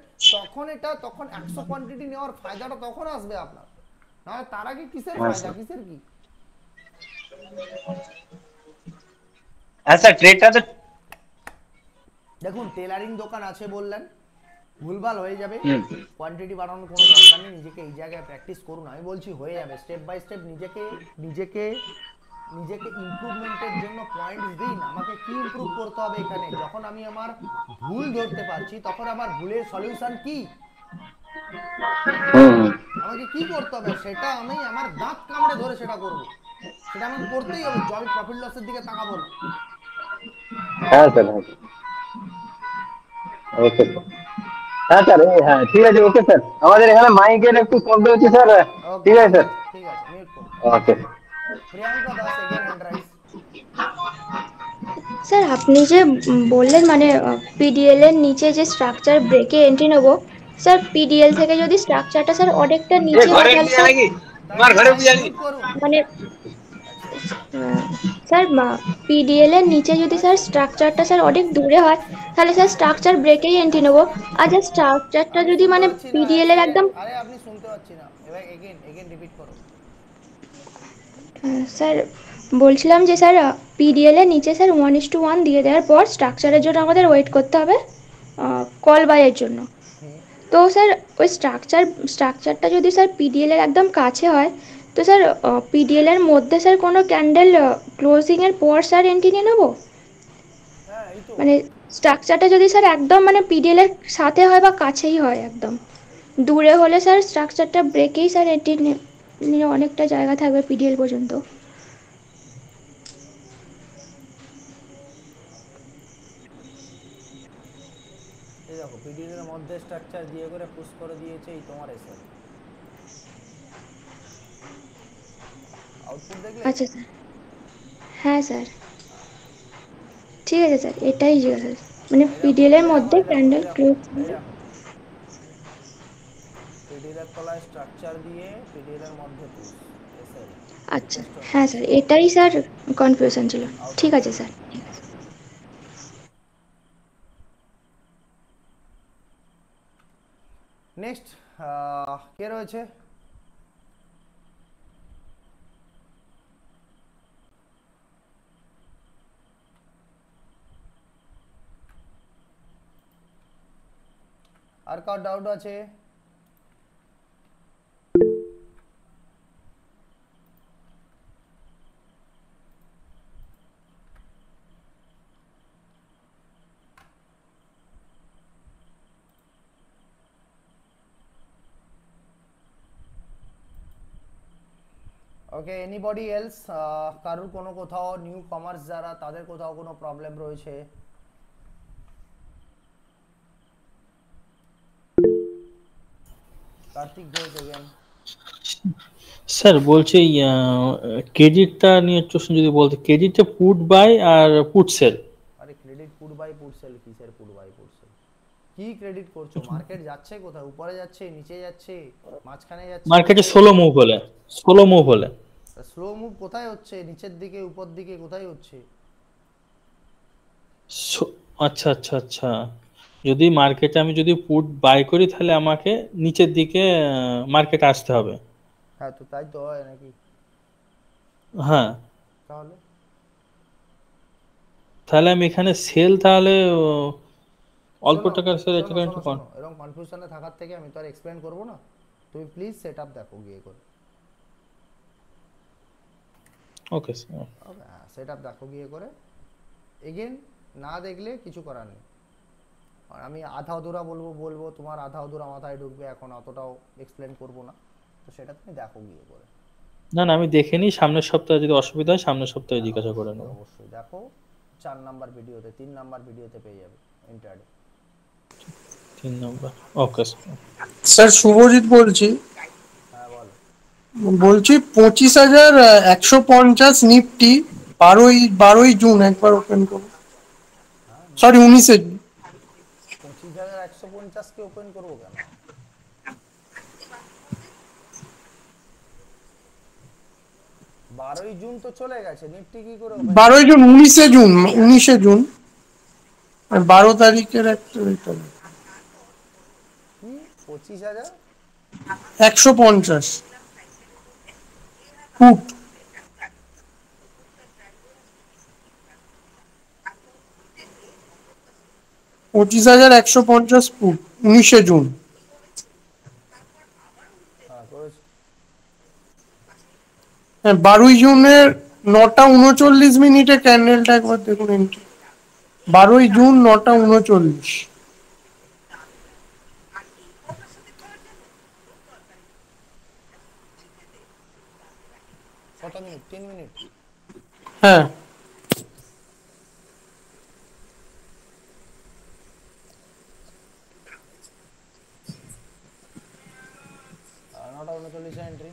তখন 100 কোয়ান্টিটি নেওয়ার ফায়দাটা তখন আসবে আপনার, না তার আগে কিসের ফায়দা, কিসের কি। আচ্ছা ট্রেডটা তো দেখুন, টেলারিং দোকান আছে বললেন, ভুলভাল হয়ে যাবে, কোয়ান্টিটি বাড়ানোর কোনো দরকার নেই, নিজেকে এই জায়গায় প্র্যাকটিস করুন। আমি বলছি হয়ে যাবে, স্টেপ বাই স্টেপ নিজেকে ইমপ্রুভমেন্টের জন্য পয়েন্টস দিন। আমাকে কি ইমপ্রুভ করতে হবে এখানে, যখন আমি আমার ভুল ধরতে পারছি তখন আমার ভুলের সলিউশন কি, আমাকে কি করতে হবে সেটা আমি আমার দাঁত কামড়ে ধরে সেটা করব, সেটা আমাকে করতেই হবে, আমি প্রফিট লসের দিকে তাকাবো না। হ্যাঁ স্যার, ওকে স্যার, হ্যাঁ স্যার, হ্যাঁ ঠিক আছে, ওকে স্যার, আমাদের এখানে মাইকের একটু শব্দ হচ্ছে স্যার, ঠিক আছে স্যার, ঠিক আছে, মিউট করুন। Okay. Priyanka Das again hand raise. Sir আপনি যে বললেন মানে পিডিএল এর নিচে যে স্ট্রাকচার ব্রেকে এন্ট্রি নেব, স্যার পিডিএল থেকে যদি স্ট্রাকচারটা স্যার অনেকটা নিচে হয় মানে স্যার পিডিএল এর নিচে যদি স্যার স্ট্রাকচারটা স্যার অনেক দূরে হয়, তাহলে স্যার স্ট্রাকচার ব্রেকেই এন্ট্রি নেবো। আর যে স্ট্রাকচারটা আমি যদি শুনতে মানে পাচ্ছি না, এক পিডিএল এর সেকেন্ড। একদম আরে আপনি শুনতে পাচ্ছি না, এবার এগেন রিপিট করো। স্যার বলছিলাম যে স্যার পিডিএল এর নিচে স্যার 1:1 দিয়ে দেওয়ার পর স্ট্রাকচারের জন্য আমাদের ওয়েট করতে হবে কল বাইয়ের জন্য। তো স্যার ওই স্ট্রাকচারটা যদি স্যার পিডিএল এর একদম কাছে হয়, তো স্যার পিডিএল এর মধ্যে স্যার কোনো ক্যান্ডেল ক্লোজিং এর পর স্যার এন্ট্রি নিয়ে নেবো? হ্যাঁ এই তো। মানে স্ট্রাকচারটা যদি স্যার একদম মানে পিডিএল এর সাথে হয় বা কাছেই হয়, একদম দূরে হলে স্যার স্ট্রাকচারটা ব্রেকেই স্যার এন্ট্রি নিয়ে অনেকটা জায়গা থাকবে পিডিএল পর্যন্ত। এই দেখো পিডিএল এর মধ্যে স্ট্রাকচার দিয়ে করে পুশ করে দিয়েছে এই তোমার এসএল। আউটপুট দেখলে? আচ্ছা স্যার, হ্যাঁ স্যার ঠিক আছে স্যার, এটাই জিজ্ঞাসা, মানে পিডিএল এর মধ্যে ক্যান্ডেল ক্লোজ। পিডিএল এর তলায় স্ট্রাকচার দিয়ে পিডিএল এর মধ্যে পুশ এসএল। আচ্ছা হ্যাঁ স্যার, এটাই স্যার কনফিউশন ছিল। ঠিক আছে স্যার, ঠিক আছে। নেক্সট কে রয়েছে? আর কার ডাউট আছে? ওকে, এনিবডি এলস? কারুর কোনো কোথাও নিউ কমার্স যারা, তাদের কোথাও কোনো প্রবলেম রয়েছে? কার্তিক ঘোষ এগেন। স্যার বলছি ক্রেডিটটা নিয়ে একটু যদি বলতে, ক্রেডিটটা পুট বাই আর পুট সেল। আরে credit put buy put sell কিসের পুট বাই পুট সেল? কি ক্রেডিট করছো? মার্কেট যাচ্ছে কোথায়? উপরে যাচ্ছে, নিচে যাচ্ছে, মাঝখানে যাচ্ছে? মার্কেটে স্লো মুভ হলে স্লো মুভ কোথায় হচ্ছে? নিচের দিকে, উপর দিকে, কোথায় হচ্ছে? আচ্ছা আচ্ছা আচ্ছা, যদি মার্কেটে আমি যদি পুট বাই করি তাহলে আমাকে নিচের দিকে মার্কেট আসতে হবে। হ্যাঁ তো তাই তো হয় নাকি? হ্যাঁ, তাহলে তাহলে আমি এখানে সেল, তাহলে অল্প শোনো টাকার সেল শোনো এটা শোনো শোনো, এরকম কনফিউশনে থাকার থেকে আমি তো আর এক্সপ্লেন করবো না, তুমি প্লিজ সেট আপ দেখো গিয়ে করে। ওকে স্যার, ওকে হ্যাঁ, সেট আপ দেখো গিয়ে করে। এগেন না দেখলে কিছু করার নেই। আর আমি আধা অধুরা বলবো, তোমার আধা অধুরা মাথায় ঢুকবে, এখন অতটাও এক্সপ্লেন করবো না, তো সেটা তুমি দেখো গিয়ে করে। না না আমি দেখেনি, সামনের সপ্তাহে যদি অসুবিধা হয় সামনের সপ্তাহে জিজ্ঞাসা করে নেব। অবশ্যই দেখো, 4 নাম্বার ভিডিওতে, 3 নাম্বার ভিডিওতে পেয়ে যাবে ইন্টারডে 3 নম্বর। ওকে স্যার শুভজিৎ বলছি। হ্যাঁ বলো। বলছি 25,150 নিফটি 12ই জুন একবার ওপেন করো, সরি 19 জুন। 25,150 কে ওপেন করবো কেন? বারোই জুন তো চলে গেছে, নিফটি কি করে? 12ই জুন, 19 জুন 12 তারিখের একটা কি 25,150 ফুট। 25,150 foot 19 June. হ্যাঁ 12ই জুনের 9:39 ক্যান্ডেলটা একবার দেখুন এন্ট্রি। 12ই জুন 9:39। কত মিনিট? 3 মিনিট। হ্যাঁ আর 9:39 এন্ট্রি।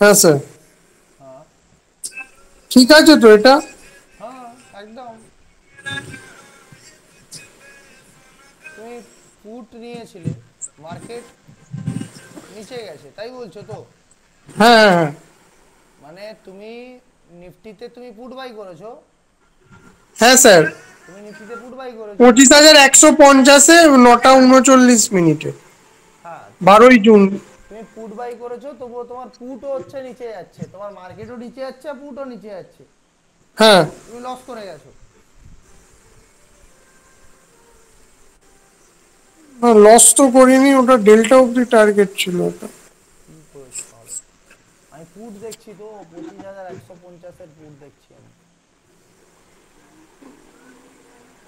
হ্যাঁ স্যার, হ্যাঁ ঠিক আছে তো এটা? হ্যাঁ একদম। তুমি পুট নিয়েছিলে, মার্কেট নিচে গেছে তাই বলছো তো? হ্যাঁ হ্যাঁ, মানে তুমি নিফটিতে তুমি পুট বাই করেছো, হ্যাঁ স্যার, তুমি নিফটিতে পুট বাই করেছো। 25,150-এ 9:39 হ্যাঁ 12ই জুন। তুমি পুট বাই করেছো, তবুও তোমার পুটও হচ্ছে নিচে যাচ্ছে, তোমার মার্কেটও নিচে যাচ্ছে, পুটও নিচে যাচ্ছে, হ্যাঁ তুমি লস করে গেছো। লস তো করিনি, ওটা ডেল্টা অব্দি টার্গেট ছিল ওটা। কি করেছো তাহলে? আমি পুট দেখছি তো 25,150-এর পুট দেখছি আমি।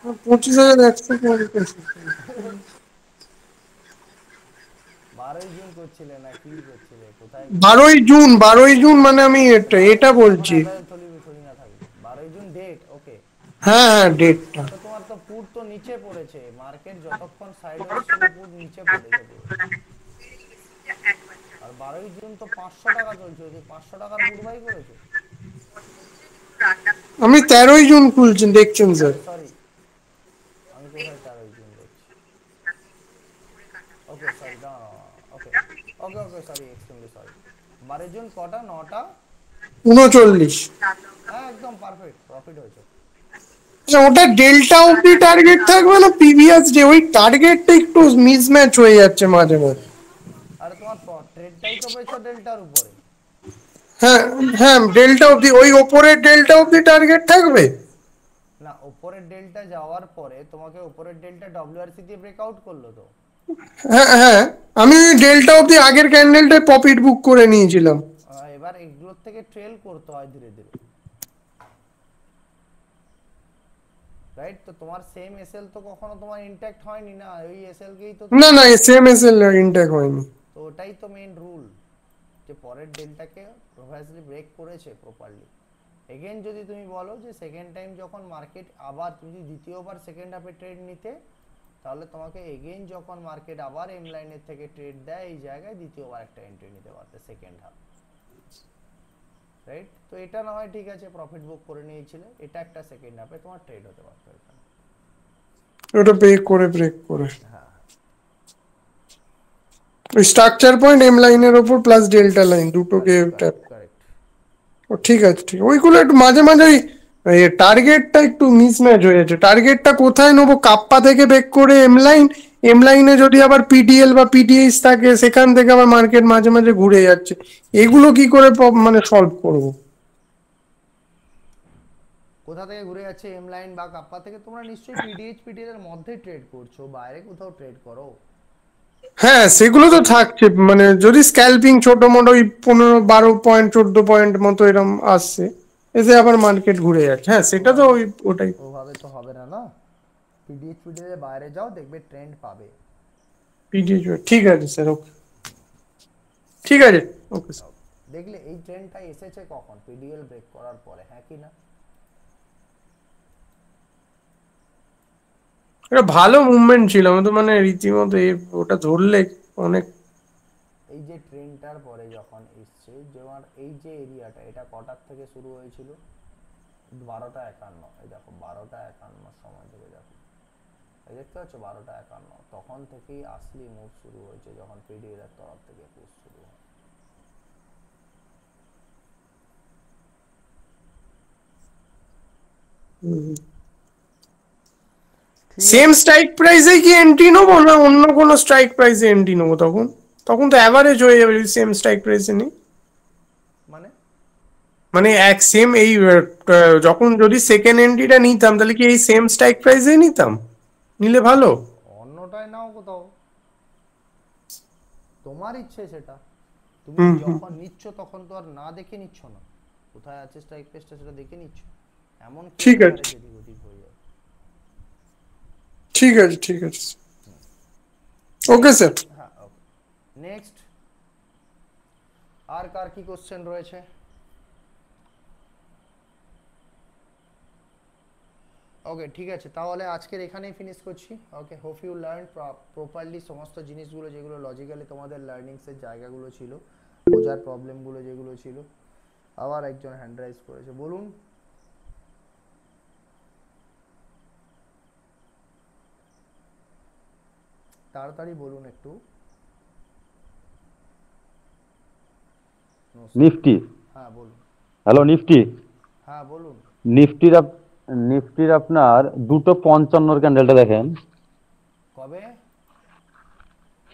25,150। 12ই জুন করছিলে না কি করছিলে, কোথায়? 12ই জুন মানে আমি এটা বলছি। থলি না থাকবে 12ই জুন ডেট, ওকে। হ্যাঁ হ্যাঁ ডেটটা। তো তোমার তো পুট তো নিচে পড়েছে, মার্কেট যতক্ষণ সাইডওয়েজ ছিল পুট নিচে পড়েছে পুরো। আর 12ই জুন তো 500 টাকা চলছে, ওই 500 টাকার পুট বাই করেছো? আমি 13ই জুন খুলছি, দেখছেন স্যার। সরি, আমি কোথায় 13ই জুন দেখছি? ওকে সরি, দাঁড়াও, okay okay okay sorry, extremely sorry. 12ই জুন কটা? 9টা 39। হ্যাঁ একদম পারফেক্ট, প্রফিট হয়েছে। ওটা ডেল্টা অব্দি টার্গেট থাকবে না প্রিভিয়াস ডে? ওই টার্গেটটা একটু মিসম্যাচ হয়ে যাচ্ছে মাঝে মাঝে। আরে তোমার ট্রেডটাই তো পেয়েছো ডেল্টার উপরে। হ্যাঁ হ্যাঁ ডেল্টা অব্দি, ওই ওপরের ডেল্টা অব্দি টার্গেট থাকবে না, উপরের ডেল্টা যাওয়ার পরে তোমাকে উপরের ডেল্টা ডব্লিউআরসি দিয়ে ব্রেকআউট করলো তো। হ্যাঁ হ্যাঁ, আমি ওই ডেল্টা অব্দি আগের ক্যান্ডেলটায় প্রফিট বুক করে নিয়েছিলাম। এবার এগুলোর থেকে ট্রেল করতে হয় ধীরে ধীরে, রাইট? তো তোমার সেম এসএল তো কখনো তোমার ইনট্যাক্ট হয়নি না, ওই এসএল কেই তো। না না, সেম এসএল ইনটেক হয়নি। তো ওটাই তো মেইন রুল, যে পরের ডেল্টাকে প্রভাইজলি ব্রেক করেছে প্রপারলি। এগেন যদি তুমি বলো যে সেকেন্ড টাইম যখন মার্কেট আবার তুমি দ্বিতীয়বার সেকেন্ড হাফে ট্রেড নিতে, তাহলে তোমাকে এগেইন যখন মার্কেট আবার এম লাইনের থেকে ট্রেড দেয় এই জায়গায় দ্বিতীয়বার একটা এন্ট্রি নিতে পারতে সেকেন্ড হাফ, রাইট? তো এটা না হয় ঠিক আছে, প্রফিট বুক করে নিয়েছিলে, এটা একটা সেকেন্ড হাফে তোমার ট্রেড হতে পারতো এখানে। ওটা ব্রেক করে হ্যাঁ ওই স্ট্রাকচার পয়েন্ট এম লাইনের ওপর প্লাস ডেল্টা লাইন দুটোকে ট্যাপ। কারেক্ট। ও ঠিক আছে ঠিক, ওইগুলো একটু মাঝে মাঝে টার্গেটটা একটু মিসম্যাচ হয়ে যাচ্ছে। টার্গেটটা কোথায় নেবো? কাপ্পা থেকে ব্রেক করে এম লাইনে যদি আবার পিডিএল বা পিডিএইচ থাকে, সেখান থেকে আবার মার্কেট মাঝে মাঝে ঘুরে যাচ্ছে। এগুলো কি করে মানে সলভ করবো? কোথা থেকে ঘুরে যাচ্ছে? এম লাইন বা কাপ্পা থেকে? তোমরা নিশ্চয়ই পিডিএইচ পিডিএল এর মধ্যে ট্রেড করছো, বাইরে কোথাও ট্রেড করো? হ্যাঁ সেগুলো তো থাকছে, মানে যদি স্ক্যালপিং ছোট মোটো ওই 15-12 পয়েন্ট 14 পয়েন্ট মতো এরকম আসছে, এসে আবার মার্কেট ঘুরে যাচ্ছে। হ্যাঁ সেটা তো ওটাই। ওভাবে তো হবে না, না? পিডিএইচ পিডিএল এর বাইরে যাও, দেখবে ট্রেন্ড পাবে। পিডিএইচ, ঠিক আছে স্যার, ওকে ঠিক আছে, ওকে স্যার। দেখলে এই ট্রেন্ডটা এসেছে কখন? পিডিএল ব্রেক করার পরে, হ্যাঁ কি না? এটা ভালো মুভমেন্ট ছিল, আমি তো মানে রীতিমতো ওটা ধরলে অনেক। এই যে ট্রেন্ডটার পরে যখন এসছে, যেমন এই যে এরিয়াটা, এটা কটার থেকে শুরু হয়েছিল? 12:51। এই দেখো 12:51 সময় থেকে দেখো, এই দেখতে পাচ্ছ 12:51, তখন থেকেই আসলি মুভ শুরু হয়েছে, যখন পিডিএল এর তরফ থেকে পুশ শুরু হয়। সেম স্ট্রাইক প্রাইসে কি এন্ট্রি নেবো না অন্য কোনো স্ট্রাইক প্রাইসে এন্ট্রি নেবো? তখন তো অ্যাভারেজ হয়ে যাবে সেম স্ট্রাইক প্রাইসে নেই। মানে এক সেম এই যখন যদি সেকেন্ড এন্ট্রিটা নিতাম, তাহলে কি এই সেম স্ট্রাইক প্রাইসে নিতাম? নিলে ভালো। অন্যটায় নাও কোথাও, তোমার ইচ্ছে সেটা। তুমি যখন নিচ্ছ তখন তো আর না দেখে নিচ্ছ না, কোথায় আছে স্ট্রাইক প্রাইসটা সেটা দেখে নিচ্ছ। এমন ঠিক আছে, যদি গতি হয়ে যায়। ঠিক আছে ঠিক আছে, ওকে স্যার। হ্যাঁ ওকে। নেক্সট আর কার কি কোশ্চেন রয়েছে? ওকে ঠিক আছে, তাহলে আজকের এখানেই ফিনিশ করছি। ওকে, হোপ ইউ লার্ন প্রপারলি সমস্ত জিনিসগুলো, যেগুলো লজিক্যালি তোমাদের লার্নিংসের জায়গাগুলো ছিল, বোঝার প্রবলেমগুলো যেগুলো ছিল। আবার একজন হ্যান্ড রাইজ করেছে, বলুন। তাড়াতাড়ি বলুন একটু। নিফটি, হ্যাঁ বলুন। হ্যালো নিফটি, হ্যাঁ বলুন। নিফটির নিফটির আপনার 255 ক্যান্ডেলটা দেখেন কবে?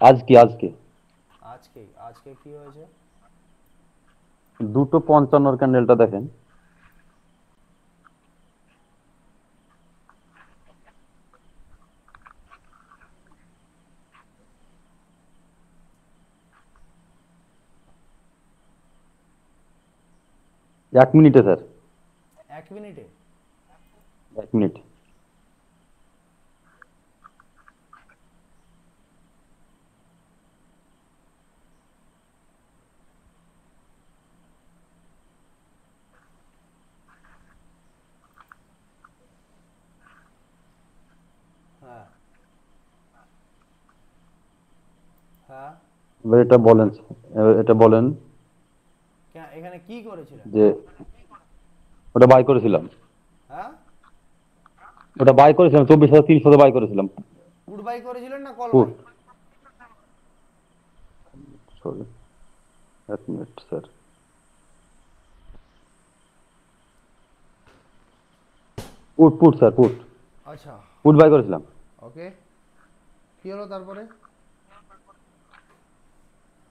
আজকে আজকে আজকে আজকে কি হয়েছে? 255 ক্যান্ডেলটা দেখেন। এক মিনিটে স্যার, 1 মিনিটে? 1 মিনিট। হ্যাঁ হ্যাঁ, এবার এটা বলেন, এটা বলেন এখানে কি করেছিলেন? যে ওটা বাই করেছিলাম, হ্যাঁ, ওটা বাই করেছিলাম 24,300 বাই করেছিলাম। পুট বাই করেছিলেন না call put, buy? Sorry 1 minute sir. Put put sir, put আচ্ছা, পুট বাই করেছিলাম। ওকে, কি হলো তারপরে?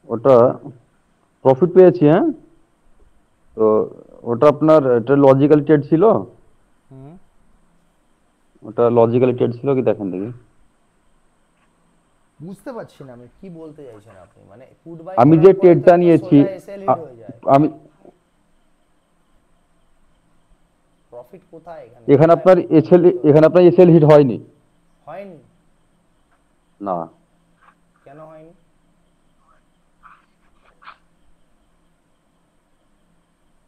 ওটা প্রফিট পেয়েছি। হ্যাঁ, তো ওটা আপনার এটা লজিক্যাল ট্রেড ছিল, হুম, ওটা লজিক্যাল ট্রেড ছিল কি দেখেন দেখি। বুঝতে পারছি না আমি কি বলতে চাইছেন আপনি, মানে পুট বাই আমি যে ট্রেডটা নিয়েছি, এসএল হিট হয়ে যায়, আমি প্রফিট কোথায় এখানে? এখানে আপনার এসএল হিট হয়নি। হয়নি? না, কেন হয়নি?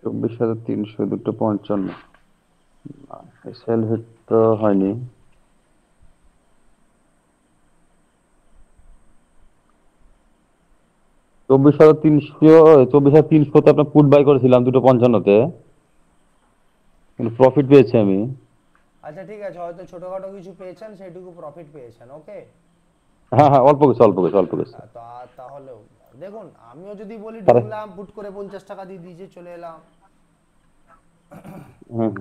24,300 255, এসএল হিট তো হয়নি। চব্বিশ হাজার তিনশোতে আপনার পুট বাই করেছিলাম 255-তে, কিন্তু প্রফিট পেয়েছি আমি। আচ্ছা ঠিক আছে, হয়তো ছোটখাটো কিছু পেয়েছেন, সেটুকু প্রফিট পেয়েছেন, ওকে। হ্যাঁ হ্যাঁ, অল্প কিছু অল্প কিছু অল্প কিছু। তাহলেও দেখুন, আমিও যদি বলি আরে, ঢুকলাম পুট করে 50 টাকা দিয়ে দিয়েছে চলে এলাম, হুম,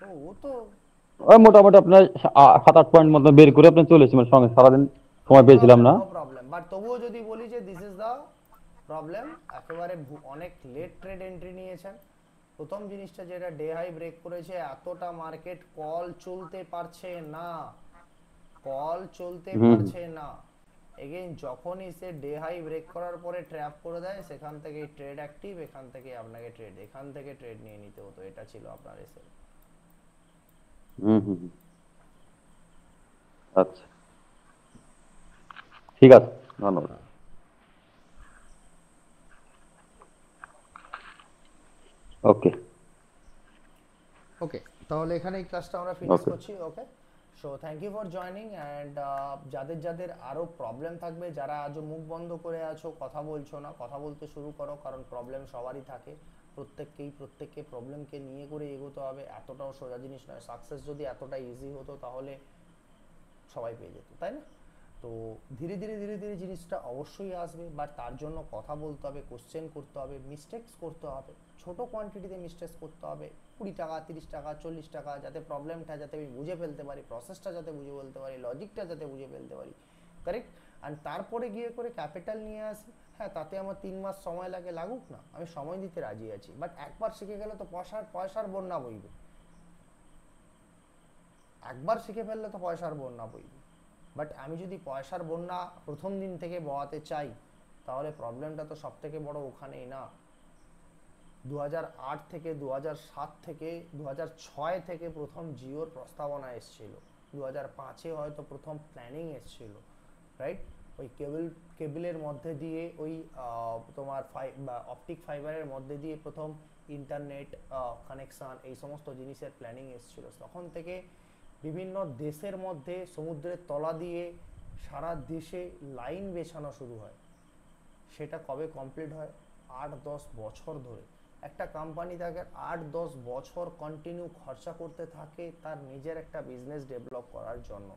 তো ও তো ওই মোটামুটি আপনার 7-8 পয়েন্ট মতো বের করে আপনি চলে এসেছি, মানে সঙ্গে সারাদিন সময় পেয়েছিলাম না। নো প্রবলেম, বাট তবুও যদি বলি যে দিস ইজ দ্য প্রবলেম, একেবারে অনেক লেট ট্রেড এন্ট্রি নিয়েছেন। প্রথম জিনিসটা যেটা ডে হাই ব্রেক করেছে, এতটা মার্কেট কল চলতে পারছে না, কল চলতে পারছে না। এগেইন যখনই সে ডে হাই ব্রেক করার পরে ট্র্যাপ করে দেয়, সেখান থেকে ট্রেড অ্যাক্টিভ, এখান থেকে আপনাকে ট্রেড, এখান থেকে ট্রেড নিয়ে নিতে হতো। এটা ছিল আপনার এসএল। আচ্ছা ঠিক আছে, ধন্যবাদ। ওকে ওকে, তাহলে এখানে এই ক্লাসটা আমরা ফিনিশ করছি। Okay, so thank you for joining, and যাদের যাদের আরও প্রবলেম থাকবে, যারা আজও মুখ বন্ধ করে আছো, কথা বলছো না, কথা বলতে শুরু করো, কারণ প্রবলেম সবারই থাকে, প্রত্যেককে প্রবলেমকে নিয়ে করে এগোতে হবে। এতটাও সোজা জিনিস নয়, সাকসেস যদি এতটা ইজি হতো তাহলে সবাই পেয়ে যেত, তাই না? তো ধীরে ধীরে জিনিসটা অবশ্যই আসবে, বাট তার জন্য কথা বলতে হবে, কোশ্চেন করতে হবে, মিস্টেকস করতে হবে, ছোট কোয়ান্টিটিতে মিস্টেকস করতে হবে, 20 টাকা 30 টাকা 40 টাকা, যাতে প্রবলেমটা যাতে আমি বুঝে ফেলতে পারি, প্রসেসটা যাতে বুঝে ফেলতে পারি, লজিকটা যাতে বুঝে ফেলতে পারি, কারেক্ট। অ্যান্ড তারপরে গিয়ে করে ক্যাপিটাল নিয়ে আসি। হ্যাঁ, তাতে আমার 3 মাস সময় লাগুক না, আমি সময় দিতে রাজি আছি, বাট একবার শিখে গেলে তো পয়সার বন্যা বইবে, একবার শিখে ফেললে তো পয়সার বন্যা বইবে। বাট আমি যদি পয়সার বন্যা প্রথম দিন থেকে বওয়াতে চাই, তাহলে প্রবলেমটা তো সব থেকে বড় ওখানেই না। 2008 থেকে 2007 থেকে 2006 থেকে প্রথম জিওর প্রস্তাবনা এসেছিল, 2005-এ হয়তো প্রথম প্ল্যানিং এসেছিল, রাইট? ওই কেবলের মধ্যে দিয়ে, ওই তোমার অপটিক ফাইবারের মধ্যে দিয়ে প্রথম ইন্টারনেট কানেকশন, এই সমস্ত জিনিসের প্ল্যানিং এসেছিল। তখন থেকে বিভিন্ন দেশের মধ্যে সমুদ্রের তলা দিয়ে সারা দেশে লাইন বেছানো শুরু হয়। সেটা কবে কমপ্লিট হয়? 8-10 বছর ধরে একটা কোম্পানি তাকে 8-10 বছর কন্টিনিউ খরচা করতে থাকে তার নিজের একটা বিজনেস ডেভেলপ করার জন্য।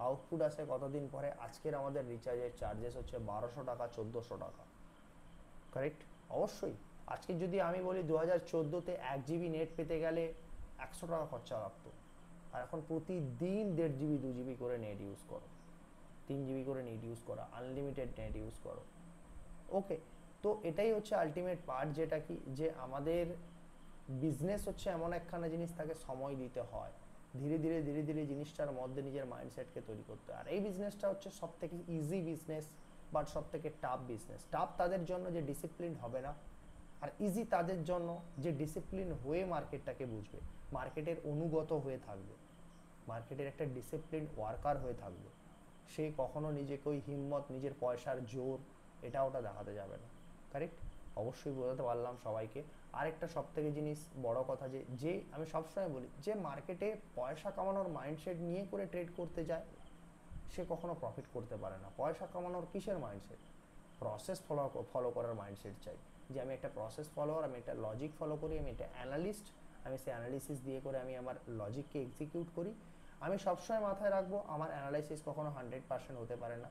আউটপুট আসে কতদিন পরে? আজকের আমাদের রিচার্জের চার্জেস হচ্ছে 1200 টাকা 1400 টাকা, কারেক্ট? অবশ্যই আজকে যদি আমি বলি 2014-তে 1 জিবি নেট পেতে গেলে 100 টাকা খরচা লাগতো, আর এখন প্রতিদিন 1.5 GB 2 GB করে নেট ইউজ করো, 3 GB করে নেট ইউজ করো, আনলিমিটেড নেট ইউজ করো। ওকে, তো এটাই হচ্ছে আলটিমেট পার্ট, যেটা কি যে আমাদের বিজনেস হচ্ছে এমন একখানা জিনিস, তাকে সময় দিতে হয়, ধীরে ধীরে ধীরে ধীরে জিনিসটার মধ্যে নিজের মাইন্ডসেটকে তৈরি করতে হয়। আর এই বিজনেসটা হচ্ছে সব থেকে ইজি বিজনেস, বাট সব থেকে টাফ বিজনেস। টাফ তাদের জন্য যে ডিসিপ্লিন হবে না, আর ইজি তাদের জন্য যে ডিসিপ্লিন হয়ে মার্কেটটাকে বুঝবে, মার্কেটের অনুগত হয়ে থাকবে, মার্কেটের একটা ডিসিপ্লিন ওয়ার্কার হয়ে থাকবে। সে কখনো নিজেকে ওই হিম্মত, নিজের পয়সার জোর এটা ওটা দেখাতে যাবে না। কারেক্ট? অবশ্যই বোঝাতে পারলাম সবাইকে। আরেকটা সব থেকে জিনিস বড় কথা, যে আমি সবসময় বলি, যে মার্কেটে পয়সা কামানোর মাইন্ডসেট নিয়ে করে ট্রেড করতে যায়, সে কখনো প্রফিট করতে পারে না। পয়সা কামানোর কিসের মাইন্ডসেট? প্রসেস ফলো করার মাইন্ডসেট চাই, যে আমি একটা প্রসেস ফলোয়ার, আমি একটা লজিক ফলো করি, আমি একটা অ্যানালিস্ট, আমি সেই অ্যানালিসিস দিয়ে করে আমি আমার লজিককে এক্সিকিউট করি। আমি সবসময় মাথায় রাখবো আমার অ্যানালাইসিস কখনো 100% হতে পারে না।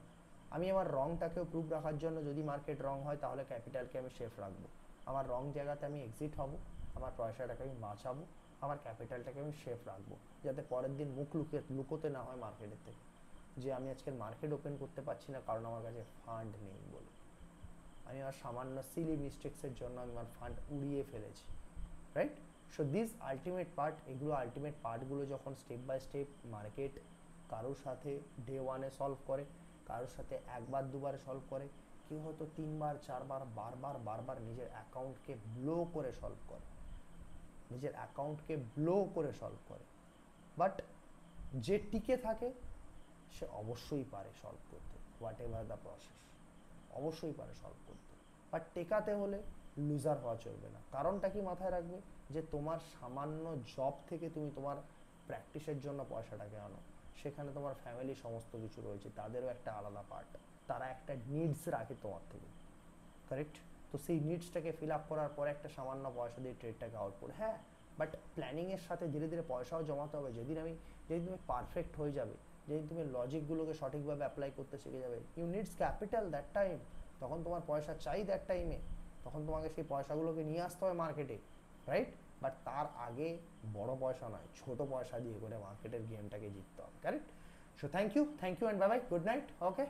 আমি আমার রংটাকেও প্রুফ রাখার জন্য, যদি মার্কেট রং হয় তাহলে ক্যাপিটালকে আমি সেফ রাখবো, আমার রং জায়গাতে আমি এক্সিট হব, আমার পয়সাটাকে আমি বাঁচাবো, আমার ক্যাপিটালটাকে আমি সেফ রাখবো, যাতে পরের দিন মুখ লুকোতে না হয় মার্কেটের থেকে, যে আমি আজকের মার্কেট ওপেন করতে পারছি না কারণ আমার কাছে ফান্ড নেই বলে, আমি আমার সামান্য সিলি মিস্টেক্সের জন্য আমি আমার ফান্ড উড়িয়ে ফেলেছি। Right? So this ultimate part, এগুলো আলটিমেট পার্টগুলো যখন স্টেপ বাই স্টেপ মার্কেট কারোর সাথে ডে 1-এ সলভ করে, কারোর সাথে একবার দুবার সলভ করে, কেউ হয়তো 3বার 4বার বারবার নিজের অ্যাকাউন্টকে ব্লো করে সলভ করে, নিজের অ্যাকাউন্টকে ব্লো করে সলভ করে, বাট যে টিকে থাকে সে অবশ্যই পারে সলভ করতে, হোয়াট এভার দ্য প্রসেস, অবশ্যই পারে সলভ করতে। বাট টেকাতে হলে লুজার হওয়া চলবে না। কারণটা কি মাথায় রাখবে, যে তোমার সামান্য জব থেকে তুমি তোমার প্র্যাকটিসের জন্য পয়সাটাকে আনো, সেখানে তোমার ফ্যামিলি সমস্ত কিছু রয়েছে, তাদেরও একটা আলাদা পার্ট, তারা একটা নিডস রাখে তোমার থেকে। কারেক্ট? তো সেই নিডসটাকে ফিল আপ করার পরে একটা সামান্য পয়সা দিয়ে ট্রেডটাকে আউটপুট, হ্যাঁ, বাট প্ল্যানিংয়ের সাথে ধীরে ধীরে পয়সাও জমাতে হবে। যেদিন তুমি পারফেক্ট হয়ে যাবে, যেদিন তুমি লজিকগুলোকে সঠিকভাবে অ্যাপ্লাই করতে শিখে যাবে, you needs capital that time, তখন তোমার পয়সা চাই দ্যাট টাইমে, তখন তোমাকে সেই পয়সাগুলোকে নিয়ে আসতে হবে মার্কেটে। রাইট? বাট তার আগে বড় পয়সা নয়, ছোট পয়সা দিয়ে করে মার্কেটের গেমটাকে জিততে হবে। Correct? So thank you and bye bye, good night. Okay.